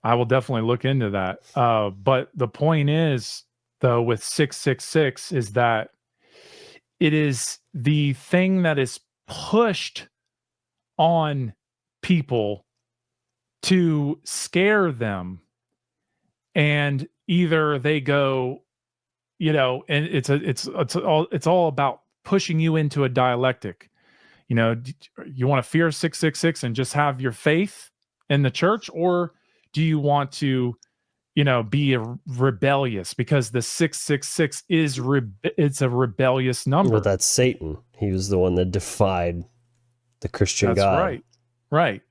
I will definitely look into that. But the point is, though, with 666 is that it is the thing that is pushed on people to scare them. And either they go, and it's all about pushing you into a dialectic. You want to fear 666 and just have your faith in the church, or do you want to, be rebellious? Because the 666 is it's a rebellious number. Well, that's Satan. He was the one that defied the Christian God. That's right. Right.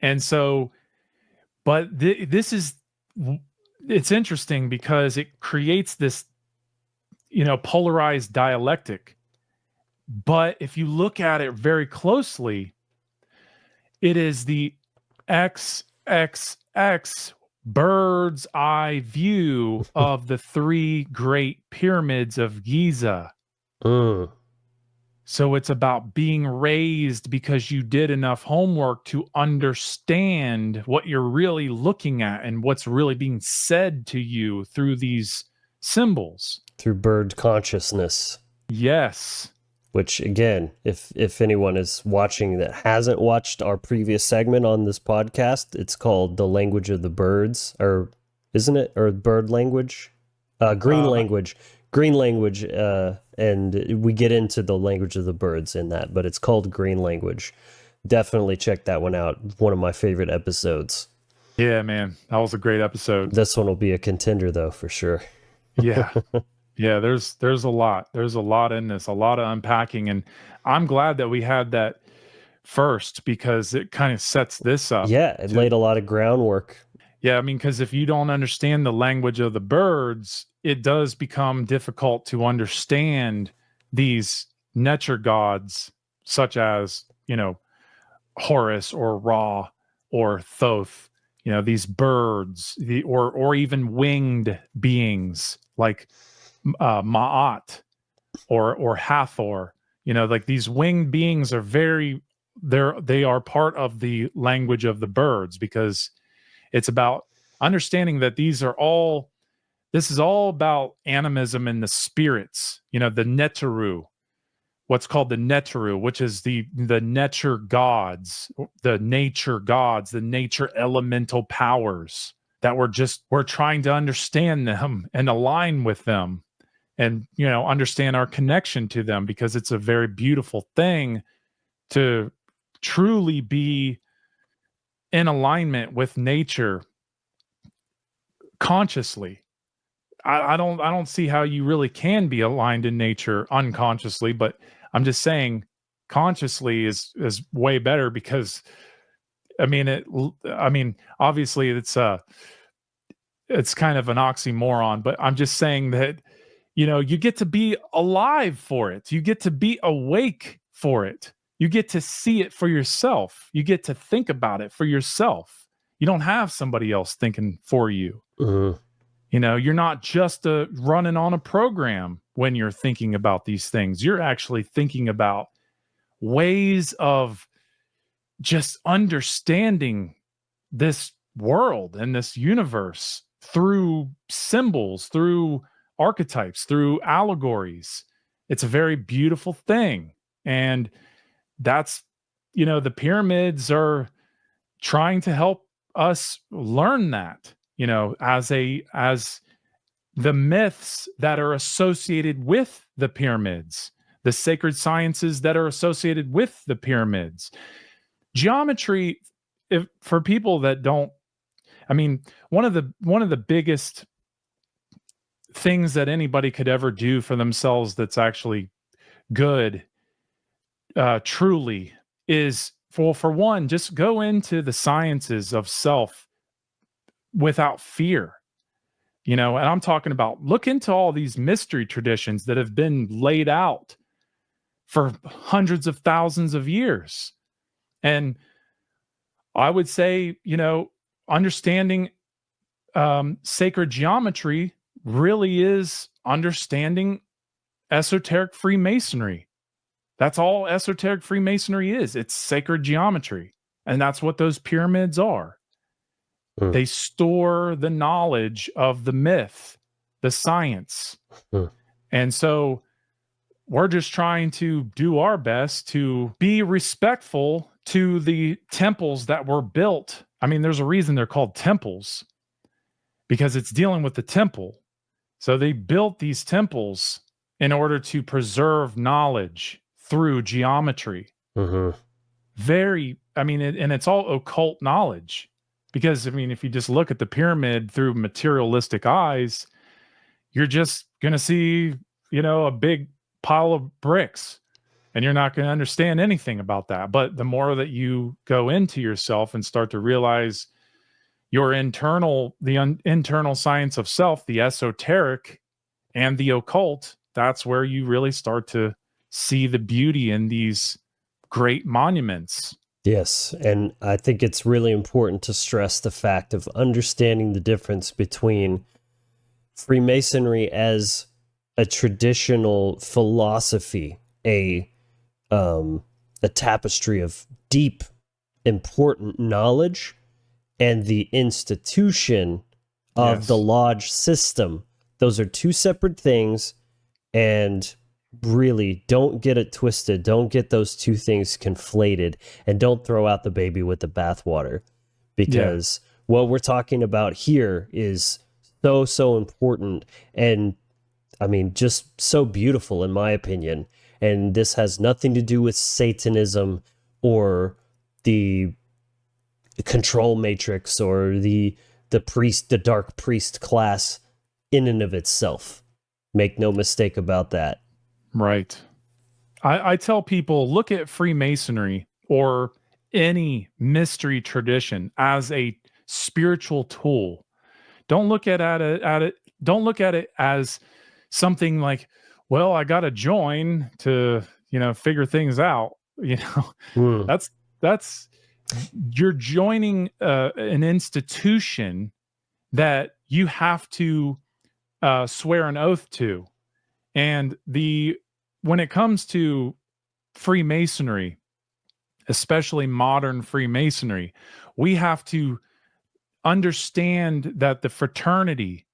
And so, but it's interesting because it creates this, polarized dialectic. But if you look at it very closely, it is the XXX bird's eye view of the 3 great pyramids of Giza. So it's about being raised because you did enough homework to understand what you're really looking at and what's really being said to you through these symbols. Through bird consciousness. Yes. Which, again, if anyone is watching that hasn't watched our previous segment on this podcast, it's called The Language of the Birds, or isn't it? Or bird language? Green language. Green language, and we get into the language of the birds in that, but it's called Green Language. Definitely check that one out. One of my favorite episodes. Yeah, man. That was a great episode. This one will be a contender, though, for sure. Yeah. Yeah, there's a lot. There's a lot in this, a lot of unpacking, and I'm glad that we had that first because it kind of sets this up. Yeah, it laid a lot of groundwork. Yeah, I mean, because if you don't understand the language of the birds, it does become difficult to understand these nature gods, such as, Horus or Ra or Thoth, these birds, or even winged beings like Ma'at or Hathor. Like these winged beings are they are part of the language of the birds because it's about understanding that this is all about animism and the spirits, the Neteru, what's called the Neteru, which is the nature gods, the nature elemental powers that we're trying to understand them and align with them and, understand our connection to them, because it's a very beautiful thing to truly be in alignment with nature consciously. I don't see how you really can be aligned in nature unconsciously, but I'm just saying consciously is way better because obviously it's kind of an oxymoron, but I'm just saying that you get to be alive for it. You get to be awake for it. You get to see it for yourself. You get to think about it for yourself. You don't have somebody else thinking for you. Mm-hmm. You're not just running on a program when you're thinking about these things. You're actually thinking about ways of just understanding this world and this universe through symbols, through archetypes, through allegories. It's a very beautiful thing. And that's, the pyramids are trying to help us learn that, as the myths that are associated with the pyramids, the sacred sciences that are associated with the pyramids. Geometry, for people that don't, one of the biggest things that anybody could ever do for themselves that's actually good, truly, is for one, just go into the sciences of self without fear. And I'm talking about look into all these mystery traditions that have been laid out for hundreds of thousands of years. And I would say, understanding sacred geometry really is understanding esoteric Freemasonry. That's all esoteric Freemasonry is. It's sacred geometry. And that's what those pyramids are. Mm. They store the knowledge of the myth, the science. Mm. And so we're just trying to do our best to be respectful to the temples that were built. There's a reason they're called temples, because it's dealing with the temple. So they built these temples in order to preserve knowledge through geometry. Mm-hmm. And it's all occult knowledge, because, if you just look at the pyramid through materialistic eyes, you're just going to see, a big pile of bricks, and you're not going to understand anything about that. But the more that you go into yourself and start to realize your internal science of self, the esoteric and the occult, that's where you really start to see the beauty in these great monuments. Yes, and I think it's really important to stress the fact of understanding the difference between Freemasonry as a traditional philosophy, a tapestry of deep, important knowledge, and the institution of the lodge system. Those are two separate things, and really don't get it twisted. Don't get those two things conflated, and don't throw out the baby with the bathwater, because what we're talking about here is so important, and just so beautiful in my opinion. And this has nothing to do with Satanism or the control matrix or the priest, the dark priest class in and of itself. Make no mistake about that. Right. I tell people, look at Freemasonry or any mystery tradition as a spiritual tool. Don't look don't look at it as something like, well, I got to join to, figure things out. Mm. That's you're joining an institution that you have to swear an oath to. And when it comes to Freemasonry, especially modern Freemasonry, we have to understand that the fraternity,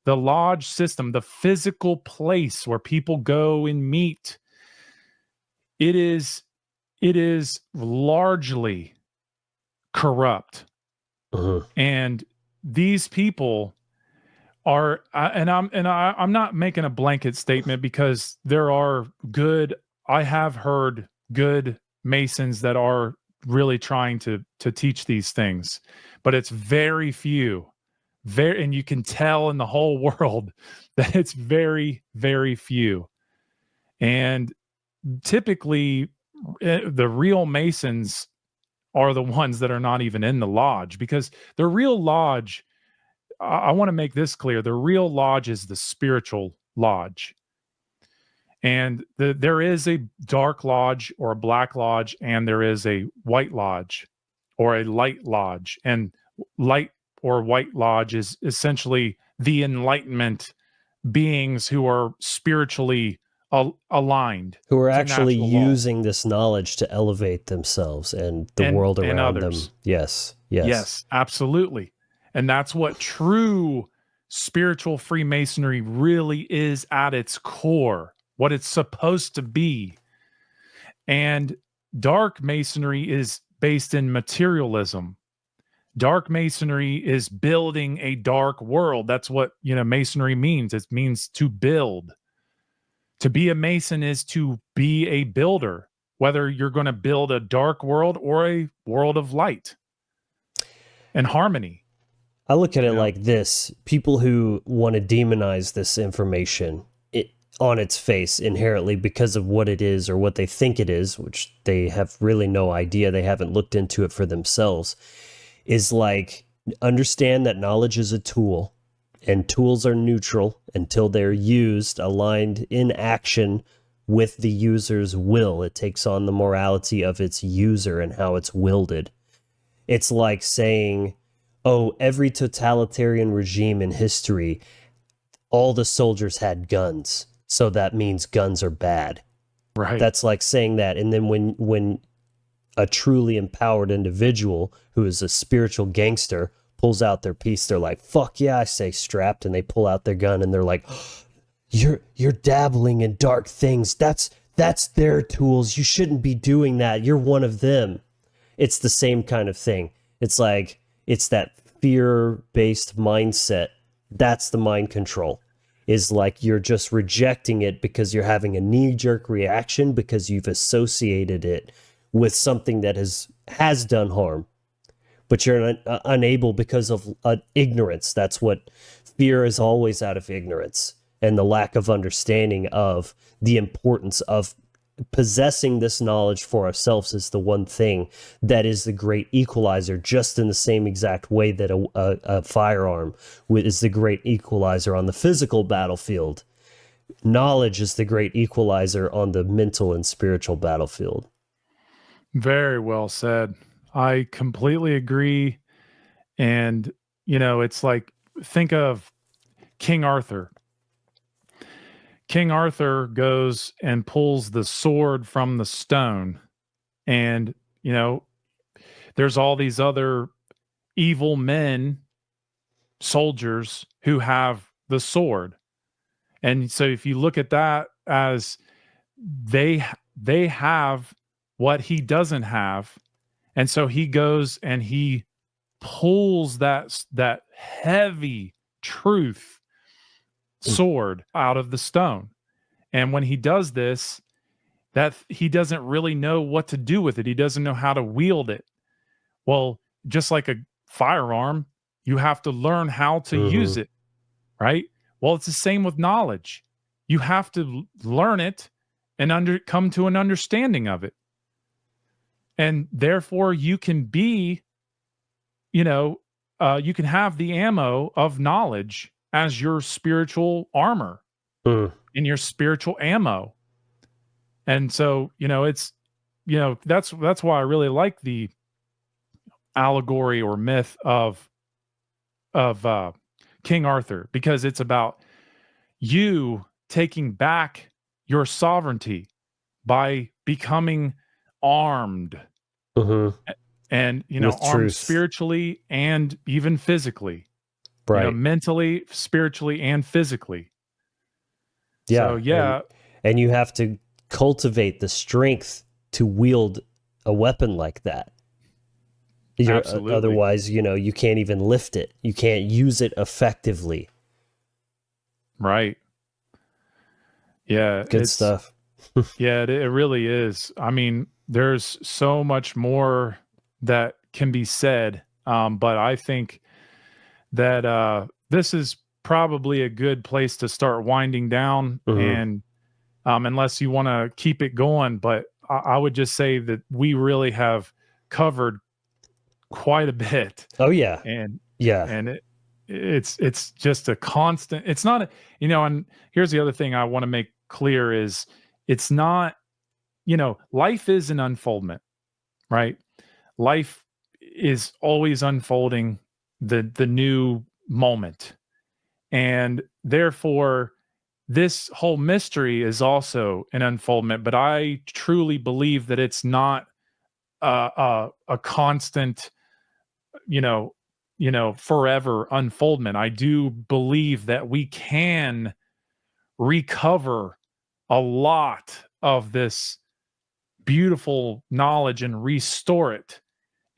the lodge system, the physical place where people go and meet, it is largely corrupt. Uh-huh. And these people are, I'm not making a blanket statement, because I have heard good Masons that are really trying to teach these things, but it's very few. And you can tell in the whole world that it's very, very few. And typically, the real Masons are the ones that are not even in the lodge, because the real lodge, I want to make this clear, the real lodge is the spiritual lodge. And there is a dark lodge or a black lodge, and there is a white lodge or a light lodge. And light or white lodge is essentially the enlightenment beings who are spiritually aligned, who are actually using law. this knowledge to elevate themselves and the world around them. Yes. Yes, absolutely. And that's what true spiritual Freemasonry really is at its core, what it's supposed to be. And dark Masonry is based in materialism. Dark Masonry is building a dark world. That's what, Masonry means. It means to build. To be a Mason is to be a builder, whether you're going to build a dark world or a world of light and harmony. I look at it like this. People who want to demonize this information on its face inherently because of what it is or what they think it is, which they have really no idea, they haven't looked into it for themselves, is like, understand that knowledge is a tool, and tools are neutral until they're used, aligned in action with the user's will. It takes on the morality of its user and how it's wielded. It's like saying, oh, every totalitarian regime in history, all the soldiers had guns, so that means guns are bad. Right. That's like saying that. And then when a truly empowered individual who is a spiritual gangster pulls out their piece, they're like, fuck yeah, I say strapped, and they pull out their gun and they're like, you're dabbling in dark things. That's their tools. You shouldn't be doing that. You're one of them. It's the same kind of thing. It's like, it's that fear-based mindset. That's the mind control. Is like you're just rejecting it because you're having a knee-jerk reaction because you've associated it with something that has done harm. But you're unable because of ignorance. That's what fear is, always out of ignorance and the lack of understanding of the importance of possessing this knowledge for ourselves is the one thing that is the great equalizer, just in the same exact way that a firearm is the great equalizer on the physical battlefield. Knowledge is the great equalizer on the mental and spiritual battlefield. Very well said. I completely agree. And, it's like, think of King Arthur. King Arthur goes and pulls the sword from the stone. And, there's all these other evil men, soldiers, who have the sword. And so if you look at that as they have what he doesn't have, and so he goes and he pulls that heavy truth sword out of the stone. And when he does this, that he doesn't really know what to do with it. He doesn't know how to wield it. Well, just like a firearm, you have to learn how to use it, right? Well, it's the same with knowledge. you have to learn it and come to an understanding of it. And therefore you can be, you can have the ammo of knowledge as your spiritual armor and your spiritual ammo. And so, it's, that's why I really like the allegory or myth of King Arthur, because it's about you taking back your sovereignty by becoming armed. And with armed truth. spiritually and even physically, right? Mentally, spiritually, and physically. Yeah, so and you have to cultivate the strength to wield a weapon like that. Absolutely. Otherwise, you can't even lift it. You can't use it effectively. Right. Yeah. Good stuff. Yeah, it really is. I mean, there's so much more that can be said, but I think that this is probably a good place to start winding down. And unless you want to keep it going, but I would just say that we really have covered quite a bit. Oh yeah. And it's just a constant. It's not and here's the other thing I want to make clear is it's not, life is an unfoldment, right? Life is always unfolding the new moment. And therefore, this whole mystery is also an unfoldment, but I truly believe that it's not a constant, forever unfoldment. I do believe that we can recover a lot of this beautiful knowledge and restore it,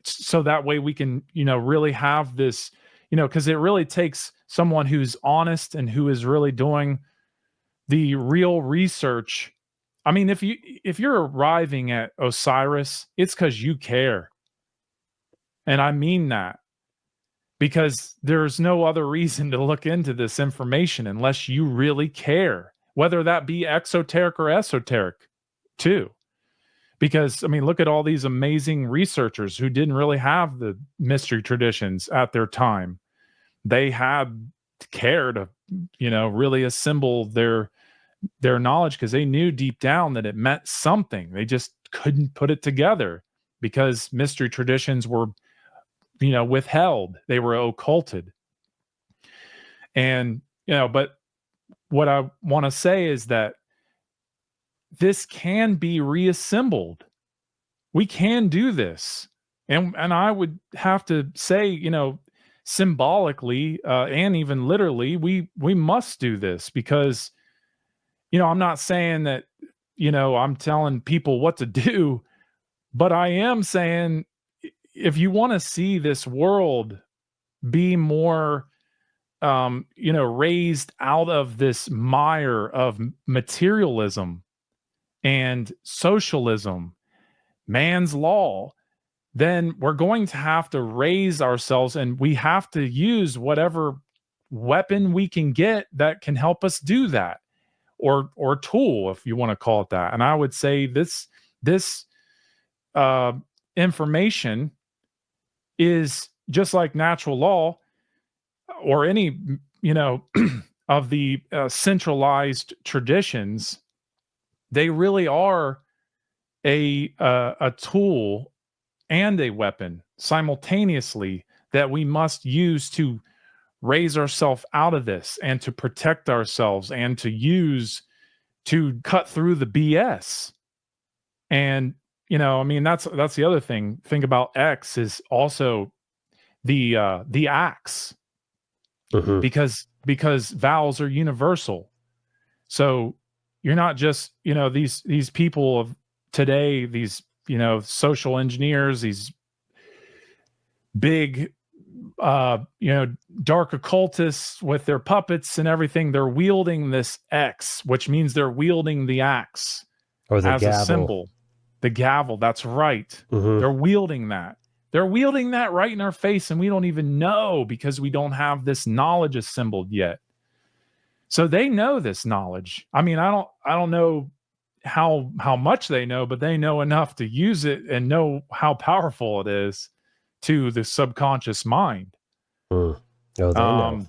so that way we can, really have this, because it really takes someone who's honest and who is really doing the real research. I mean, if you're arriving at Osiris, it's because you care. And I mean that, because there's no other reason to look into this information unless you really care, whether that be exoteric or esoteric too. Because, I mean, look at all these amazing researchers who didn't really have the mystery traditions at their time. They had care to, really assemble their knowledge, because they knew deep down that it meant something. They just couldn't put it together because mystery traditions were, withheld. They were occulted. And, but what I want to say is that this can be reassembled. We can do this. And I would have to say, symbolically and even literally, we must do this, because, I'm not saying that, I'm telling people what to do, but I am saying if you want to see this world be more, raised out of this mire of materialism and socialism, man's law, then we're going to have to raise ourselves, and we have to use whatever weapon we can get that can help us do that, or tool, if you want to call it that. And I would say this information is just like natural law, or any, of the centralized traditions. They really are a tool and a weapon simultaneously that we must use to raise ourselves out of this, and to protect ourselves, and to use to cut through the BS. And, that's the other thing. Think about X is also the axe, because vowels are universal. So you're not just, these people of today, these, social engineers, these big, dark occultists with their puppets and everything. They're wielding this X, which means they're wielding the axe, or the as gavel. A symbol. The gavel, that's right. They're wielding that. They're wielding that right in our face, and we don't even know, because we don't have this knowledge assembled yet. So they know this knowledge. I mean, I don't know how much they know, but they know enough to use it and know how powerful it is to the subconscious mind. Oh, they know.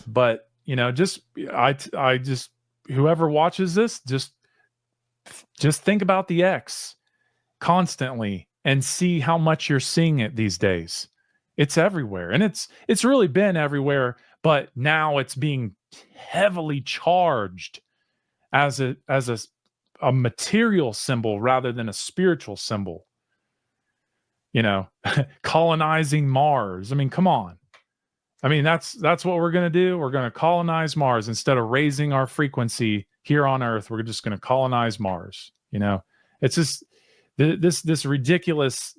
But just I just whoever watches this, just think about the X constantly and see how much you're seeing it these days. It's everywhere, and it's really been everywhere, but now it's being heavily charged as a material symbol rather than a spiritual symbol. Colonizing Mars. I mean, come on. I mean, that's what we're going to do. We're going to colonize Mars instead of raising our frequency here on Earth. We're just going to colonize Mars. It's just these ridiculous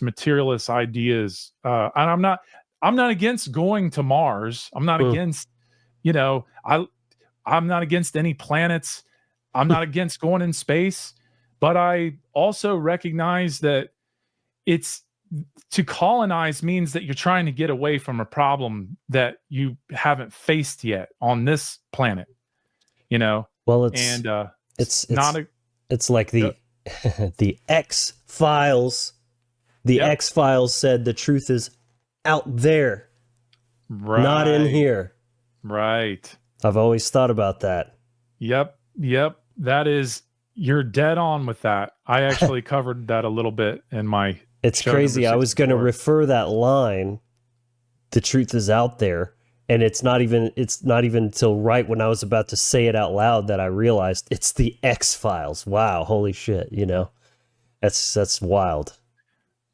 materialist ideas. And I'm not against going to Mars. I'm not against, I'm not against any planets. I'm not against going in space, but I also recognize that to colonize means that you're trying to get away from a problem that you haven't faced yet on this planet. Well, it's like the the X-Files. The X-Files said the truth is out there, not in here. Right. I've always thought about that. Yep. That is, you're dead on with that. I actually covered that a little bit in my It's crazy. I was going to refer that line, the truth is out there, and it's not even until right when I was about to say it out loud that I realized it's the X-Files. Wow, holy shit, That's wild.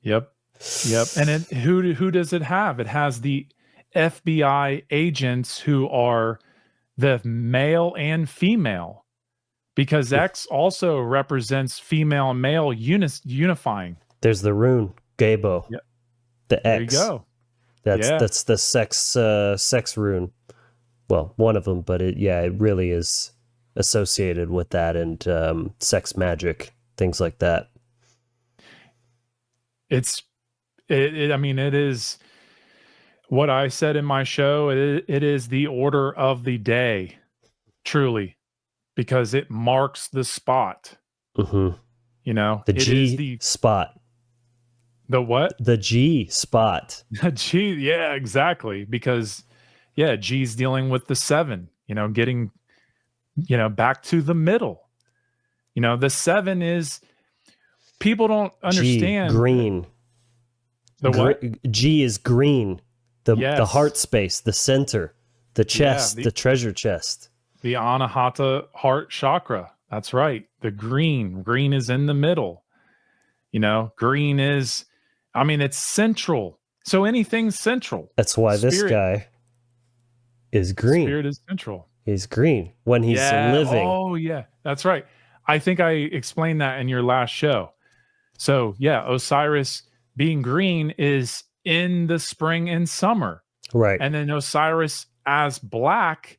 Yep. And who does it have? It has the FBI agents who are the male and female, because X also represents female and male unifying. There's the rune, Gabo. Yep. The X. There you go. That's the sex rune. Well, one of them, but it really is associated with that and sex magic, things like that. It is what I said in my show. It is the order of the day, truly, because it marks the spot. Mm-hmm. The G spot. The what? The G spot. The G, yeah, exactly. Because G's dealing with the 7, getting back to the middle. The 7 is, people don't understand. G, green. The what? G is green. The heart space, the center, the chest, the treasure chest. The Anahata heart chakra. That's right. The green. Green is in the middle. Green is, it's central. So anything's central. That's why this guy is green. Spirit is central. He's green when he's living. Oh, yeah. That's right. I think I explained that in your last show. So, Osiris being green is in the spring and summer. Right. And then Osiris as black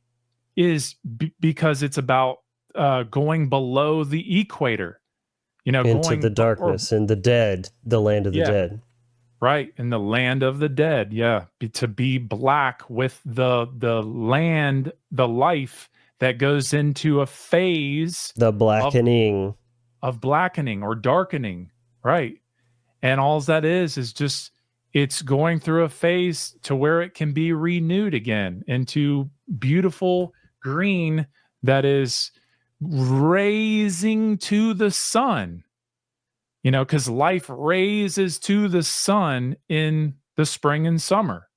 is because it's about going below the equator. Into the darkness and the dead, the land of the dead. Right, in the land of the dead, to be black with the land, the life that goes into a phase, the blackening of blackening or darkening, right? And all that is just, it's going through a phase to where it can be renewed again into beautiful green that is raising to the sun. Because life raises to the sun in the spring and summer.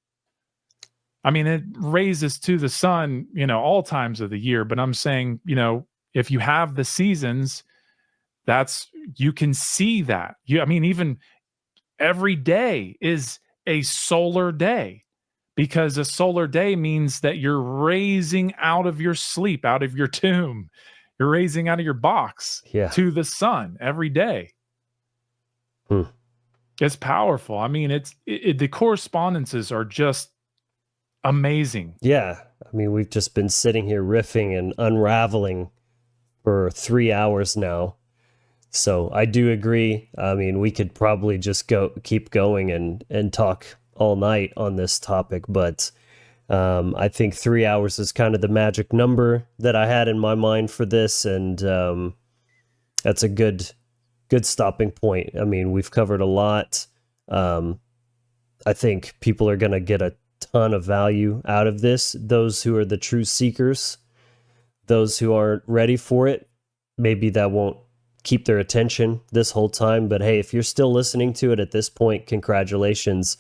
It raises to the sun, all times of the year. But I'm saying, if you have the seasons, you can see that. Even every day is a solar day, because a solar day means that you're raising out of your sleep, out of your tomb. You're raising out of your box to the sun every day. It's powerful. The correspondences are just amazing. Yeah. We've just been sitting here riffing and unraveling for 3 hours now. So I do agree. We could probably just keep going and talk all night on this topic, but I think 3 hours is kind of the magic number that I had in my mind for this, and that's a good stopping point. I mean, we've covered a lot. I think people are going to get a ton of value out of this. Those who are the true seekers, those who aren't ready for it, maybe that won't keep their attention this whole time. But hey, if you're still listening to it at this point, congratulations.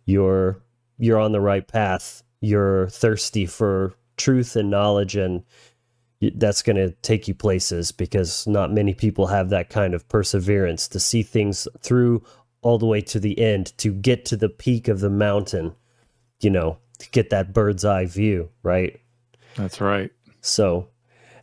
You're on the right path. You're thirsty for truth and knowledge, and that's going to take you places, because not many people have that kind of perseverance to see things through all the way to the end, to get to the peak of the mountain, to get that bird's eye view, right? That's right. So,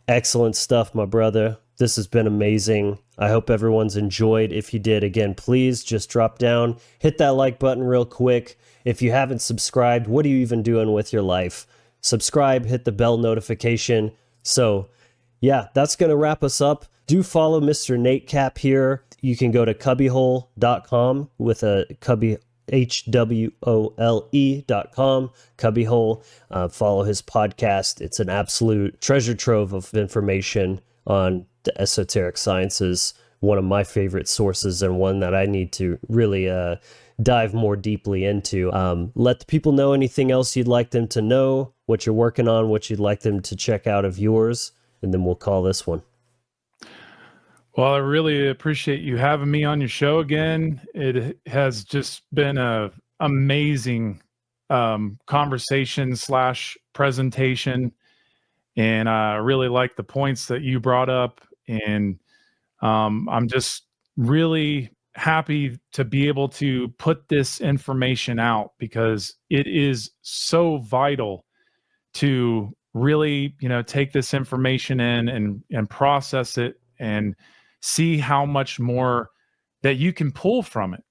excellent stuff, my brother. This has been amazing. I hope everyone's enjoyed. If you did, again, please just drop down, hit that like button real quick. If you haven't subscribed, what are you even doing with your life? Subscribe, hit the bell notification. So, yeah, that's going to wrap us up. Do follow Mr. Nate Cap here. You can go to cubbyhole.com with a cubby, HWOLE.com, Cubbyhole. Follow his podcast. It's an absolute treasure trove of information on the esoteric sciences. One of my favorite sources, and one that I need to really dive more deeply into. Let the people know anything else you'd like them to know, what you're working on, what you'd like them to check out of yours, and then we'll call this one. Well, I really appreciate you having me on your show again. It has just been a amazing conversation / presentation, and I really like the points that you brought up, and I'm just really happy to be able to put this information out, because it is so vital to really, take this information in and process it and see how much more that you can pull from it,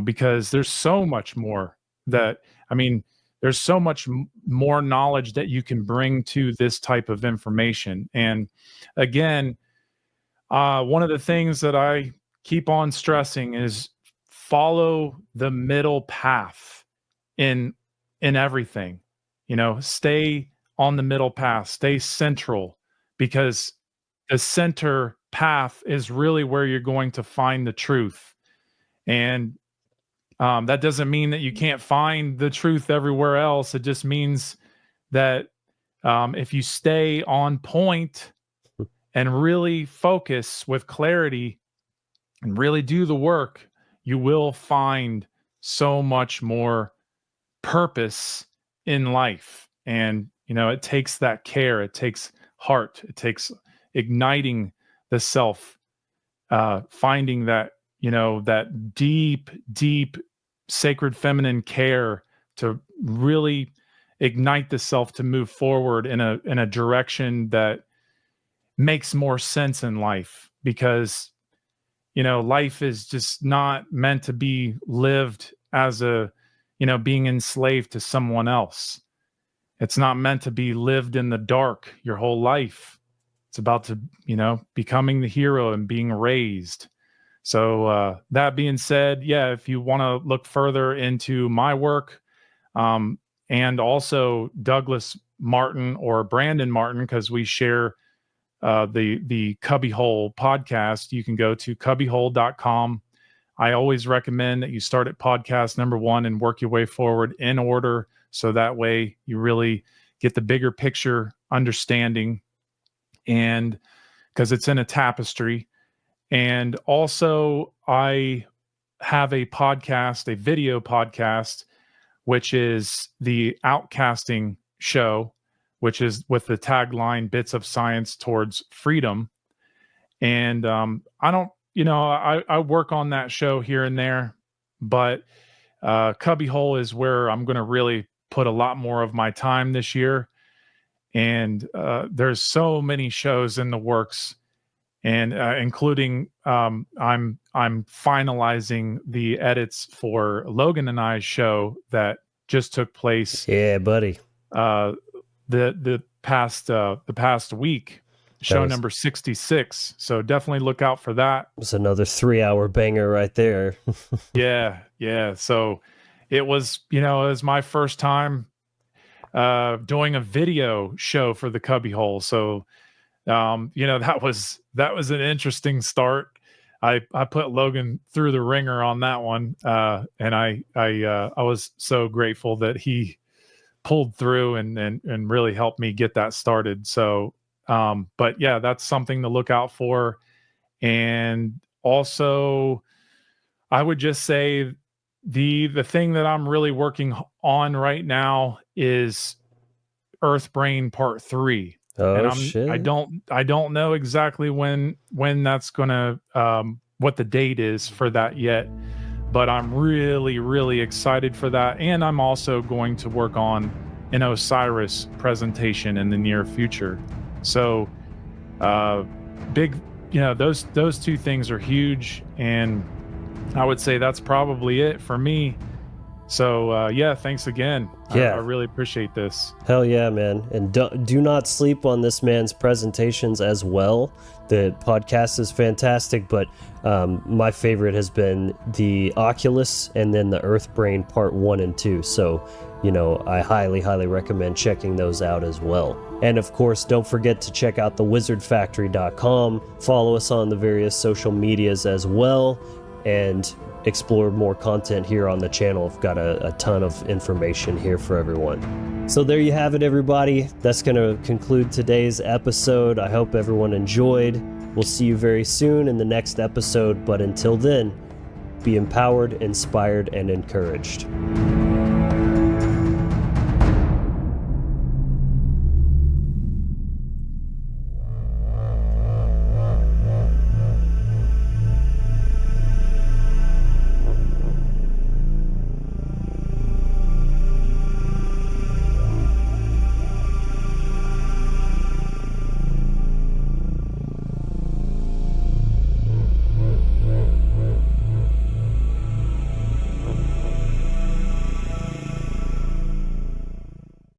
because there's so much more there's so much more knowledge that you can bring to this type of information. And again, one of the things that I keep on stressing is follow the middle path in everything. Stay on the middle path, stay central, because the center path is really where you're going to find the truth. And that doesn't mean that you can't find the truth everywhere else. It just means that if you stay on point and really focus with clarity and really do the work, you will find so much more purpose in life. And, it takes that care, it takes heart, it takes igniting the self, finding that, that deep, deep sacred feminine care to really ignite the self to move forward in a direction that makes more sense in life. Because, life is just not meant to be lived as being enslaved to someone else. It's not meant to be lived in the dark your whole life. It's about to, becoming the hero and being raised. So that being said, yeah, if you want to look further into my work, and also Douglas Martin or Brandon Martin, because we share the Cubbyhole podcast, you can go to cubbyhole.com. I always recommend that you start at podcast number 1 and work your way forward in order, so that way you really get the bigger picture understanding, and because it's in a tapestry. And also, I have a podcast, a video podcast, which is the Outcasting Show, which is with the tagline "Bits of Science Towards Freedom." And I don't, I work on that show here and there, but Cubbyhole is where I'm going to really put a lot more of my time this year. And there's so many shows in the works, and including I'm finalizing the edits for Logan and I's show that just took place. Yeah, buddy. The past week, show number 66. So definitely look out for that. It was another 3-hour banger right there. Yeah. So it was, it was my first time doing a video show for the Cubbyhole. So, that was an interesting start. I put Logan through the ringer on that one, and I was so grateful that he pulled through and really helped me get that started. So, but yeah, that's something to look out for. And also, I would just say the thing that I'm really working on right now is Earth Brain Part 3. Oh, And shit. I don't know exactly when that's gonna what the date is for that yet, but I'm really, really excited for that. And I'm also going to work on an Osiris presentation in the near future. So big, those two things are huge, and I would say that's probably it for me. So yeah, thanks again. Yeah. I really appreciate this. Hell yeah, man. And do not sleep on this man's presentations as well. The podcast is fantastic, but my favorite has been the Oculus and then the Earth Brain Part 1 and 2. So, I highly, highly recommend checking those out as well. And of course, don't forget to check out thewizardfactory.com. Follow us on the various social medias as well, and explore more content here on the channel. I've got a ton of information here for everyone. So there you have it, everybody. That's going to conclude today's episode. I hope everyone enjoyed. We'll see you very soon in the next episode, but until then, be empowered, inspired, and encouraged.